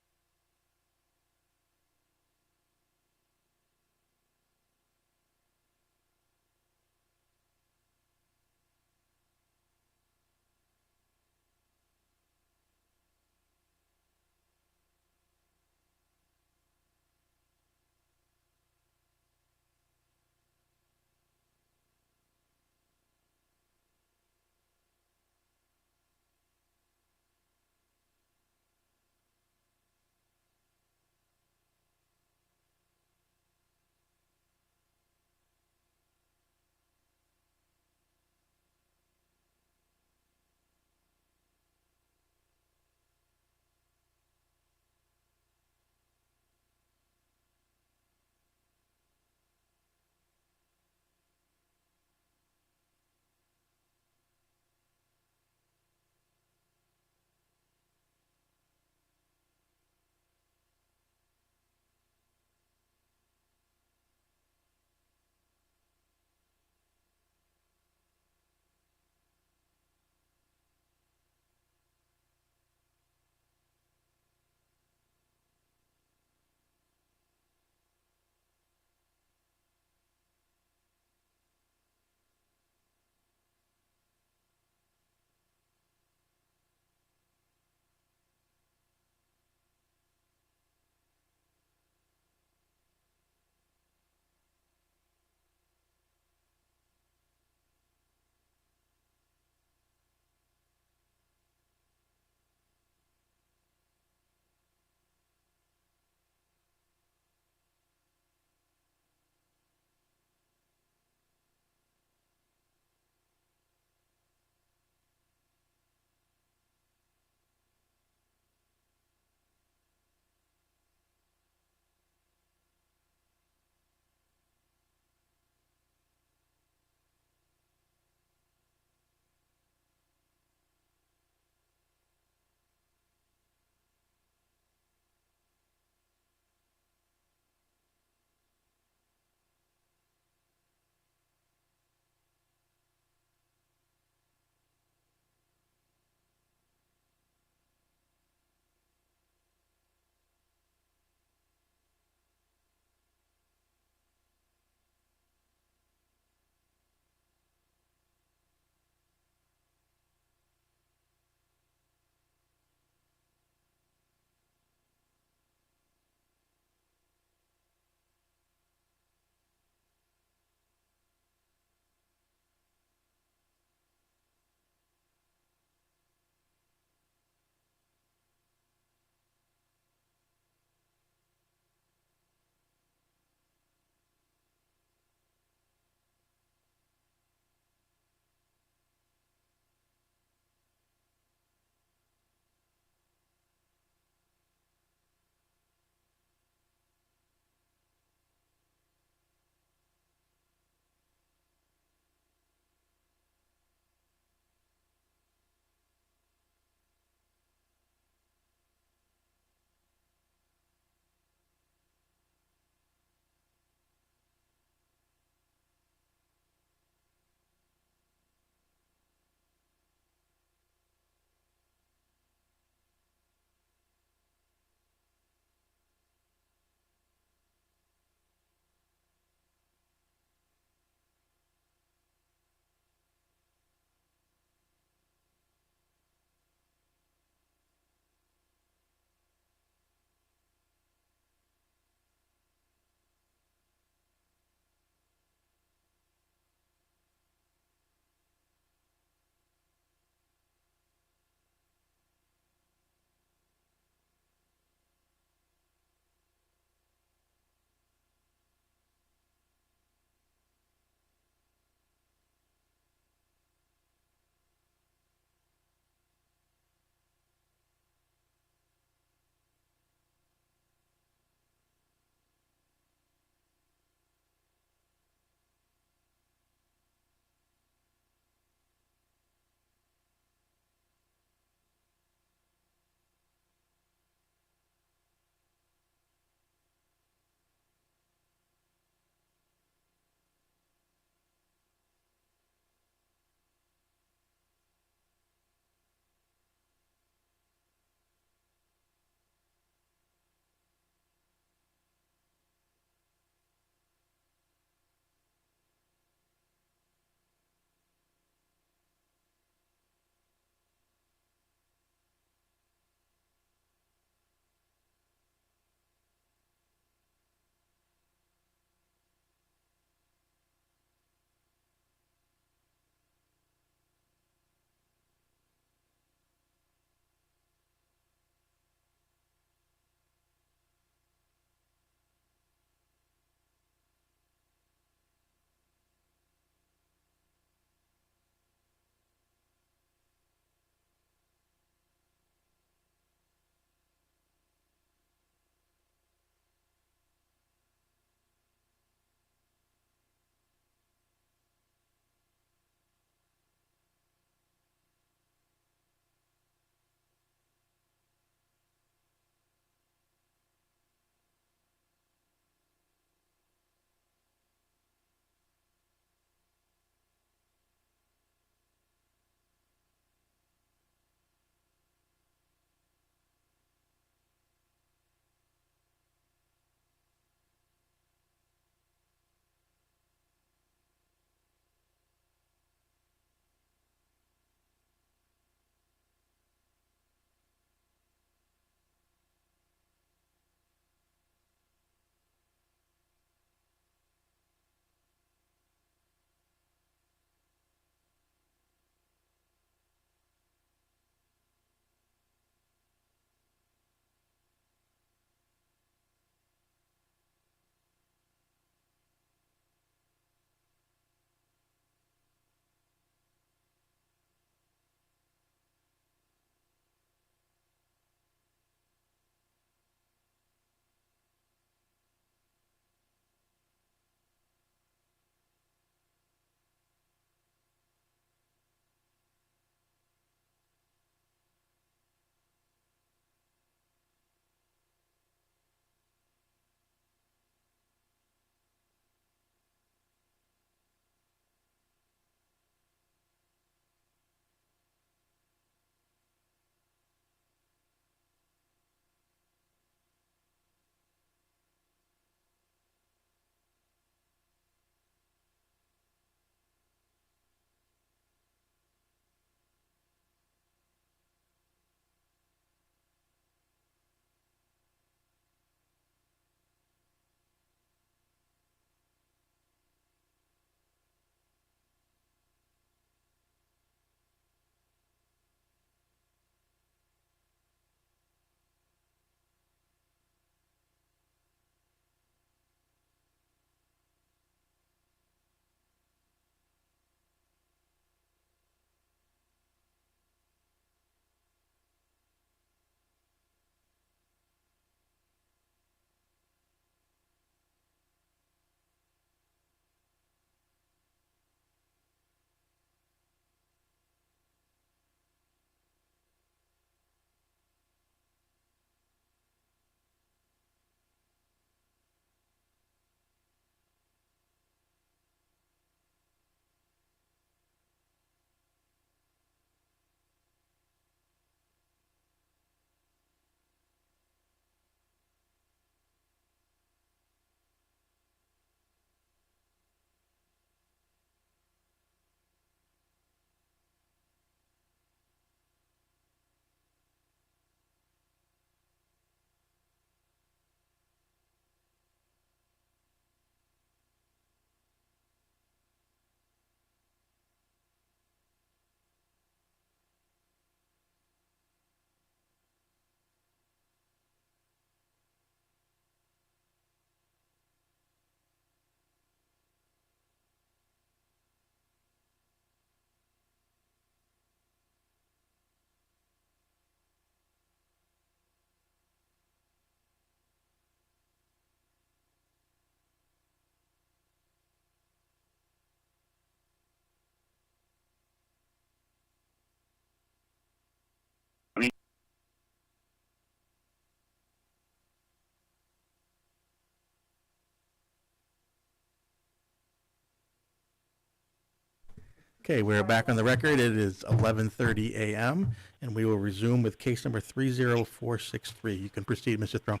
Speaker 1: Okay, we're back on the record. It is 11:30 a.m., and we will resume with case number 30463. You can proceed, Mr. Throne.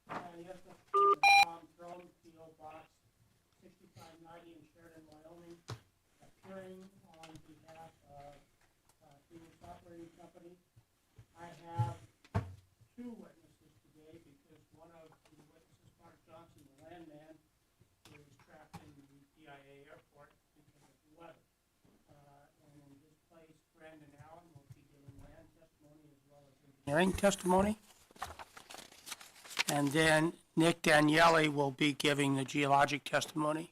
Speaker 13: Yes, Tom Throne, P.O. Box 6590 in Sheridan, Wyoming, appearing on behalf of Phoenix Operating Company. I have two witnesses today because one of the witnesses, Mark Johnson, the landman, is trapped in the DIA airport because of the weather. And in his place, Brandon Allen will be giving land testimony as well as engineering testimony. And then Nick Daniele will be giving the geologic testimony.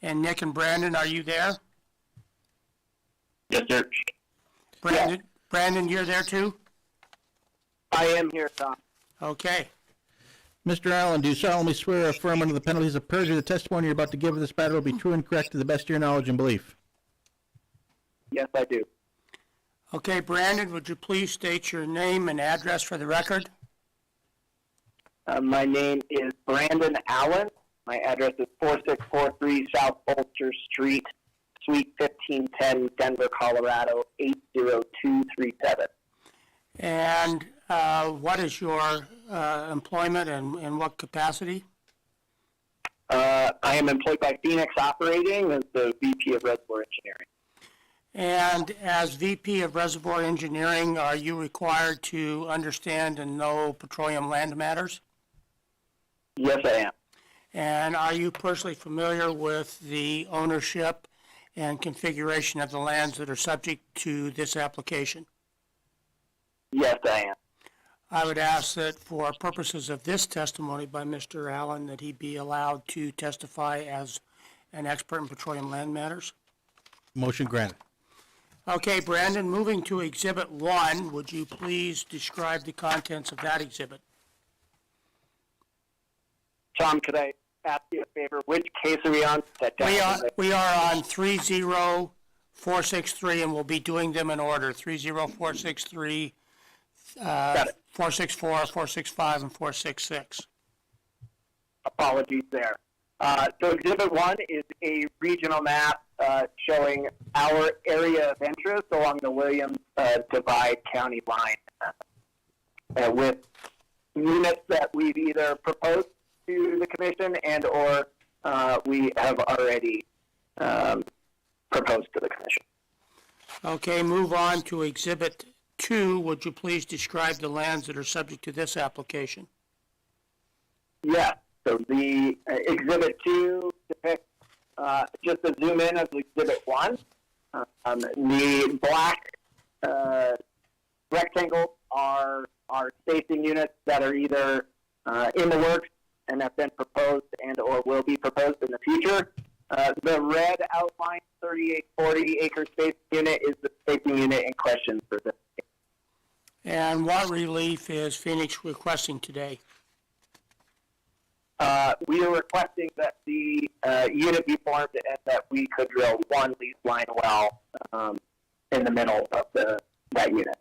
Speaker 13: And Nick and Brandon, are you there?
Speaker 3: Yes, sir.
Speaker 13: Brandon, you're there too?
Speaker 7: I am here, Tom.
Speaker 13: Okay.
Speaker 1: Mr. Allen, do you solemnly swear or affirm under the penalties of perjury the testimony you're about to give in this matter will be true and correct to the best of your knowledge and belief?
Speaker 7: Yes, I do.
Speaker 13: Okay, Brandon, would you please state your name and address for the record?
Speaker 7: My name is Brandon Allen. My address is 4643 South Bolster Street, Suite 1510, Denver, Colorado, 80237.
Speaker 13: And what is your employment and what capacity?
Speaker 7: I am employed by Phoenix Operating as the VP of Reservoir Engineering.
Speaker 13: And as VP of Reservoir Engineering, are you required to understand and know petroleum land matters?
Speaker 7: Yes, I am.
Speaker 13: And are you personally familiar with the ownership and configuration of the lands that are subject to this application?
Speaker 7: Yes, I am.
Speaker 13: I would ask that for purposes of this testimony by Mr. Allen, that he be allowed to testify as an expert in petroleum land matters.
Speaker 1: Motion granted.
Speaker 13: Okay, Brandon, moving to Exhibit 1, would you please describe the contents of that exhibit?
Speaker 7: Tom, could I ask you a favor? Which case are we on?
Speaker 13: We are on 30463, and we'll be doing them in order, 30463, 464, 465, and 466.
Speaker 7: Apologies there. So Exhibit 1 is a regional map showing our area of interest along the Williams Divide County line with units that we've either proposed to the commission and or we have already proposed to the commission.
Speaker 13: Okay, move on to Exhibit 2. Would you please describe the lands that are subject to this application?
Speaker 7: Yeah, so the Exhibit 2 depicts, just to zoom in as Exhibit 1, the black rectangles are spacing units that are either in the works and have been proposed and or will be proposed in the future. The red outline 3840 acre space unit is the spacing unit in question for this.
Speaker 13: And what relief is Phoenix requesting today?
Speaker 7: We are requesting that the unit be formed and that we could drill one lease line well in the middle of that unit.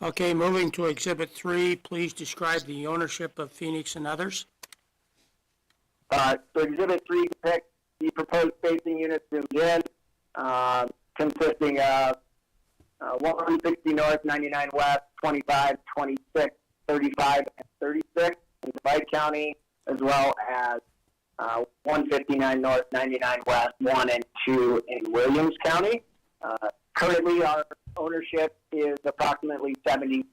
Speaker 13: Okay, moving to Exhibit 3, please describe the ownership of Phoenix and others.
Speaker 7: So Exhibit 3 depicts the proposed spacing units zoomed in, consisting of 160 north, 99 west, 25, 26, 35, and 36 in Divide County, as well as 159 north, 99 west, 1 and 2 in Williams County. Currently, our ownership is approximately 73%,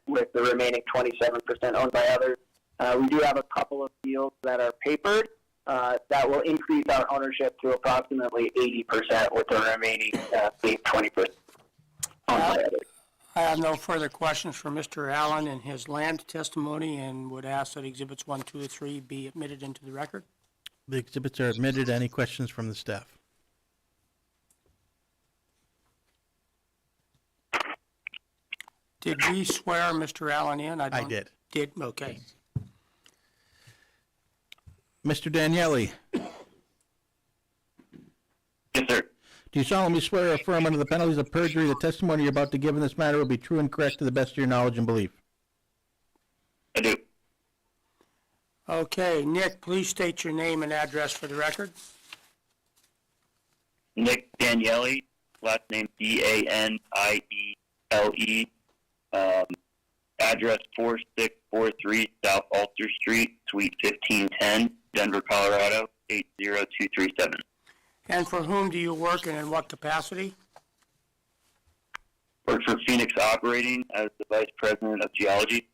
Speaker 7: with the remaining 27% owned by others. We do have a couple of fields that are papered that will increase our ownership to approximately 80%, with the remaining being 20% owned by others.
Speaker 13: I have no further questions for Mr. Allen and his land testimony, and would ask that Exhibits 1, 2, and 3 be admitted into the record.
Speaker 1: The exhibits are admitted. Any questions from the staff?
Speaker 13: Did we swear Mr. Allen in?
Speaker 1: I did.
Speaker 13: Did? Okay.
Speaker 1: Mr. Daniele,
Speaker 3: Yes, sir.
Speaker 1: do you solemnly swear or affirm under the penalties of perjury the testimony you're about to give in this matter will be true and correct to the best of your knowledge and belief?
Speaker 3: I do.
Speaker 13: Okay, Nick, please state your name and address for the record.
Speaker 5: Nick Daniele, last name Daniele. Address 4643 South Alter Street, Suite 1510, Denver, Colorado 80237.
Speaker 13: And for whom do you work and in what capacity?
Speaker 5: Worked for Phoenix Operating as the Vice President of Geology.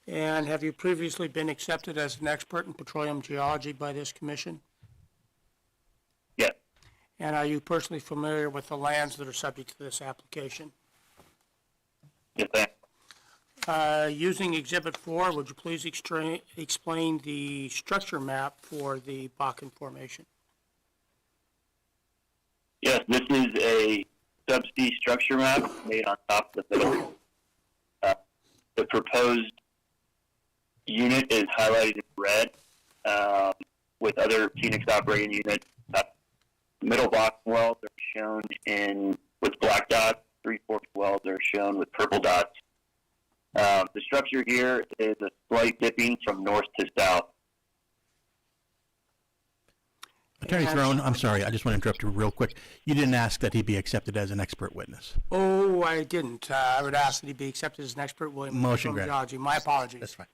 Speaker 13: And have you previously been accepted as an expert in petroleum geology by this commission?
Speaker 5: Yes.
Speaker 13: And are you personally familiar with the lands that are subject to this application?
Speaker 5: Yes, I am.
Speaker 13: Using Exhibit 4, would you please explain the structure map for the Bakken Formation?
Speaker 5: Yes, this is a subsea structure map made on top of the middle. The proposed unit is highlighted in red with other Phoenix operating units. Middle box wells are shown with black dots. 3/4 wells are shown with purple dots. The structure here is a slight dipping from north to south.
Speaker 1: Attorney Throne, I'm sorry, I just want to interrupt you real quick. You didn't ask that he be accepted as an expert witness.
Speaker 13: Oh, I didn't. I would ask that he be accepted as an expert in
Speaker 1: Motion
Speaker 13: petroleum
Speaker 1: granted.
Speaker 13: geology. My apologies.
Speaker 1: That's fine.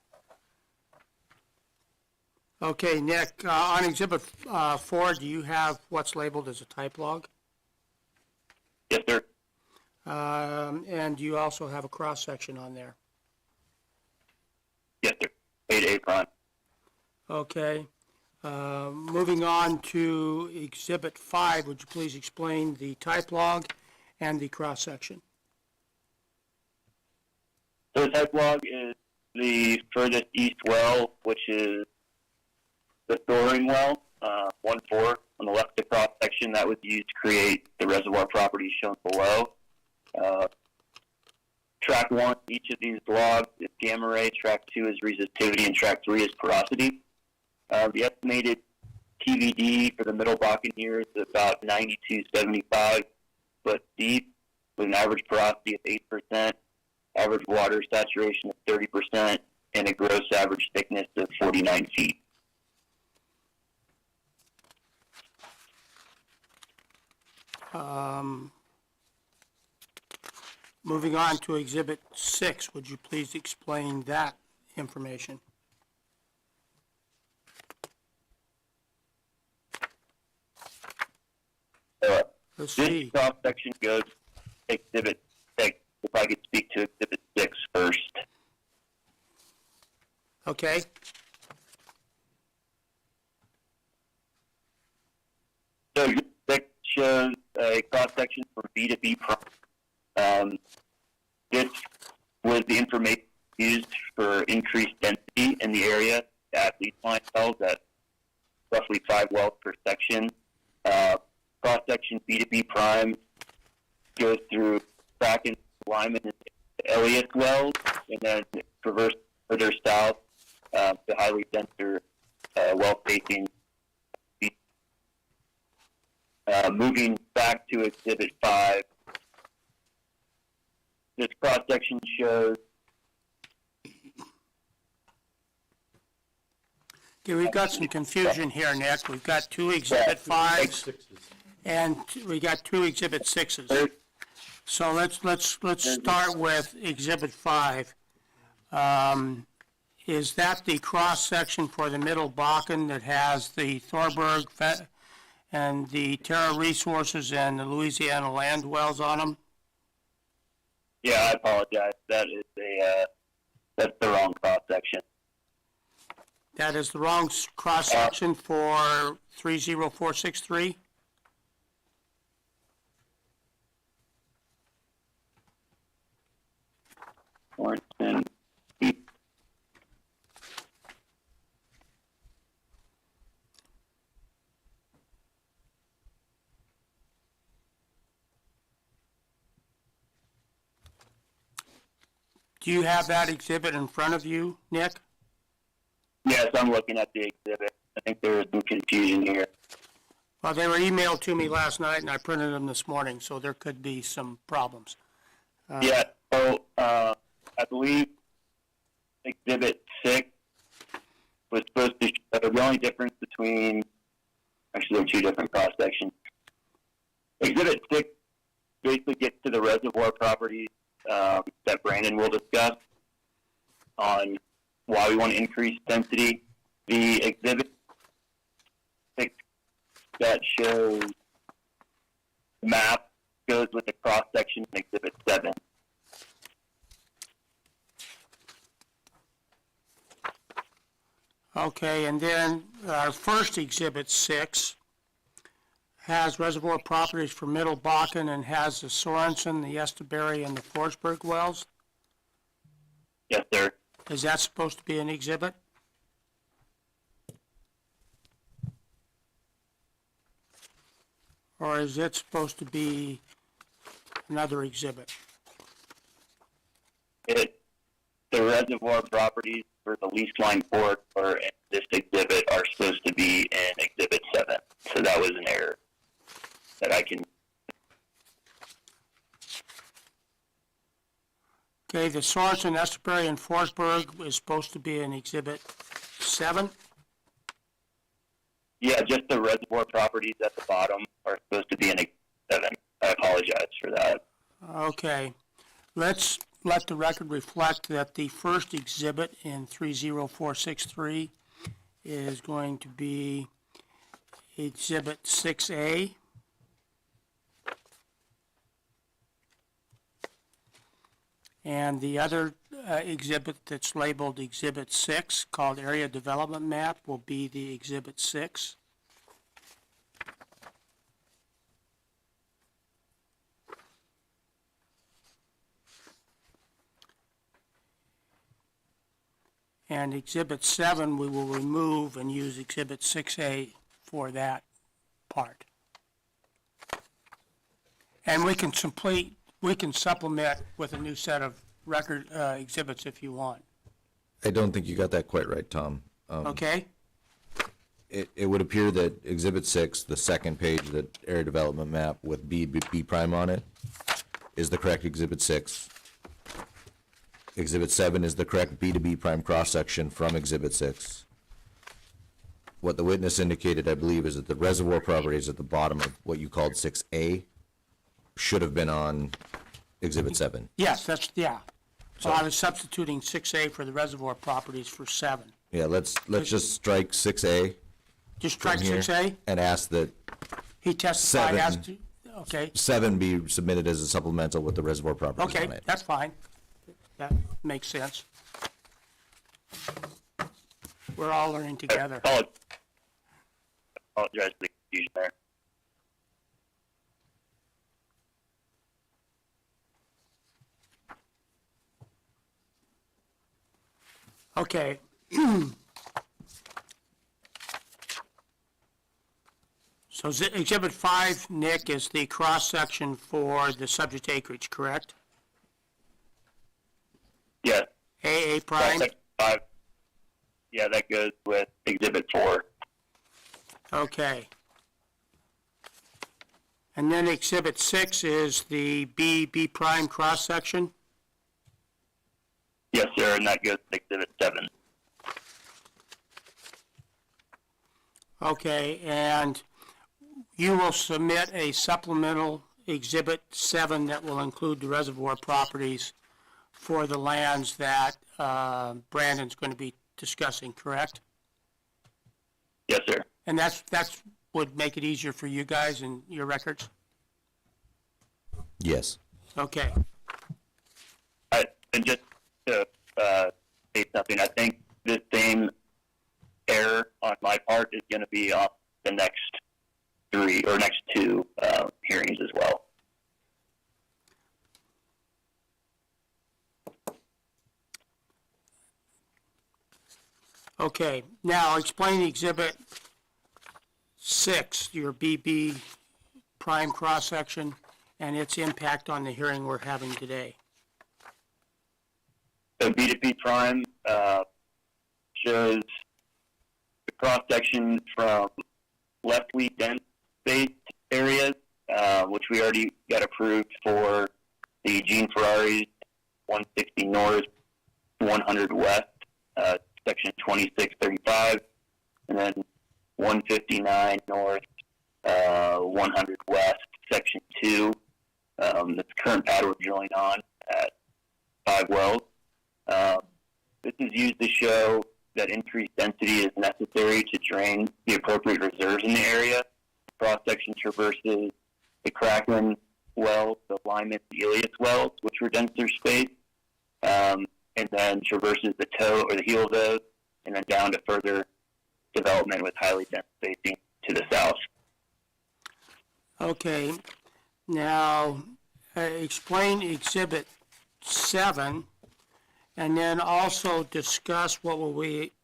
Speaker 13: Okay, Nick, on Exhibit 4, do you have what's labeled as a type log?
Speaker 5: Yes, sir.
Speaker 13: And do you also have a cross-section on there?
Speaker 5: Yes, sir. 8A prime.
Speaker 13: Okay. Moving on to Exhibit 5, would you please explain the type log and the cross-section?
Speaker 5: So the type log is the furthest east well, which is the Thoring well, 1-4 on the left of the cross-section. That was used to create the reservoir properties shown below. Track 1, each of these logs is gamma ray, track 2 is resistivity, and track 3 is porosity. The estimated TVD for the middle Bakken here is about 9275 foot deep with an average porosity of 8%, average water saturation of 30%, and a gross average thickness of 49 feet.
Speaker 13: Moving on to Exhibit 6, would you please explain that information? Let's
Speaker 5: This
Speaker 13: see.
Speaker 5: cross-section goes to Exhibit 6. If I could speak to Exhibit 6 first.
Speaker 13: Okay.
Speaker 5: So Exhibit 6 shows a cross-section from B to B prime. This was the information used for increased density in the area at lease line wells at roughly 5 wells per section. Cross-section B to B prime goes through Kraken, Lyman, and Elliott wells, and then traverse further south to highly denser well spacing. Moving back to Exhibit 5, this cross-section shows.
Speaker 13: Okay, we've got some confusion here, Nick. We've got 2 Exhibit 5s and we got 2 Exhibit 6s. So let's start with Exhibit 5. Is that the cross-section for the Middle Bakken that has the Thorberg and the Terra Resources and the Louisiana land wells on them?
Speaker 5: Yeah, I apologize. That is that's the wrong cross-section.
Speaker 13: That is the wrong cross-section for 30463?
Speaker 5: Warrenton.
Speaker 13: Do you have that exhibit in front of you, Nick?
Speaker 5: Yes, I'm looking at the exhibit. I think there is some confusion here.
Speaker 13: Well, they were emailed to me last night, and I printed them this morning, so there could be some problems.
Speaker 5: Yeah, so I believe Exhibit 6 was supposed to show the only difference between, actually there are 2 different cross-sections.
Speaker 3: Exhibit 6 basically gets to the reservoir properties that Brandon will discuss on why we want to increase density. The Exhibit 6 that shows map goes with the cross-section in Exhibit 7.
Speaker 13: Okay, and then our first Exhibit 6 has reservoir properties for Middle Bakken and has the Sorensen, the Esteberry, and the Forsberg wells.
Speaker 3: Yes, sir.
Speaker 13: Is that supposed to be an exhibit? Or is it supposed to be another exhibit?
Speaker 3: The reservoir properties for the lease line port or this exhibit are supposed to be in Exhibit 7. So that was an error that I can.
Speaker 13: Okay, the Sorensen, Esteberry, and Forsberg is supposed to be in Exhibit 7?
Speaker 3: Yeah, just the reservoir properties at the bottom are supposed to be in Exhibit 7. I apologize for that.
Speaker 13: Okay, let's let the record reflect that the first exhibit in 30463 is going to be Exhibit 6A. And the other exhibit that's labeled Exhibit 6, called Area Development Map, will be the Exhibit 6. And Exhibit 7, we will remove and use Exhibit 6A for that part. And we can supplement with a new set of record exhibits if you want.
Speaker 8: I don't think you got that quite right, Tom.
Speaker 13: Okay?
Speaker 8: It would appear that Exhibit 6, the second page, the area development map with B prime on it, is the correct Exhibit 6. Exhibit 7 is the correct B to B prime cross-section from Exhibit 6. What the witness indicated, I believe, is that the reservoir properties at the bottom of what you called 6A should have been on Exhibit 7.
Speaker 13: Yes, yeah. So I was substituting 6A for the reservoir properties for 7.
Speaker 8: Yeah, let's just strike 6A.
Speaker 13: Just strike
Speaker 8: from here
Speaker 13: 6A?
Speaker 8: And ask that
Speaker 13: He testified as
Speaker 8: 7.
Speaker 13: to, okay,
Speaker 8: 7 be submitted as a supplemental with the reservoir properties
Speaker 13: okay,
Speaker 8: on it.
Speaker 13: that's fine. That makes sense. We're all learning together.
Speaker 3: Apologize for the confusion there.
Speaker 13: Okay. So Exhibit 5, Nick, is the cross-section for the subject acreage, correct?
Speaker 3: Yes.
Speaker 13: AA prime?
Speaker 3: Cross-section 5. Yeah, that goes with Exhibit 4.
Speaker 13: Okay. And then Exhibit 6 is the B prime cross-section?
Speaker 3: Yes, sir, and that goes with Exhibit 7.
Speaker 13: Okay, and you will submit a supplemental Exhibit 7 that will include the reservoir properties for the lands that Brandon's going to be discussing, correct?
Speaker 3: Yes, sir.
Speaker 13: And that's would make it easier for you guys and your records?
Speaker 8: Yes.
Speaker 13: Okay.
Speaker 3: And just to say something, I think this same error on my part is going to be on the next 2 hearings as well.
Speaker 13: Okay, now explain Exhibit 6, your BB prime cross-section, and its impact on the hearing we're having today.
Speaker 3: So B2P prime shows the cross-section from leftly dense-based areas, which we already got approved for the Gene Ferrari's 160 North, 100 West, Section 2635, and then 159 North, 100 West,
Speaker 5: section 2. That's the current pad we're drilling on at 5 wells. This is used to show that increased density is necessary to drain the appropriate reserves in the area. Cross-section traverses the Kraken wells, the Lyman, the Elias wells, which were denser spaced, and then traverses the toe or the heel of those, and then down to further development with highly dense spacing to the south.
Speaker 13: Okay, now explain Exhibit 7, and then also discuss what will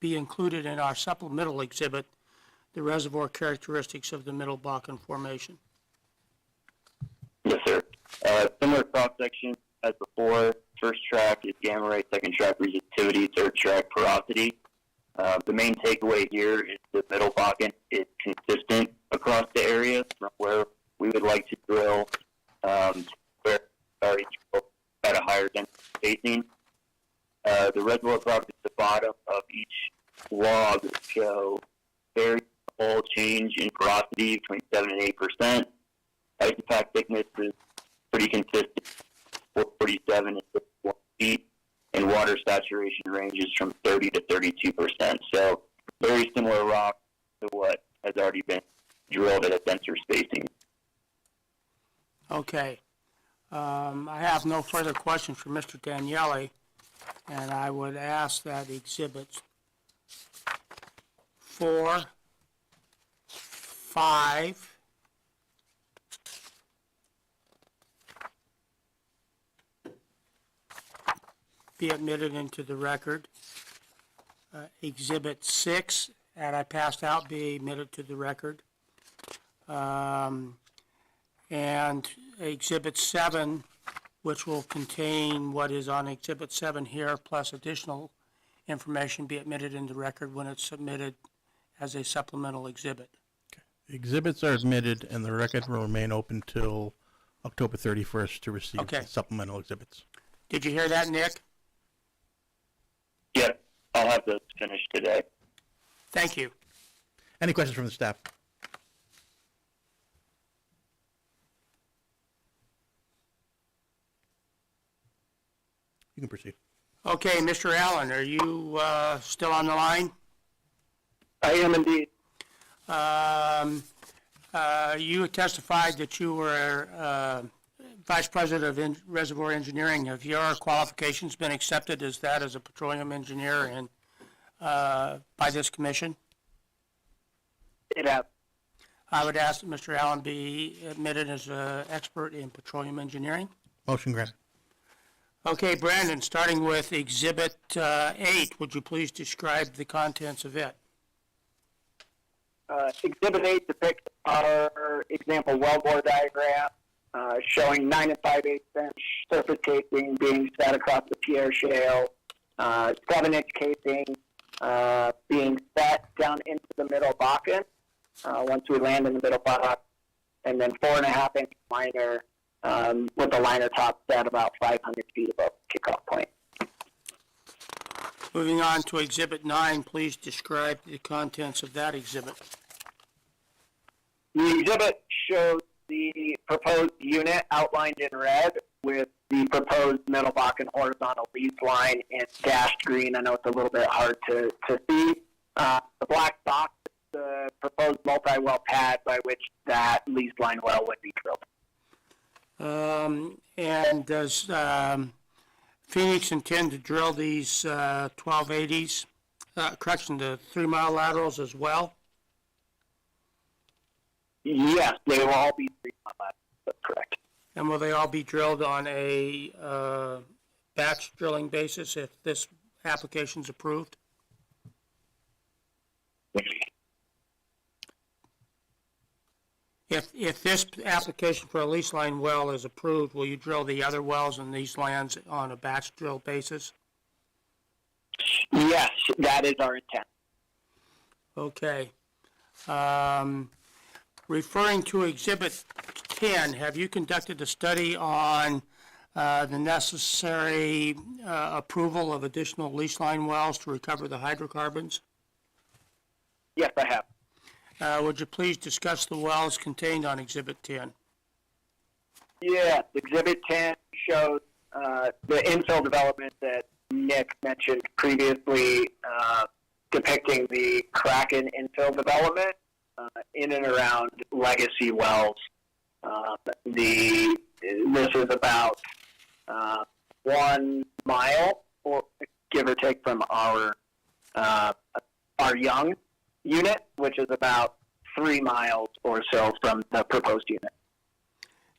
Speaker 13: be included in our supplemental exhibit, the reservoir characteristics of the Middle Bakken Formation.
Speaker 5: Yes, sir. Similar cross-section as before. First track is gamma ray, second track resistivity, third track porosity. The main takeaway here is the Middle Bakken is consistent across the area from where we would like to drill to where we already drilled at a higher density spacing. The reservoir properties at the bottom of each log show very small change in porosity between 7 and 8%. Isopack thickness is pretty consistent, 47 and 51 feet, and water saturation ranges from 30 to 32%. So very similar rock to what has already been drilled at a denser spacing.
Speaker 13: Okay. I have no further questions for Mr. Daniele, and I would ask that Exhibits 4, 5, be admitted into the record. Exhibit 6, that I passed out, be admitted to the record. And Exhibit 7, which will contain what is on Exhibit 7 here, plus additional information, be admitted into the record when it's submitted as a supplemental exhibit.
Speaker 1: Exhibits are admitted, and the record will remain open till October 31st to receive
Speaker 13: Okay.
Speaker 1: supplemental exhibits.
Speaker 13: Did you hear that, Nick?
Speaker 5: Yep, I'll have those finished today.
Speaker 13: Thank you.
Speaker 1: Any questions from the staff? You can proceed.
Speaker 13: Okay, Mr. Allen, are you still on the line?
Speaker 7: I am indeed.
Speaker 13: You testified that you were Vice President of Reservoir Engineering. Have your qualifications been accepted as that as a petroleum engineer and by this commission?
Speaker 7: It has.
Speaker 13: I would ask that Mr. Allen be admitted as an expert in petroleum engineering.
Speaker 1: Motion granted.
Speaker 13: Okay, Brandon, starting with Exhibit 8, would you please describe the contents of it?
Speaker 7: Exhibit 8 depicts our example wellbore diagram showing 9 5/8 inch surface casing being set across the Pierre Shale, 7-inch casing being set down into the Middle Bakken once we land in the Middle Bakken, and then 4.5-inch liner with the liner top set about 500 feet above kickoff point.
Speaker 13: Moving on to Exhibit 9, please describe the contents of that exhibit.
Speaker 7: The exhibit shows the proposed unit outlined in red with the proposed Middle Bakken horizontal lease line in dashed green. I know it's a little bit hard to see. The black box is the proposed multi-well pad by which that lease line well would be drilled.
Speaker 13: And does Phoenix intend to drill these 1280s, the 3-mile laterals as well?
Speaker 7: Yes, they will all be 3-mile laterals. That's correct.
Speaker 13: And will they all be drilled on a batch drilling basis if this application is approved? If this application for a lease line well is approved, will you drill the other wells in these lands on a batch drill basis?
Speaker 7: Yes, that is our intent.
Speaker 13: Okay. Referring to Exhibit 10, have you conducted a study on the necessary approval of additional lease line wells to recover the hydrocarbons?
Speaker 7: Yes, I have.
Speaker 13: Would you please discuss the wells contained on Exhibit 10?
Speaker 16: Yes, Exhibit 10 shows the infill development that Nick mentioned previously, depicting the Kraken infill development in and around Legacy Wells. This is about 1 mile, or give or take, from our young unit, which is about 3 miles or so from the proposed unit.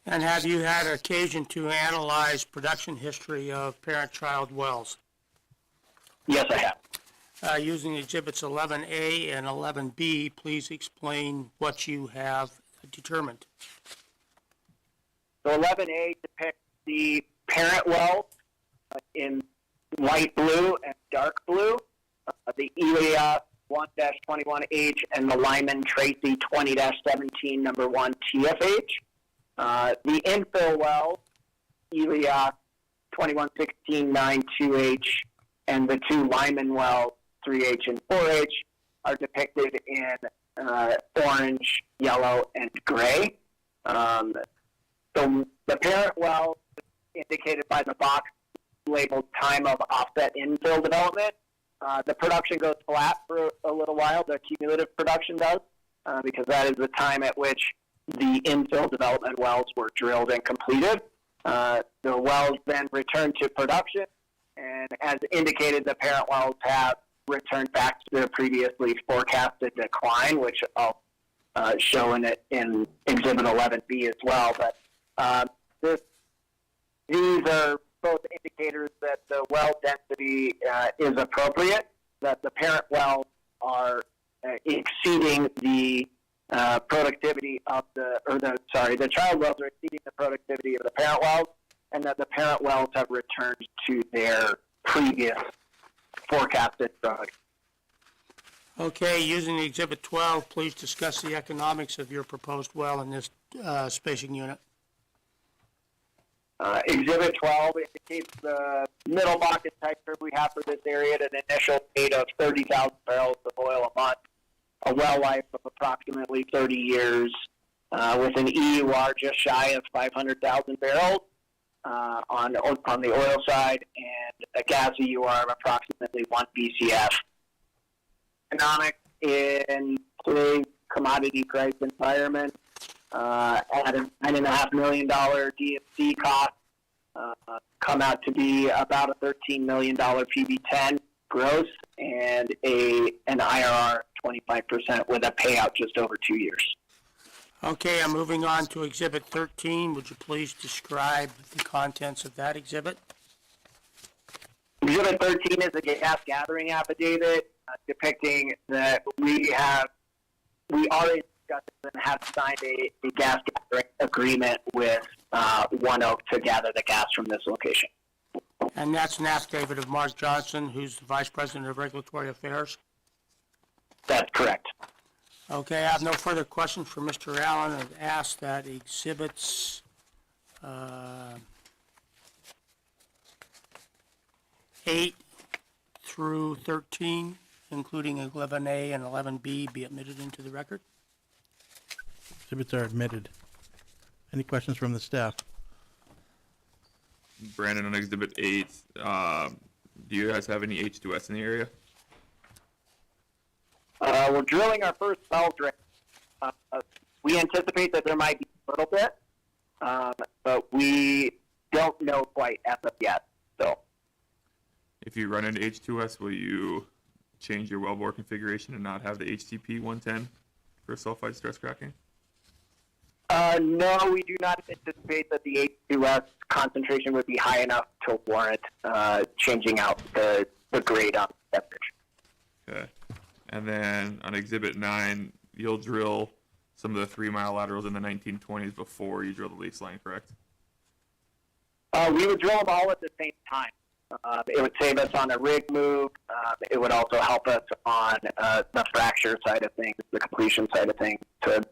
Speaker 13: And have you had occasion to analyze production history of parent-child wells?
Speaker 16: Yes, I have.
Speaker 13: Using exhibits 11A and 11B, please explain what you have determined.
Speaker 16: So 11A depicts the parent wells in light blue and dark blue, the Elia 1-21H and the Lyman Tracy 20-17 number 1 TFH. The infill wells, Elia 2116-92H, and the 2 Lyman wells, 3H and 4H, are depicted in orange, yellow, and gray. The parent well, indicated by the box labeled time of offset infill development. The production goes flat for a little while, the cumulative production does, because that is the time at which the infill development wells were drilled and completed. The wells then return to production, and as indicated, the parent wells have returned back to their previously forecasted decline, which I'll show in Exhibit 11B as well. But these are both indicators that the well density is appropriate, that the parent wells are exceeding the productivity of the child wells are exceeding the productivity of the parent wells, and that the parent wells have returned to their previous forecasted product.
Speaker 13: Okay, using the Exhibit 12, please discuss the economics of your proposed well in this spacing unit.
Speaker 16: Exhibit 12 indicates the middle bucket type curve we have for this area at an initial rate of 30,000 barrels of oil a month, a well life of approximately 30 years, with an EUR just shy of 500,000 barrels on the oil side, and a gas EUR of approximately 1 BCF. Economics in today's commodity price environment, at a $9.5 million DFC cost, come out to be about a $13 million PV10 gross, and an IRR 25% with a payout just over 2 years.
Speaker 13: Okay, I'm moving on to Exhibit 13. Would you please describe the contents of that exhibit?
Speaker 16: Exhibit 13 is a gas gathering affidavit depicting that we are in discussions and have signed a gas gathering agreement with One Oak to gather the gas from this location.
Speaker 13: And that's an affidavit of Mark Johnson, who's the Vice President of Regulatory Affairs.
Speaker 16: That's correct.
Speaker 13: Okay, I have no further questions for Mr. Allen. I've asked that exhibits 8 through 13, including 11A and 11B, be admitted into the record.
Speaker 1: Exhibits are admitted. Any questions from the staff?
Speaker 15: Brandon, on Exhibit 8, do you guys have any H2S in the area?
Speaker 16: We're drilling our first well drain. We anticipate that there might be a little bit, but we don't know quite as of yet. So,
Speaker 15: If you run into H2S, will you change your wellbore configuration and not have the HTP 110 for sulfide stress cracking?
Speaker 16: no, we do not anticipate that the H2S concentration would be high enough to warrant changing out the grade on the beverage.
Speaker 15: Okay. And then on Exhibit 9, you'll drill some of the 3-mile laterals in the 1920s before you drill the lease line, correct?
Speaker 16: We would drill them all at the same time. It would save us on a rig move. It would also help us on the fracture side of things, the completion side of things, to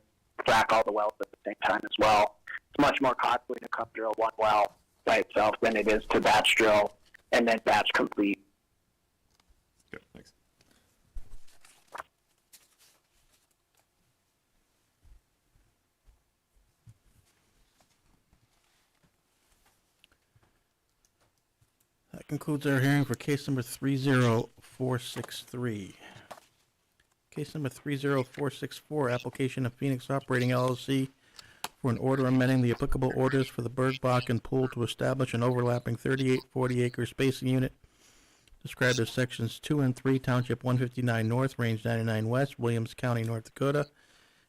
Speaker 16: frack all the wells at the same time as well. It's much more costly to come drill one well by itself than it is to batch drill and then batch complete.
Speaker 15: Good, thanks.
Speaker 1: That concludes our hearing for case number 30463. Case number 30464, application of Phoenix Operating LLC for an order amending the applicable orders for the Bergbakken Pool to establish an overlapping 3840 acre spacing unit described as sections 2 and 3, Township 159 North, Range 99 West, Williams County, North Dakota,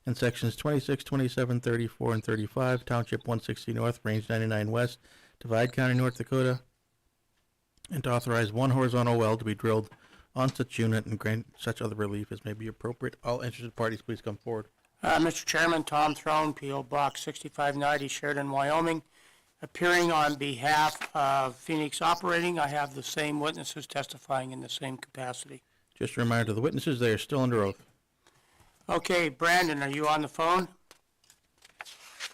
Speaker 1: and sections 26, 27, 34, and 35, Township 160 North, Range 99 West, Divide County, North Dakota, and to authorize one horizontal well to be drilled on such unit and grant such other relief as may be appropriate. All interested parties, please come forward.
Speaker 13: Mr. Chairman, Tom Throne, P.O. Box 6590, Sheridan, Wyoming. Appearing on behalf of Phoenix Operating, I have the same witnesses testifying in the same capacity.
Speaker 1: Just a reminder to the witnesses, they are still under oath.
Speaker 13: Okay, Brandon, are you on the phone?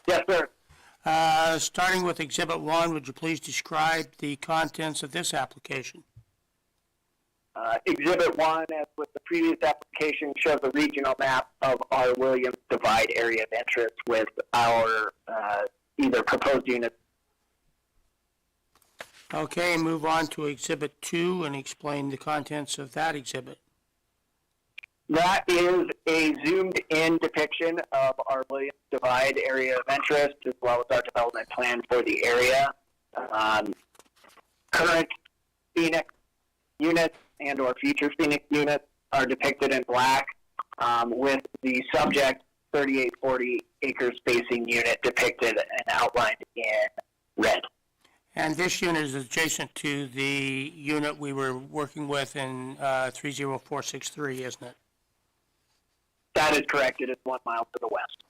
Speaker 16: Yes, sir.
Speaker 13: Starting with Exhibit 1, would you please describe the contents of this application?
Speaker 16: Exhibit 1, as with the previous application, shows a regional map of our Williams Divide area of interest with our either proposed units.
Speaker 13: Okay, move on to Exhibit 2 and explain the contents of that exhibit.
Speaker 16: That is a zoomed-in depiction of our Williams Divide area of interest, as well as our development plan for the area. Current Phoenix units and or future Phoenix units are depicted in black, with the subject 3840 acre spacing unit depicted and outlined in red.
Speaker 13: And this unit is adjacent to the unit we were working with in 30463, isn't it?
Speaker 16: That is correct. It is 1 mile to the west.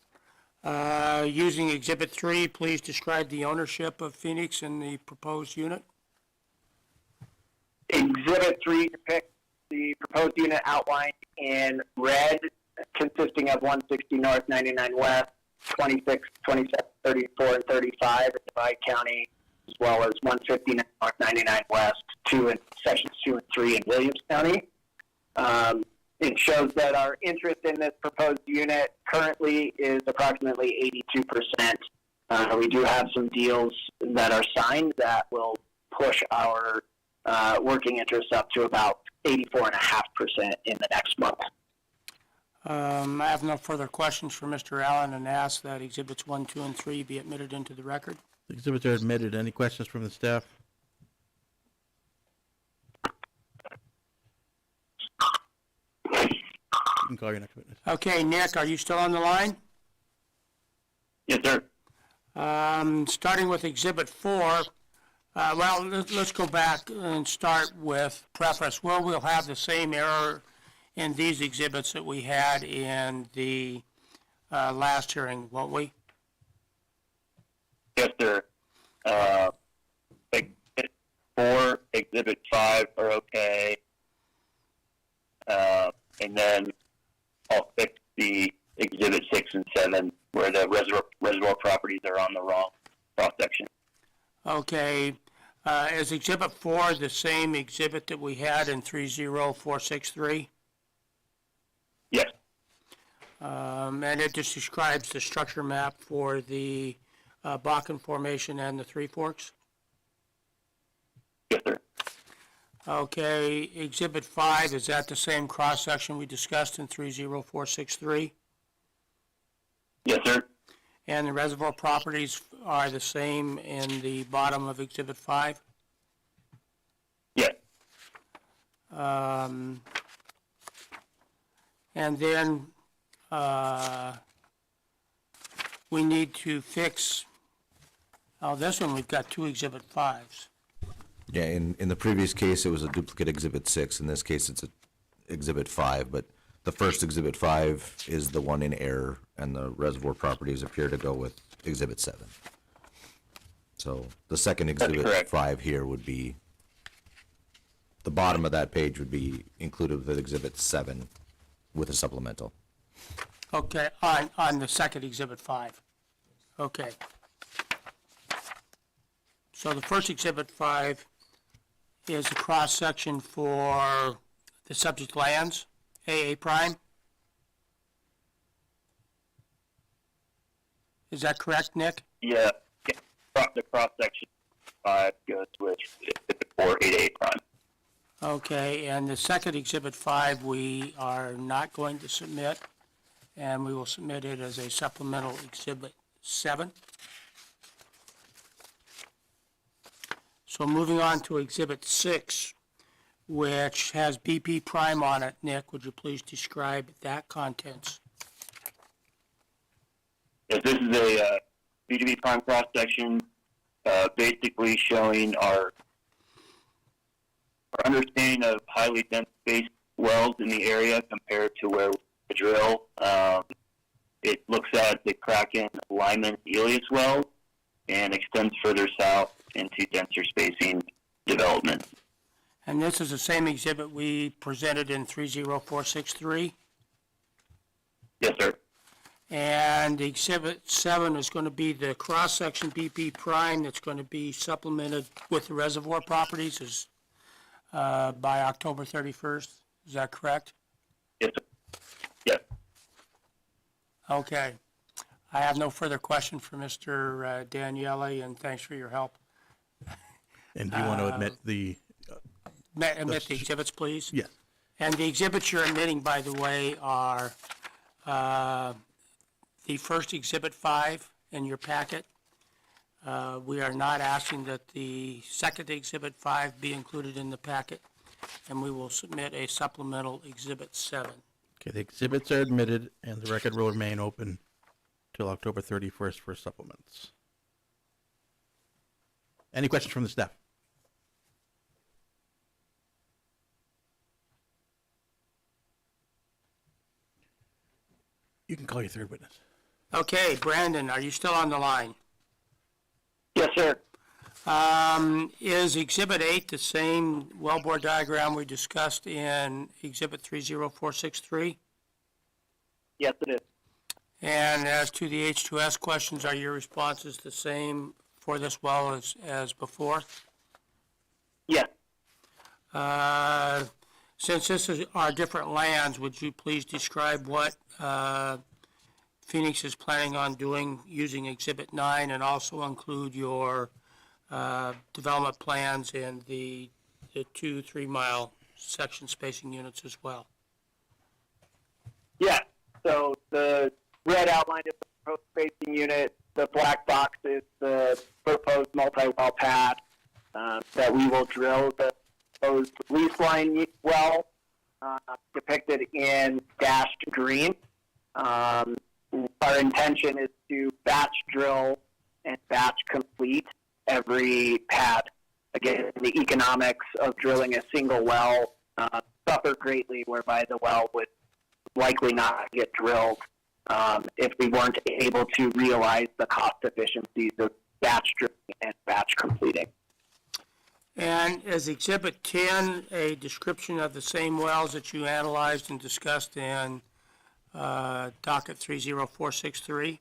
Speaker 13: Using Exhibit 3, please describe the ownership of Phoenix in the proposed unit.
Speaker 16: Exhibit 3 depicts the proposed unit outlined in red, consisting of 160 North, 99 West, 26, 27, 34, and 35 in Divide County, as well as 150 North, 99 West, sections 2 and 3 in Williams County. It shows that our interest in this proposed unit currently is approximately 82%. We do have some deals that are signed that will push our working interest up to about 84.5% in the next month.
Speaker 13: I have no further questions for Mr. Allen and ask that Exhibits 1, 2, and 3 be admitted into the record.
Speaker 1: The exhibits are admitted. Any questions from the staff? You can call your next witness.
Speaker 13: Okay, Nick, are you still on the line?
Speaker 3: Yes, sir.
Speaker 13: Starting with Exhibit 4, let's go back and start with preface. Well, we'll have the same error in these exhibits that we had in the last hearing, won't we?
Speaker 5: Yes, sir. Exhibit 4, Exhibit 5 are okay. And then I'll fix the Exhibit 6 and 7 where the reservoir properties are on the wrong cross-section.
Speaker 13: Okay. Is Exhibit 4 the same exhibit that we had in 30463?
Speaker 5: Yes.
Speaker 13: And it just describes the structure map for the Bakken Formation and the Three Forks?
Speaker 5: Yes, sir.
Speaker 13: Okay, Exhibit 5, is that the same cross-section we discussed in 30463?
Speaker 5: Yes, sir.
Speaker 13: And the reservoir properties are the same in the bottom of Exhibit 5?
Speaker 5: Yes.
Speaker 13: And then we need to fix, this one we've got 2 Exhibit 5s.
Speaker 8: Yeah, in the previous case, it was a duplicate Exhibit 6. In this case, it's a Exhibit 5, but the first Exhibit 5 is the one in error, and the reservoir properties appear to go with Exhibit 7. So the second Exhibit 5 here would be, the bottom of that page would be included with Exhibit 7 with a supplemental.
Speaker 13: Okay, on the second Exhibit 5. Okay. So the first Exhibit 5 is the cross-section for the subject lands, AA prime. Is that correct, Nick?
Speaker 5: Yeah. The cross-section 5 goes with for 8A prime.
Speaker 13: Okay, and the second Exhibit 5, we are not going to submit, and we will submit it as a supplemental Exhibit 7. So moving on to Exhibit 6, which has BP prime on it. Nick, would you please describe that contents?
Speaker 5: Yes, this is a B2B prime cross section, basically showing our understanding of highly dense spaced wells in the area compared to where we drill. It looks at the Kraken Lyman Elias well and extends further south into denser spacing development.
Speaker 13: And this is the same exhibit we presented in 30463?
Speaker 5: Yes, sir.
Speaker 13: And Exhibit 7 is going to be the cross-section BP prime that's going to be supplemented with the reservoir properties by October 31st. Is that correct?
Speaker 5: Yes, sir. Yes.
Speaker 13: Okay. I have no further question for Mr. Daniele, and thanks for your help.
Speaker 1: And do you want to admit the?
Speaker 13: Admit the exhibits, please?
Speaker 1: Yes.
Speaker 13: And the exhibits you're admitting, by the way, are the first Exhibit 5 in your packet. We are not asking that the second Exhibit 5 be included in the packet, and we will submit a supplemental Exhibit 7.
Speaker 1: Okay, the exhibits are admitted, and the record will remain open till October 31st for supplements. Any questions from the staff? You can call your third witness.
Speaker 13: Okay, Brandon, are you still on the line?
Speaker 5: Yes, sir.
Speaker 13: Is Exhibit 8 the same wellbore diagram we discussed in Exhibit 30463?
Speaker 16: Yes, it is.
Speaker 13: And as to the H2S questions, are your responses the same for this well as before?
Speaker 16: Yes.
Speaker 13: Since this are different lands, would you please describe what Phoenix is planning on doing using Exhibit 9, and also include your development plans and the 2 3-mile section spacing units as well?
Speaker 16: Yeah. So the red outline is the proposed spacing unit. The black box is the proposed multi-well pad that we will drill. The proposed lease line well depicted in dashed green. Our intention is to batch drill and batch complete every pad. Again, the economics of drilling a single well suffer greatly, whereby the well would likely not get drilled if we weren't able to realize the cost efficiencies of batch drilling and batch completing.
Speaker 13: And is Exhibit 10 a description of the same wells that you analyzed and discussed in docket 30463?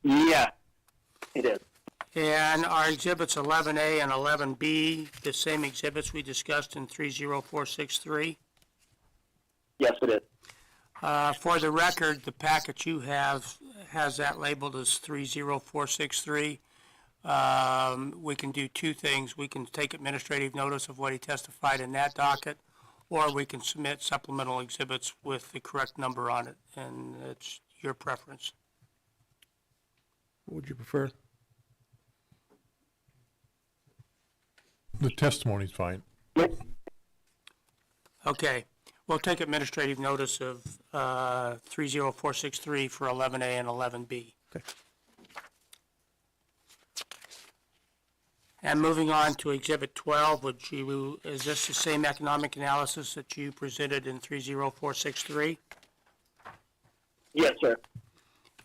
Speaker 16: Yeah, it is.
Speaker 13: And are Exhibits 11A and 11B the same exhibits we discussed in 30463?
Speaker 16: Yes, it is.
Speaker 13: For the record, the packet you have has that labeled as 30463. We can do two things. We can take administrative notice of what he testified in that docket, or we can submit supplemental exhibits with the correct number on it, and it's your preference.
Speaker 1: What would you prefer?
Speaker 4: The testimony's fine.
Speaker 13: Okay. We'll take administrative notice of 30463 for 11A and 11B.
Speaker 1: Okay.
Speaker 13: And moving on to Exhibit 12, is this the same economic analysis that you presented in 30463?
Speaker 16: Yes, sir.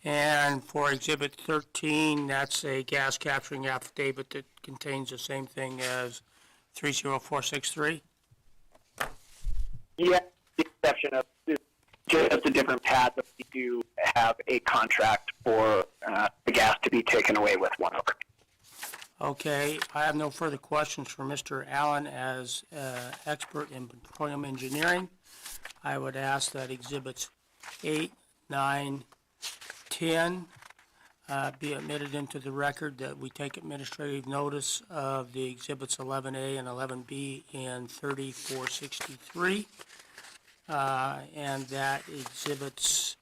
Speaker 13: And for Exhibit 13, that's a gas capturing affidavit that contains the same thing as 30463?
Speaker 16: Yeah, the exception of just a different pad, but we do have a contract for the gas to be taken away with ONEOK.
Speaker 13: Okay, I have no further questions for Mr. Allen as expert in petroleum engineering. I would ask that Exhibits 8, 9, 10 be admitted into the record that we take administrative notice of the exhibits 11A and 11B and 3463, and that exhibits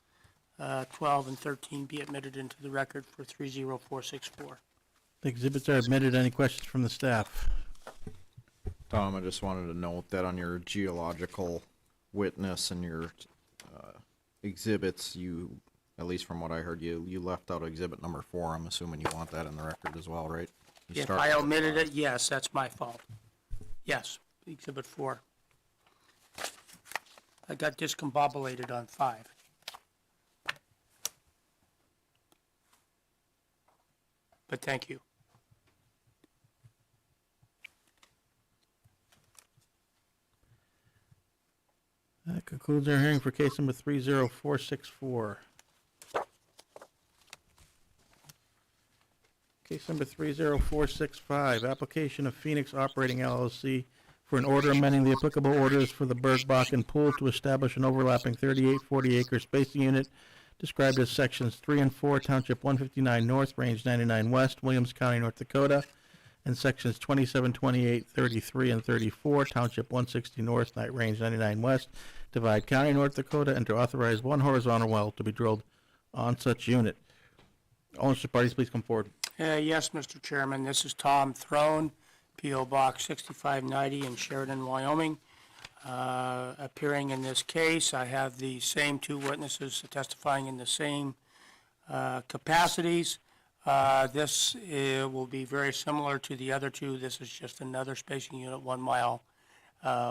Speaker 13: 12 and 13 be admitted into the record for 30464.
Speaker 1: The exhibits are admitted. Any questions from the staff?
Speaker 11: Tom, I just wanted to note that on your geological witness and your exhibits, you, at least from what I heard, you left out exhibit number 4. I'm assuming you want that in the record as well, right? You
Speaker 13: If
Speaker 11: start
Speaker 13: I
Speaker 11: with the
Speaker 13: omitted
Speaker 11: top.
Speaker 13: it, yes, that's my fault. Yes, exhibit 4. I got discombobulated on 5. But thank you.
Speaker 1: That concludes our hearing for case number 30464. Case number 30465, application of Phoenix Operating LLC for an order amending the applicable orders for the Bergbakken Pool to establish an overlapping 3840 acre spacing unit described as sections 3 and 4, Township 159 North, Range 99 West, Williams County, North Dakota, and sections 27, 28, 33, and 34, Township 160 North, Range 99 West, Divide County, North Dakota, and to authorize one horizontal well to be drilled on such unit. All interested parties, please come forward.
Speaker 13: Yes, Mr. Chairman, this is Tom Throne, P.O. Box 6590 in Sheridan, Wyoming. Appearing in this case, I have the same two witnesses testifying in the same capacities. This will be very similar to the other two. This is just another spacing unit 1 mile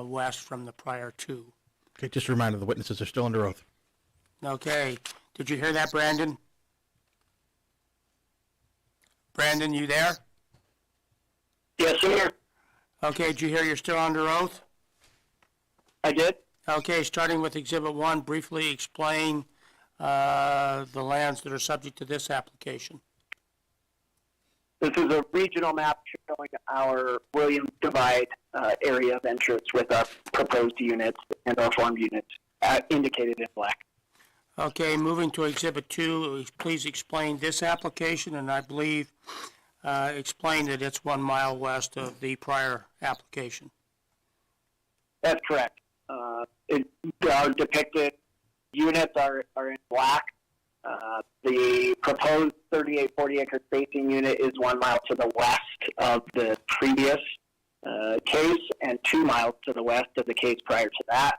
Speaker 13: west from the prior two.
Speaker 1: Okay, just a reminder, the witnesses are still under oath.
Speaker 13: Okay, did you hear that, Brandon? Brandon, you there?
Speaker 16: Yes, sir.
Speaker 13: Okay, did you hear you're still under oath?
Speaker 16: I did.
Speaker 13: Okay, starting with Exhibit 1, briefly explain the lands that are subject to this application.
Speaker 16: This is a regional map showing our Williams Divide area of interest with our proposed units and our farm units indicated in black.
Speaker 13: Okay, moving to Exhibit 2, please explain this application, and I believe explain that it's 1 mile west of the prior application.
Speaker 16: That's correct. Our depicted units are in black. The proposed 3840 acre spacing unit is 1 mile to the west of the previous case and 2 miles to the west of the case prior to that.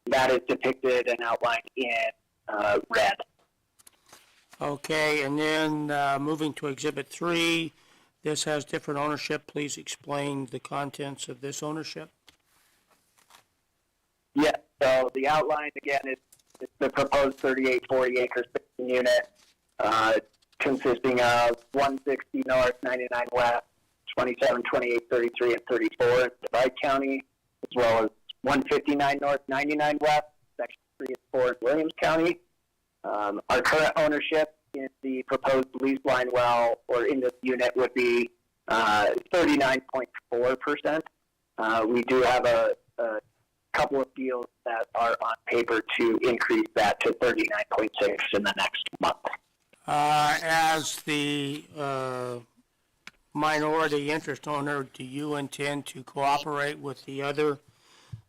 Speaker 16: That is depicted and outlined in red.
Speaker 13: Okay, and then moving to Exhibit 3, this has different ownership. Please explain the contents of this ownership.
Speaker 16: Yeah, so the outline again is the proposed 3840 acre spacing unit consisting of 160 north, 99 west, 27, 28, 33, and 34 in Divide County, as well as 159 north, 99 west, section 3 and 4 in Williams County. Our current ownership in the proposed lease line well or in this unit would be 39.4%. We do have a couple of deals that are on paper to increase that to 39.6 in the next month.
Speaker 13: As the minority interest owner, do you intend to cooperate with the other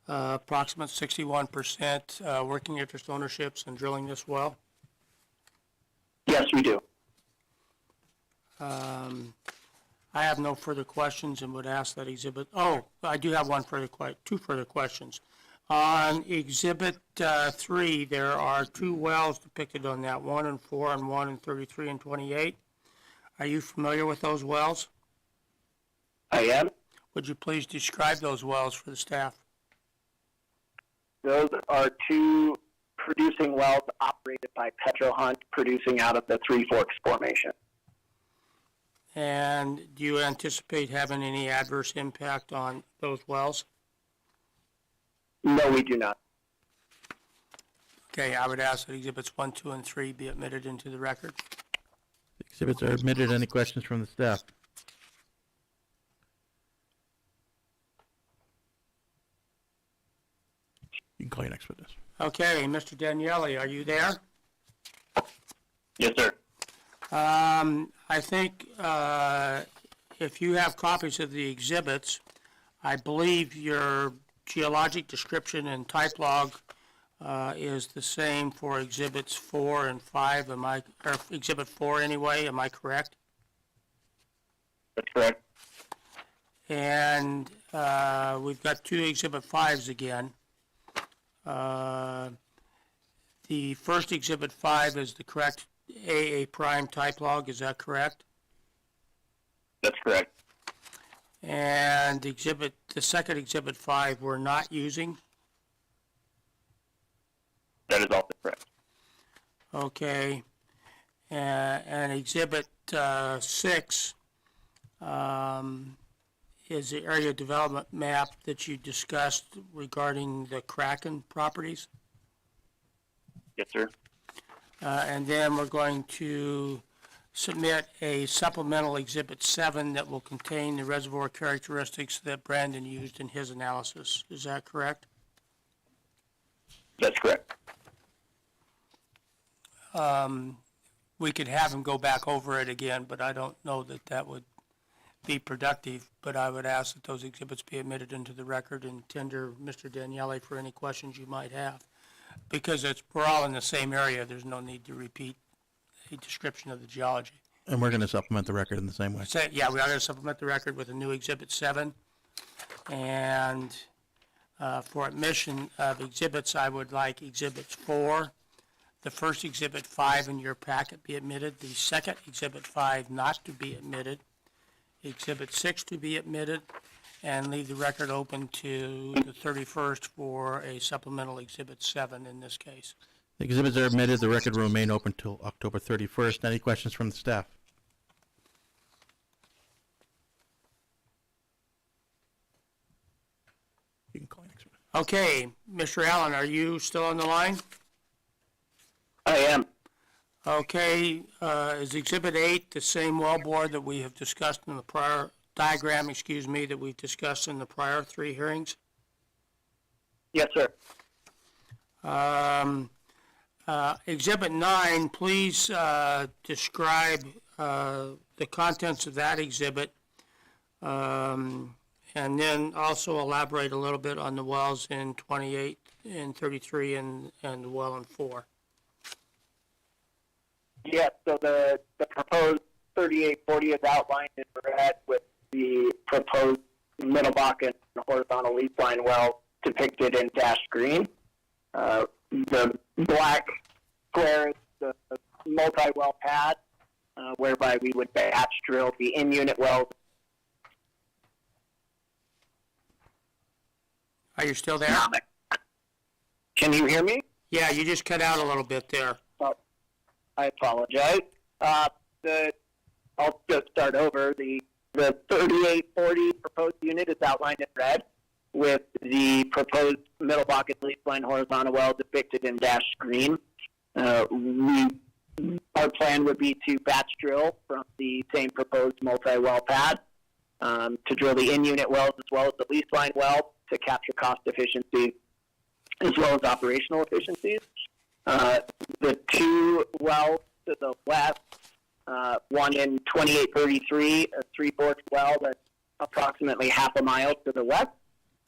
Speaker 13: approximate 61% working interest ownerships in drilling this well?
Speaker 16: Yes, we do.
Speaker 13: I have no further questions and would ask that exhibit, I do have two further questions. On Exhibit 3, there are 2 wells depicted on that, 1 and 4 and 1 and 33 and 28. Are you familiar with those wells?
Speaker 16: I am.
Speaker 13: Would you please describe those wells for the staff?
Speaker 16: Those are 2 producing wells operated by PetroHunt, producing out of the Three Forks Formation.
Speaker 13: And do you anticipate having any adverse impact on those wells?
Speaker 16: No, we do not.
Speaker 13: Okay, I would ask that Exhibits 1, 2, and 3 be admitted into the record.
Speaker 1: The exhibits are admitted. Any questions from the staff? You can call your next witness.
Speaker 13: Okay, Mr. Daniele, are you there?
Speaker 3: Yes, sir.
Speaker 13: I think, if you have copies of the exhibits, I believe your geologic description and type log, is the same for exhibits 4 and 5, or exhibit 4 anyway, am I correct?
Speaker 16: That's correct.
Speaker 13: And, we've got 2 exhibit 5s again. The first exhibit 5 is the correct AA prime type log, is that correct?
Speaker 16: That's correct.
Speaker 13: And the second exhibit 5 we're not using?
Speaker 16: That is also correct.
Speaker 13: Okay. And exhibit 6 is the area development map that you discussed regarding the Kraken properties?
Speaker 16: Yes, sir.
Speaker 13: And then we're going to submit a supplemental exhibit 7 that will contain the reservoir characteristics that Brandon used in his analysis. Is that correct?
Speaker 16: That's correct.
Speaker 13: We could have him go back over it again, but I don't know that that would be productive. But I would ask that those exhibits be admitted into the record and tender Mr. Daniele for any questions you might have. Because we're all in the same area, there's no need to repeat a description of the geology.
Speaker 1: And we're going to supplement the record in the same way.
Speaker 13: Yeah, we are going to supplement the record with a new Exhibit 7. And for admission of exhibits, I would like Exhibit 4, the first Exhibit 5 in your packet be admitted, the second Exhibit 5 not to be admitted, Exhibit 6 to be admitted, and leave the record open to the 31st for a supplemental Exhibit 7 in this case.
Speaker 1: The exhibits are admitted. The record will remain open until October 31st. Any questions from the staff? You can call next one.
Speaker 13: Okay, Mr. Allen, are you still on the line?
Speaker 16: I am.
Speaker 13: Okay, is Exhibit 8 the same wellbore that we have discussed in the prior diagram, that we've discussed in the prior 3 hearings?
Speaker 16: Yes, sir.
Speaker 13: Exhibit 9, please describe the contents of that exhibit, and then also elaborate a little bit on the wells in 28 and 33 and the well in 4.
Speaker 16: Yes, so the proposed 3840 is outlined in red with the proposed Middle Bakken horizontal lease line well depicted in dashed green. The black square is the multi-well pad, whereby we would batch drill the in-unit wells.
Speaker 13: Are you still there?
Speaker 16: Can you hear me?
Speaker 13: Yeah, you just cut out a little bit there.
Speaker 16: I apologize. I'll just start over. The 3840 proposed unit is outlined in red, with the proposed Middle Bakken lease line horizontal well depicted in dashed green. Our plan would be to batch drill from the same proposed multi-well pad to drill the in-unit wells as well as the lease line well to capture cost efficiency as well as operational efficiencies. The 2 wells to the west, one in 2833, a Three Forks well that's approximately half a mile to the west,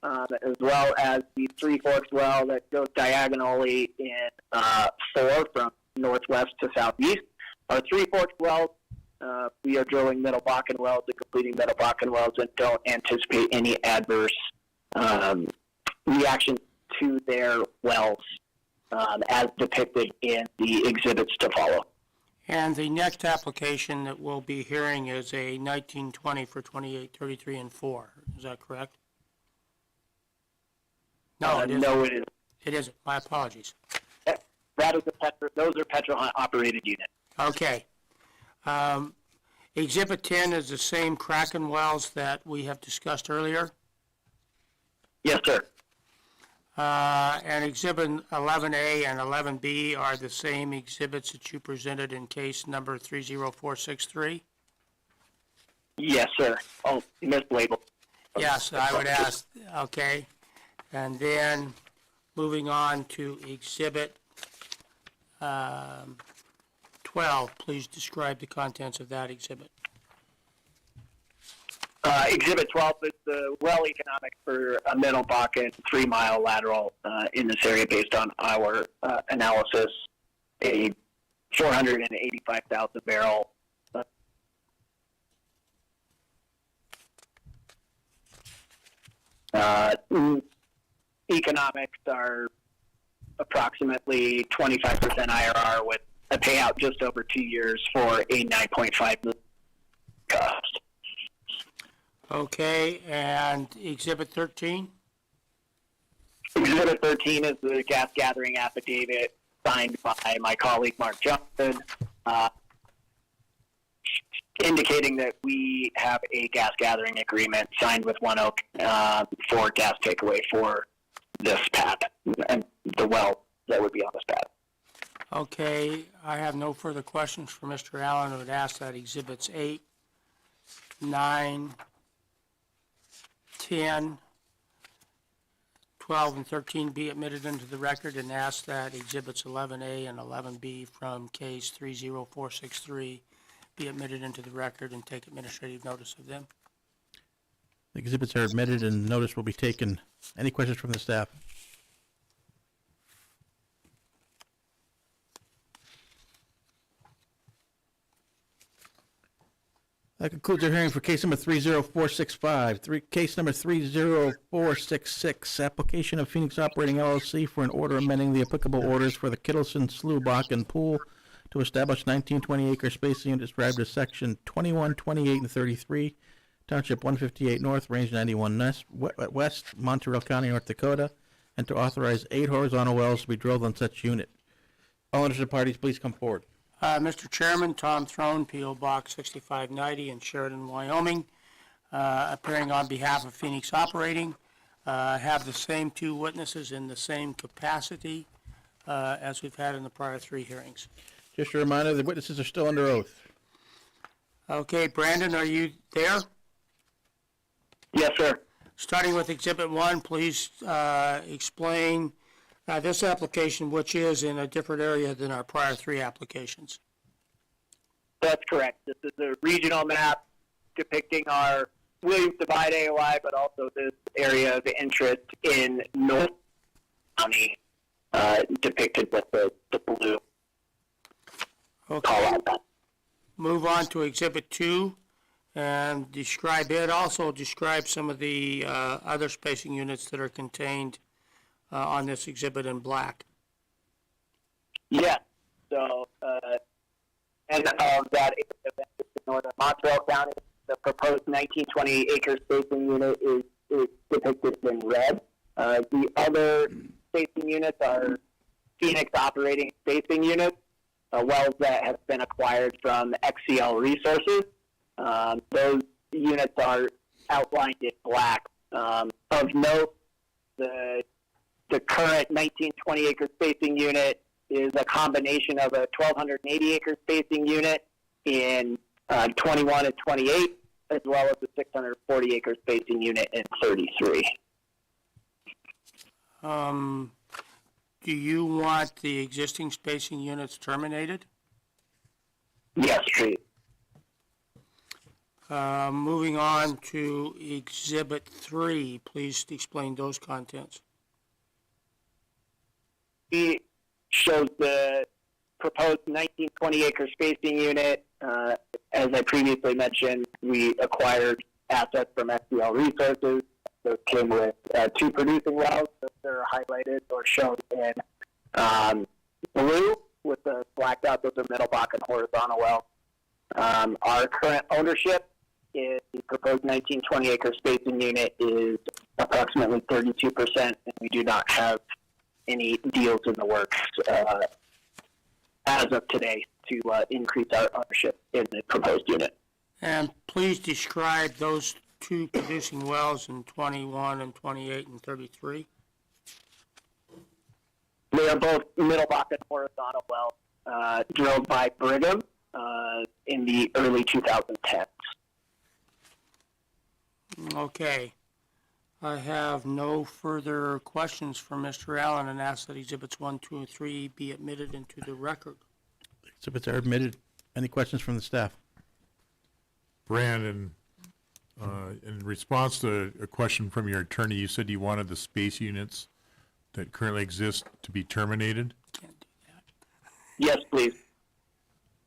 Speaker 16: as well as the Three Forks well that goes diagonally in 4 from northwest to southeast. Our Three Forks wells, we are drilling Middle Bakken wells and completing Middle Bakken wells and don't anticipate any adverse reactions to their wells as depicted in the exhibits to follow.
Speaker 13: And the next application that we'll be hearing is a 1920 for 28, 33, and 4. Is that correct? No, it isn't.
Speaker 16: No, it isn't.
Speaker 13: It isn't. My apologies.
Speaker 16: That is those are Petro-operated units.
Speaker 13: Okay. Exhibit 10 is the same Kraken wells that we have discussed earlier.
Speaker 16: Yes, sir.
Speaker 13: And Exhibit 11A and 11B are the same exhibits that you presented in case number 30463?
Speaker 16: Yes, sir. Oh, mislabeled.
Speaker 13: Yes, I would ask. Okay. And then moving on to Exhibit 12 12, please describe the contents of that exhibit.
Speaker 16: Exhibit 12 is the well economics for a Middle Bakken 3-mile lateral in this area based on our analysis. A 485,000 barrel economics are approximately 25% IRR with a payout just over 2 years for a 9.5 million cost.
Speaker 13: Okay, and Exhibit 13?
Speaker 16: Exhibit 13 is the gas gathering affidavit signed by my colleague Mark Johnson, indicating that we have a gas gathering agreement signed with ONEOK for gas takeaway for this pad and the well that would be on this pad.
Speaker 13: Okay, I have no further questions for Mr. Allen. I would ask that Exhibits 8, 9, 10, 12, and 13 be admitted into the record, and ask that Exhibits 11A and 11B from Case 30463 be admitted into the record and take administrative notice of them.
Speaker 1: The exhibits are admitted and notice will be taken. Any questions from the staff? That concludes our hearing for case number 30465. Case number 30466, application of Phoenix Operating LLC for an order amending the applicable orders for the Kittleson Slough Bakken Pool to establish 1920-acre spacing unit described as section 21, 28, and 33, Township 158 North, Range 91 West, Montreal County, North Dakota, and to authorize 8 horizontal wells to be drilled on such unit. All interested parties, please come forward.
Speaker 13: Mr. Chairman, Tom Throne, P.O. Box 6590 in Sheridan, Wyoming, appearing on behalf of Phoenix Operating. Have the same 2 witnesses in the same capacity as we've had in the prior 3 hearings.
Speaker 1: Just a reminder, the witnesses are still under oath.
Speaker 13: Okay, Brandon, are you there?
Speaker 16: Yes, sir.
Speaker 13: Starting with Exhibit 1, please explain this application, which is in a different area than our prior 3 applications.
Speaker 16: That's correct. This is a regional map depicting our Williams Divide AOI, but also this area of interest in North County, depicted with the blue.
Speaker 13: Okay. Move on to Exhibit 2 and describe it. Also describe some of the other spacing units that are contained on this exhibit in black.
Speaker 16: Yes. So, and of that area in northern Montreal County, the proposed 1920 acre spacing unit is depicted in red. The other spacing units are Phoenix operating spacing units, wells that have been acquired from XCL Resources. Those units are outlined in black. Of note, the current 1920 acre spacing unit is a combination of a 1280 acre spacing unit in 21 and 28, as well as a 640 acre spacing unit in 33.
Speaker 13: Do you want the existing spacing units terminated?
Speaker 16: Yes, please.
Speaker 13: Moving on to Exhibit 3, please explain those contents.
Speaker 16: It shows the proposed 1920 acre spacing unit. As I previously mentioned, we acquired assets from XCL Resources. Those came with 2 producing wells. Those are highlighted or shown in blue with the blacked out. Those are Middle Bakken horizontal wells. Our current ownership in the proposed 1920 acre spacing unit is approximately 32%, and we do not have any deals in the works as of today to increase our ownership in the proposed unit.
Speaker 13: And please describe those 2 producing wells in 21 and 28 and 33.
Speaker 16: They are both Middle Bakken horizontal wells drilled by Brigham in the early 2010s.
Speaker 13: Okay. I have no further questions for Mr. Allen and ask that Exhibits 1, 2, and 3 be admitted into the record.
Speaker 1: Exhibits are admitted. Any questions from the staff?
Speaker 4: Brandon, in response to a question from your attorney, you said you wanted the space units that currently exist to be terminated.
Speaker 16: Yes, please.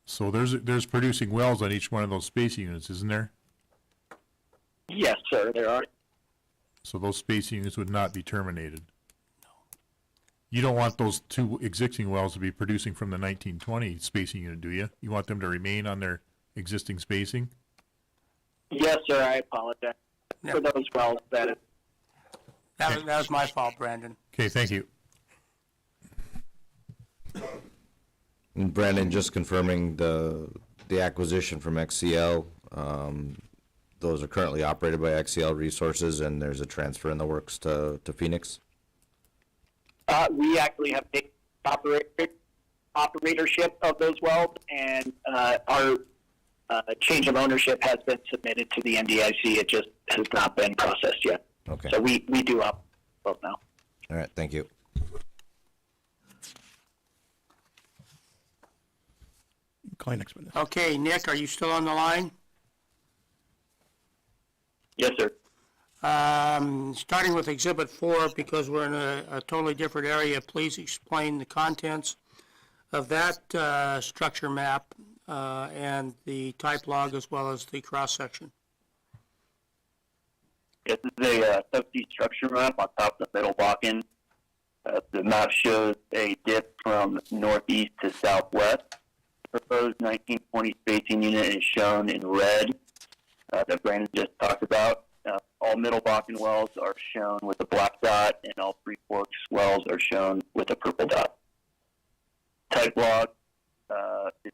Speaker 4: So there's producing wells on each one of those space units, isn't there?
Speaker 16: Yes, sir, there are.
Speaker 4: So those space units would not be terminated. You don't want those two existing wells to be producing from the 1920 spacing unit, do you? You want them to remain on their existing spacing?
Speaker 16: Yes, sir, I apologize for those wells. That
Speaker 13: was my fault, Brandon.
Speaker 4: Okay, thank you.
Speaker 8: And Brandon, just confirming the acquisition from XCL, those are currently operated by XCL Resources, and there's a transfer in the works to Phoenix?
Speaker 16: We actually have taken operatorship of those wells, and our change of ownership has been submitted to the NDIC. It just has not been processed yet.
Speaker 8: Okay.
Speaker 16: So we do operate both now.
Speaker 8: All right, thank you.
Speaker 1: Call your next witness.
Speaker 13: Okay, Nick, are you still on the line?
Speaker 16: Yes, sir.
Speaker 13: Starting with Exhibit 4, because we're in a totally different area, please explain the contents of that structure map and the type log as well as the cross-section.
Speaker 17: This is a subsea structure map on top of the Middle Bakken. The map shows a dip from northeast to southwest. Proposed 1920 spacing unit is shown in red that Brandon just talked about. All Middle Bakken wells are shown with a black dot, and all Three Forks wells are shown with a purple dot. Type log is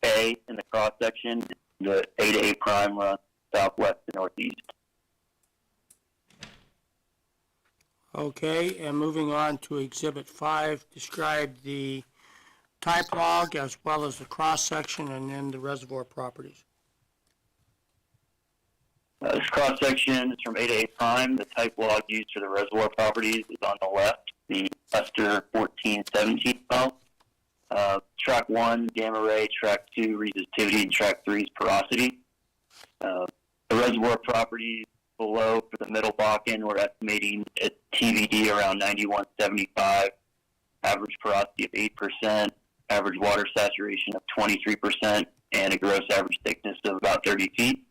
Speaker 17: A in the cross section. The A to A prime runs southwest to northeast.
Speaker 13: Okay, and moving on to Exhibit 5, describe the type log as well as the cross-section and then the reservoir properties.
Speaker 17: This cross-section is from A to A prime. The type log used for the reservoir properties is on the left, the Lester 1417 well. Track 1, gamma ray, track 2, resistivity, and track 3 is porosity. The reservoir properties below for the Middle Bakken, we're estimating a TVD around 9175, average porosity of 8%, average water saturation of 23%, and a gross average thickness of about 30 feet.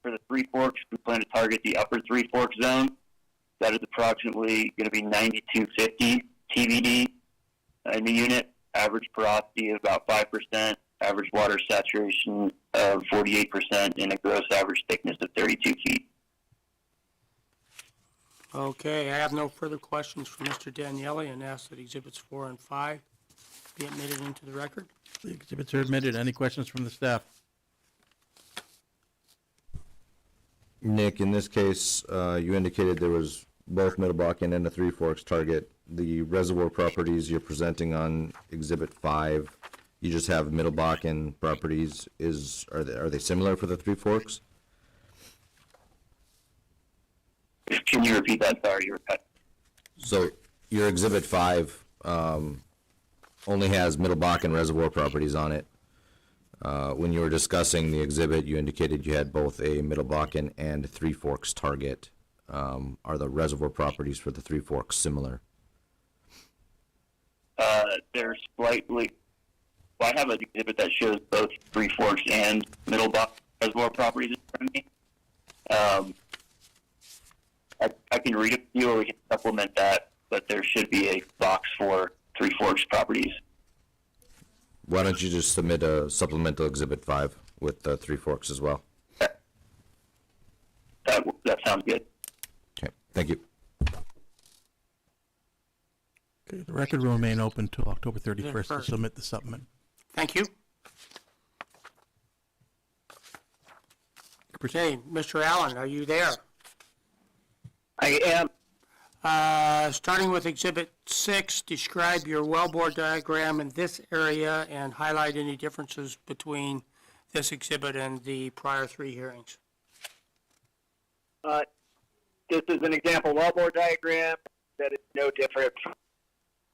Speaker 17: For the Three Forks, we plan to target the upper Three Forks zone. That is approximately going to be 9250 TVD in the unit, average porosity of about 5%, average water saturation of 48%, and a gross average thickness of 32 feet.
Speaker 13: Okay, I have no further questions for Mr. Daniele and ask that Exhibits 4 and 5 be admitted into the record.
Speaker 1: The exhibits are admitted. Any questions from the staff?
Speaker 8: Nick, in this case, you indicated there was both Middle Bakken and the Three Forks target. The reservoir properties you're presenting on Exhibit 5, you just have Middle Bakken properties. Are they similar for the Three Forks?
Speaker 17: Can you repeat that? Sorry, you were cut.
Speaker 8: So your Exhibit 5 only has Middle Bakken reservoir properties on it. When you were discussing the exhibit, you indicated you had both a Middle Bakken and Three Forks target. Are the reservoir properties for the Three Forks similar?
Speaker 17: They're slightly. Well, I have an exhibit that shows both Three Forks and Middle Bakken reservoir properties in front of me. I can read it to you, or we can supplement that, but there should be a box for Three Forks properties.
Speaker 8: Why don't you just submit a supplemental Exhibit 5 with the Three Forks as well?
Speaker 17: That sounds good.
Speaker 8: Okay, thank you.
Speaker 1: Okay, the record will remain open until October 31st to
Speaker 13: First.
Speaker 1: submit the supplement.
Speaker 13: Thank you. Okay, Mr. Allen, are you there?
Speaker 16: I am.
Speaker 13: Starting with Exhibit 6, describe your wellbore diagram in this area and highlight any differences between this exhibit and the prior 3 hearings.
Speaker 16: This is an example wellbore diagram that is no different from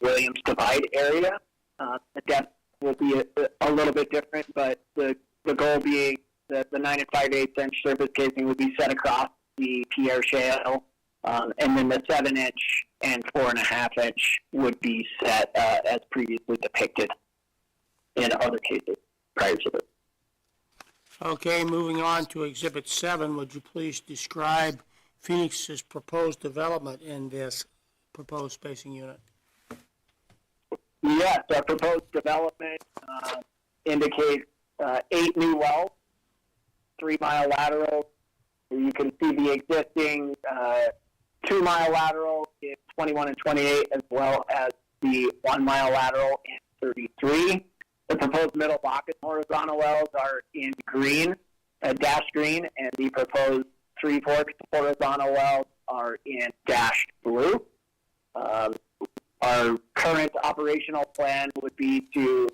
Speaker 16: Williams Divide area. The depth will be a little bit different, but the goal being that the 9 5/8 inch surface casing would be set across the Pierre Shale, and then the 7-inch and 4.5 inch would be set as previously depicted in other cases prior to this.
Speaker 18: Okay, moving on to Exhibit 7, would you please describe Phoenix's proposed development in this proposed spacing unit?
Speaker 16: Yes, our proposed development indicates 8 new wells, 3-mile laterals. You can see the existing 2-mile lateral in 21 and 28, as well as the 1-mile lateral in 33. The proposed Middle Bakken horizontal wells are in green, dashed green, and the proposed Three Forks horizontal wells are in dashed blue. Our current operational plan would be to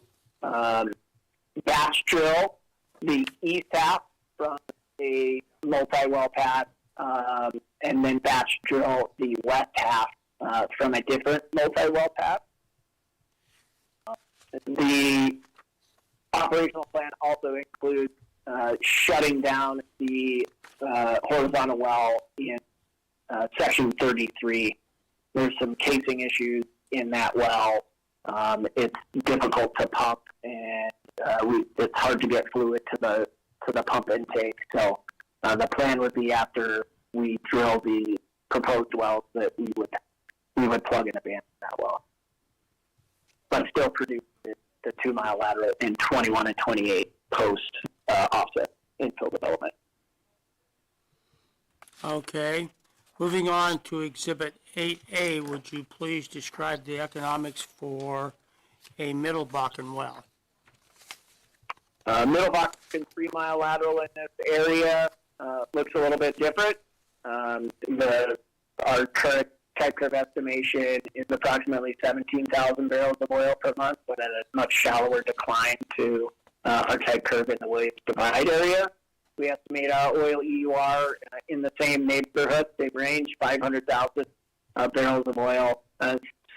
Speaker 16: batch drill the east half from a multi-well pad, and then batch drill the west half from a different multi-well pad. The operational plan also includes shutting down the horizontal well in section 33. There's some casing issues in that well. It's difficult to pump, and it's hard to get fluid to the pump intake. So the plan would be after we drill the proposed wells that we would plug and abandon that well, but still produce the 2-mile lateral in 21 and 28 post offset infill development.
Speaker 18: Okay, moving on to Exhibit 8A, would you please describe the economics for a Middle Bakken well?
Speaker 16: Middle Bakken 3-mile lateral in this area looks a little bit different. Our current type curve estimation is approximately 17,000 barrels of oil per month, but at a much shallower decline to our type curve in the Williams Divide area. We estimate oil EUR in the same neighborhood. They range 500,000 barrels of oil.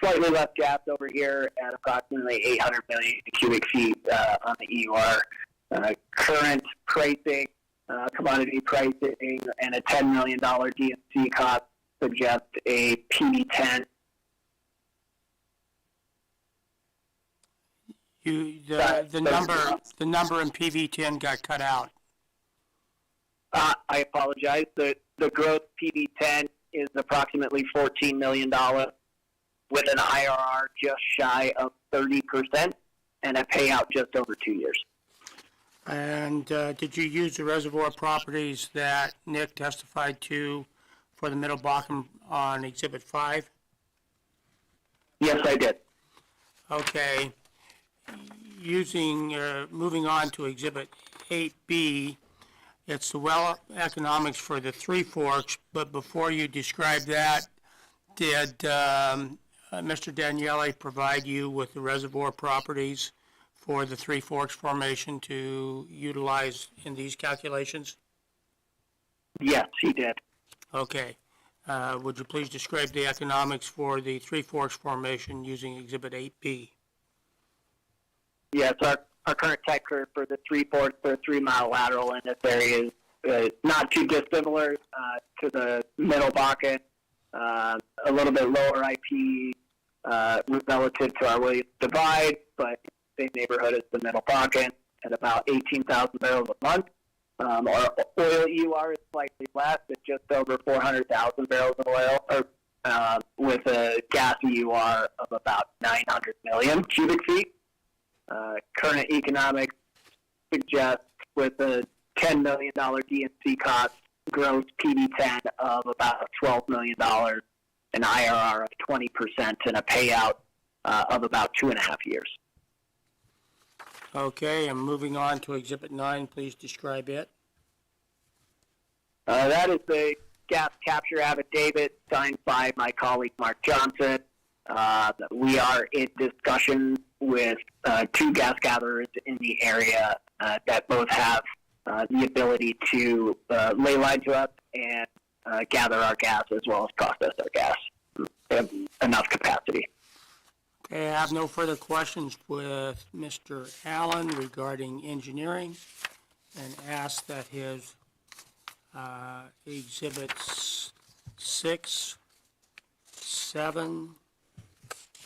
Speaker 16: Slightly less gas over here at approximately 800 million cubic feet on the EUR. Current pricing, commodity pricing, and a $10 million D&C cost suggest a PV10.
Speaker 18: The number in PV10 got cut out.
Speaker 16: I apologize. The gross PV10 is approximately $14 million with an IRR just shy of 30% and a payout just over 2 years.
Speaker 18: And did you use the reservoir properties that Nick testified to for the Middle Bakken on Exhibit 5?
Speaker 16: Yes, I did.
Speaker 18: Okay. Moving on to Exhibit 8B, it's the well economics for the Three Forks, but before you describe that, did Mr. Daniele provide you with the reservoir properties for the Three Forks formation to utilize in these calculations?
Speaker 16: Yes, he did.
Speaker 18: Okay. Would you please describe the economics for the Three Forks formation using Exhibit 8B?
Speaker 16: Yes, our current type curve for the Three Forks for a 3-mile lateral in this area is not too dissimilar to the Middle Bakken, a little bit lower IP relative to our Williams Divide, but same neighborhood as the Middle Bakken at about 18,000 barrels a month. Our oil EUR is slightly less at just over 400,000 barrels of oil, with a gas EUR of about 900 million cubic feet. Current economics suggest with a $10 million D&C cost, gross PV10 of about $12 million, an IRR of 20%, and a payout of about 2.5 years.
Speaker 18: Okay, and moving on to Exhibit 9, please describe it.
Speaker 16: That is the gas capture affidavit signed by my colleague Mark Johnson. We are in discussion with 2 gas gatherers in the area that both have the ability to lay line to us and gather our gas as well as process our gas. They have enough capacity.
Speaker 18: Okay, I have no further questions with Mr. Allen regarding engineering and ask that his exhibits 6, 7,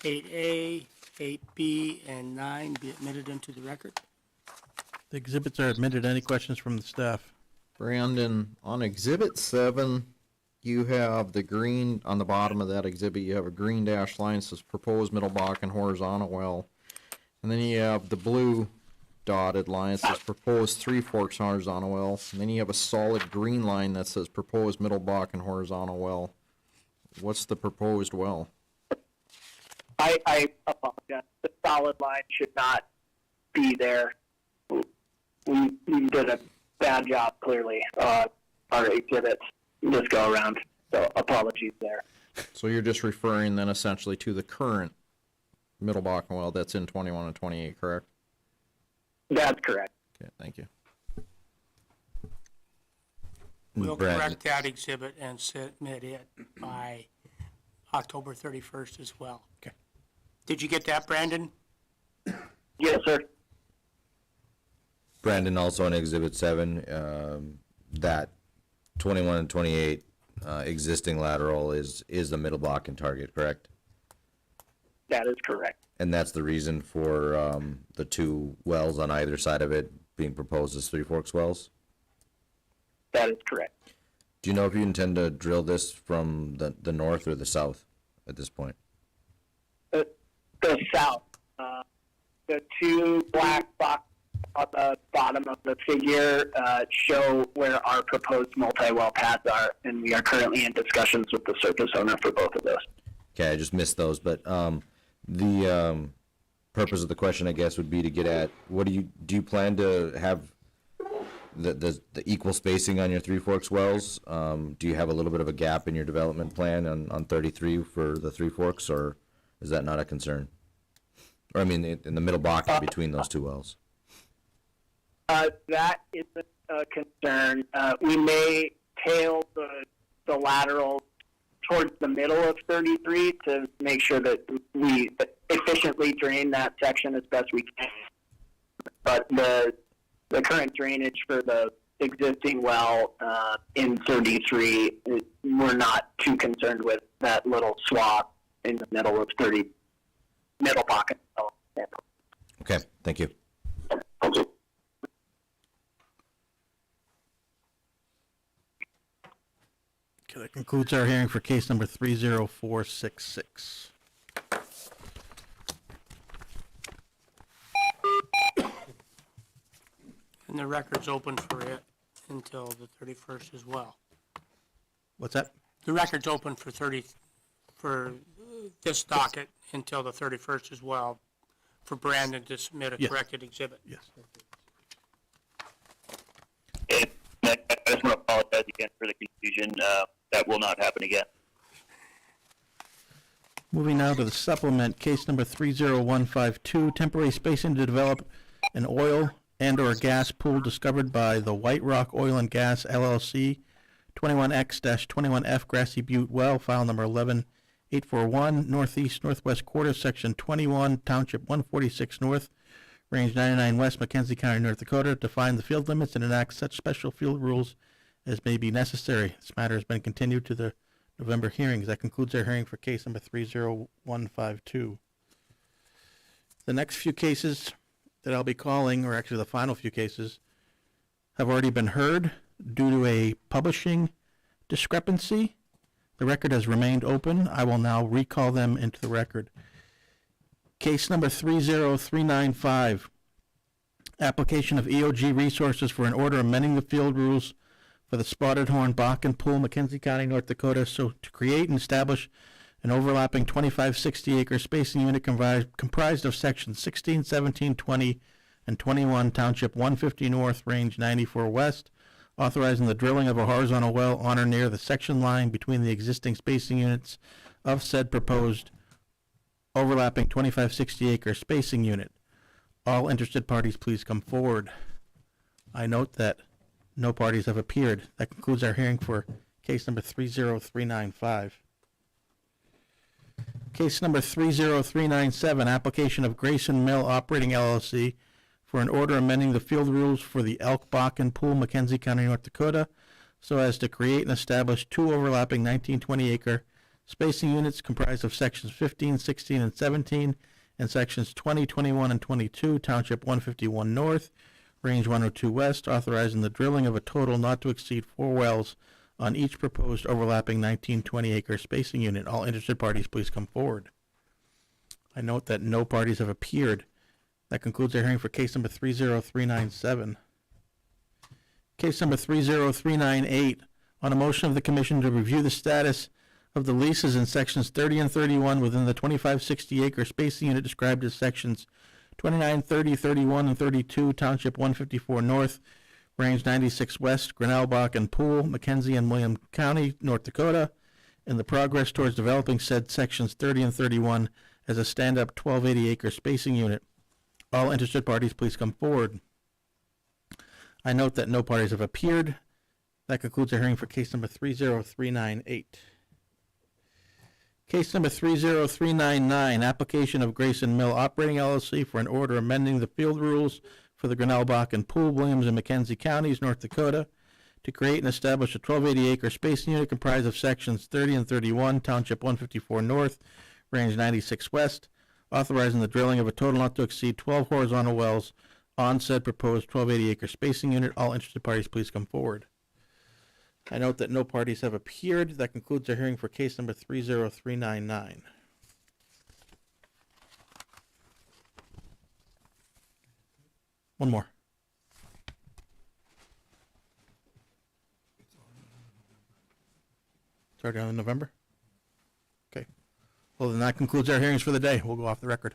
Speaker 18: 8A, 8B, and 9 be admitted into the record.
Speaker 1: The exhibits are admitted. Any questions from the staff?
Speaker 11: Brandon, on exhibit 7, you have the green, on the bottom of that exhibit, you have a green dash line that says proposed middle Bakken horizontal well. And then you have the blue dotted line that says proposed Three Forks horizontal well. And then you have a solid green line that says proposed middle Bakken horizontal well. What's the proposed well?
Speaker 16: I apologize. The solid line should not be there. We did a bad job, clearly, our exhibits this go around. So apologies there.
Speaker 11: So you're just referring then essentially to the current middle Bakken well that's in 21 and 28, correct?
Speaker 16: That's correct.
Speaker 11: Okay, thank you.
Speaker 18: We'll
Speaker 8: Brandon.
Speaker 18: correct that exhibit and submit it by October 31st as well.
Speaker 1: Okay.
Speaker 18: Did you get that, Brandon?
Speaker 16: Yes, sir.
Speaker 8: Brandon, also on Exhibit 7, that 21 and 28 existing lateral is the middle Bakken target, correct?
Speaker 16: That is correct.
Speaker 8: And that's the reason for the two wells on either side of it being proposed as Three Forks wells?
Speaker 16: That is correct.
Speaker 8: Do you know if you intend to drill this from the north or the south at this point?
Speaker 16: The south. The two black boxes on the bottom of the figure show where our proposed multi-well pads are, and we are currently in discussions with the surface owner for both of those.
Speaker 8: Okay, I just missed those, but the purpose of the question, I guess, would be to get at, what do you plan to have the equal spacing on your Three Forks wells? Do you have a little bit of a gap in your development plan on 33 for the Three Forks, or is that not a concern? Or I mean, in the middle Bakken between those two wells?
Speaker 16: That isn't a concern. We may tail the lateral towards the middle of 33 to make sure that we efficiently drain that section as best we can. But the current drainage for the existing well in 33, we're not too concerned with that little swath in the middle of middle pocket.
Speaker 8: Okay, thank you.
Speaker 1: Okay, that concludes our hearing for case number 30466.
Speaker 18: And the record's open for it until the 31st as well.
Speaker 1: What's that?
Speaker 18: The record's open for this docket until the 31st as well, for Brandon to submit a
Speaker 1: Yes.
Speaker 18: corrected exhibit.
Speaker 1: Yes.
Speaker 17: And I just want to apologize again for the confusion. That will not happen again.
Speaker 1: Moving now to the supplement, case number 30152, temporary spacing to develop an oil and/or gas pool discovered by the White Rock Oil and Gas LLC, 21X-21F Grassy Butte Well, file number 11841, northeast northwest quarter, section 21, township 146 north, range 99 west, Mackenzie County, North Dakota, define the field limits and enact such special field rules as may be necessary. This matter has been continued to the November hearings. That concludes our hearing for case number 30152. The next few cases that I'll be calling, or actually the final few cases, have already been heard due to a publishing discrepancy. The record has remained open. I will now recall them into the record. Case number 30395, application of EOG Resources for an order amending the field rules for the Spotted Horn Bakken Pool, Mackenzie County, North Dakota, so to create and establish an overlapping 2560-acre spacing unit comprised of sections 16, 17, 20, and 21, Township 150 North, Range 94 West, authorizing the drilling of a horizontal well on or near the section line between the existing spacing units of said proposed overlapping 2560-acre spacing unit. All interested parties, please come forward. I note that no parties have appeared. That concludes our hearing for case number 30395. Case number 30397, application of Grayson Mill Operating LLC for an order amending the field rules for the Elk Bakken Pool, Mackenzie County, North Dakota, so as to create and establish two overlapping 1920-acre spacing units comprised of sections 15, 16, and 17, and sections 20, 21, and 22, Township 151 North, Range 102 West, authorizing the drilling of a total not to exceed 4 wells on each proposed overlapping 1920-acre spacing unit. All interested parties, please come forward. I note that no parties have appeared. That concludes our hearing for case number 30397. Case number 30398, on a motion of the commission to review the status of the leases in sections 30 and 31 within the 2560-acre spacing unit described as sections 29, 30, 31, and 32, Township 154 North, Range 96 West, Grinnell Bakken Pool, Mackenzie and William County, North Dakota, and the progress towards developing said sections 30 and 31 as a stand-up 1280-acre spacing unit. All interested parties, please come forward. I note that no parties have appeared. That concludes our hearing for case number 30398. Case number 30399, application of Grayson Mill Operating LLC for an order amending the field rules for the Grinnell Bakken Pool, Williams and Mackenzie Counties, North Dakota, to create and establish a 1280-acre spacing unit comprised of sections 30 and 31, Township 154 North, Range 96 West, authorizing the drilling of a total not to exceed 12 horizontal wells on said proposed 1280-acre spacing unit. All interested parties, please come forward. I note that no parties have appeared. That concludes our hearing for case number 30399. One more. It's already on in November? Okay. Well, then that concludes our hearings for the day. We'll go off the record.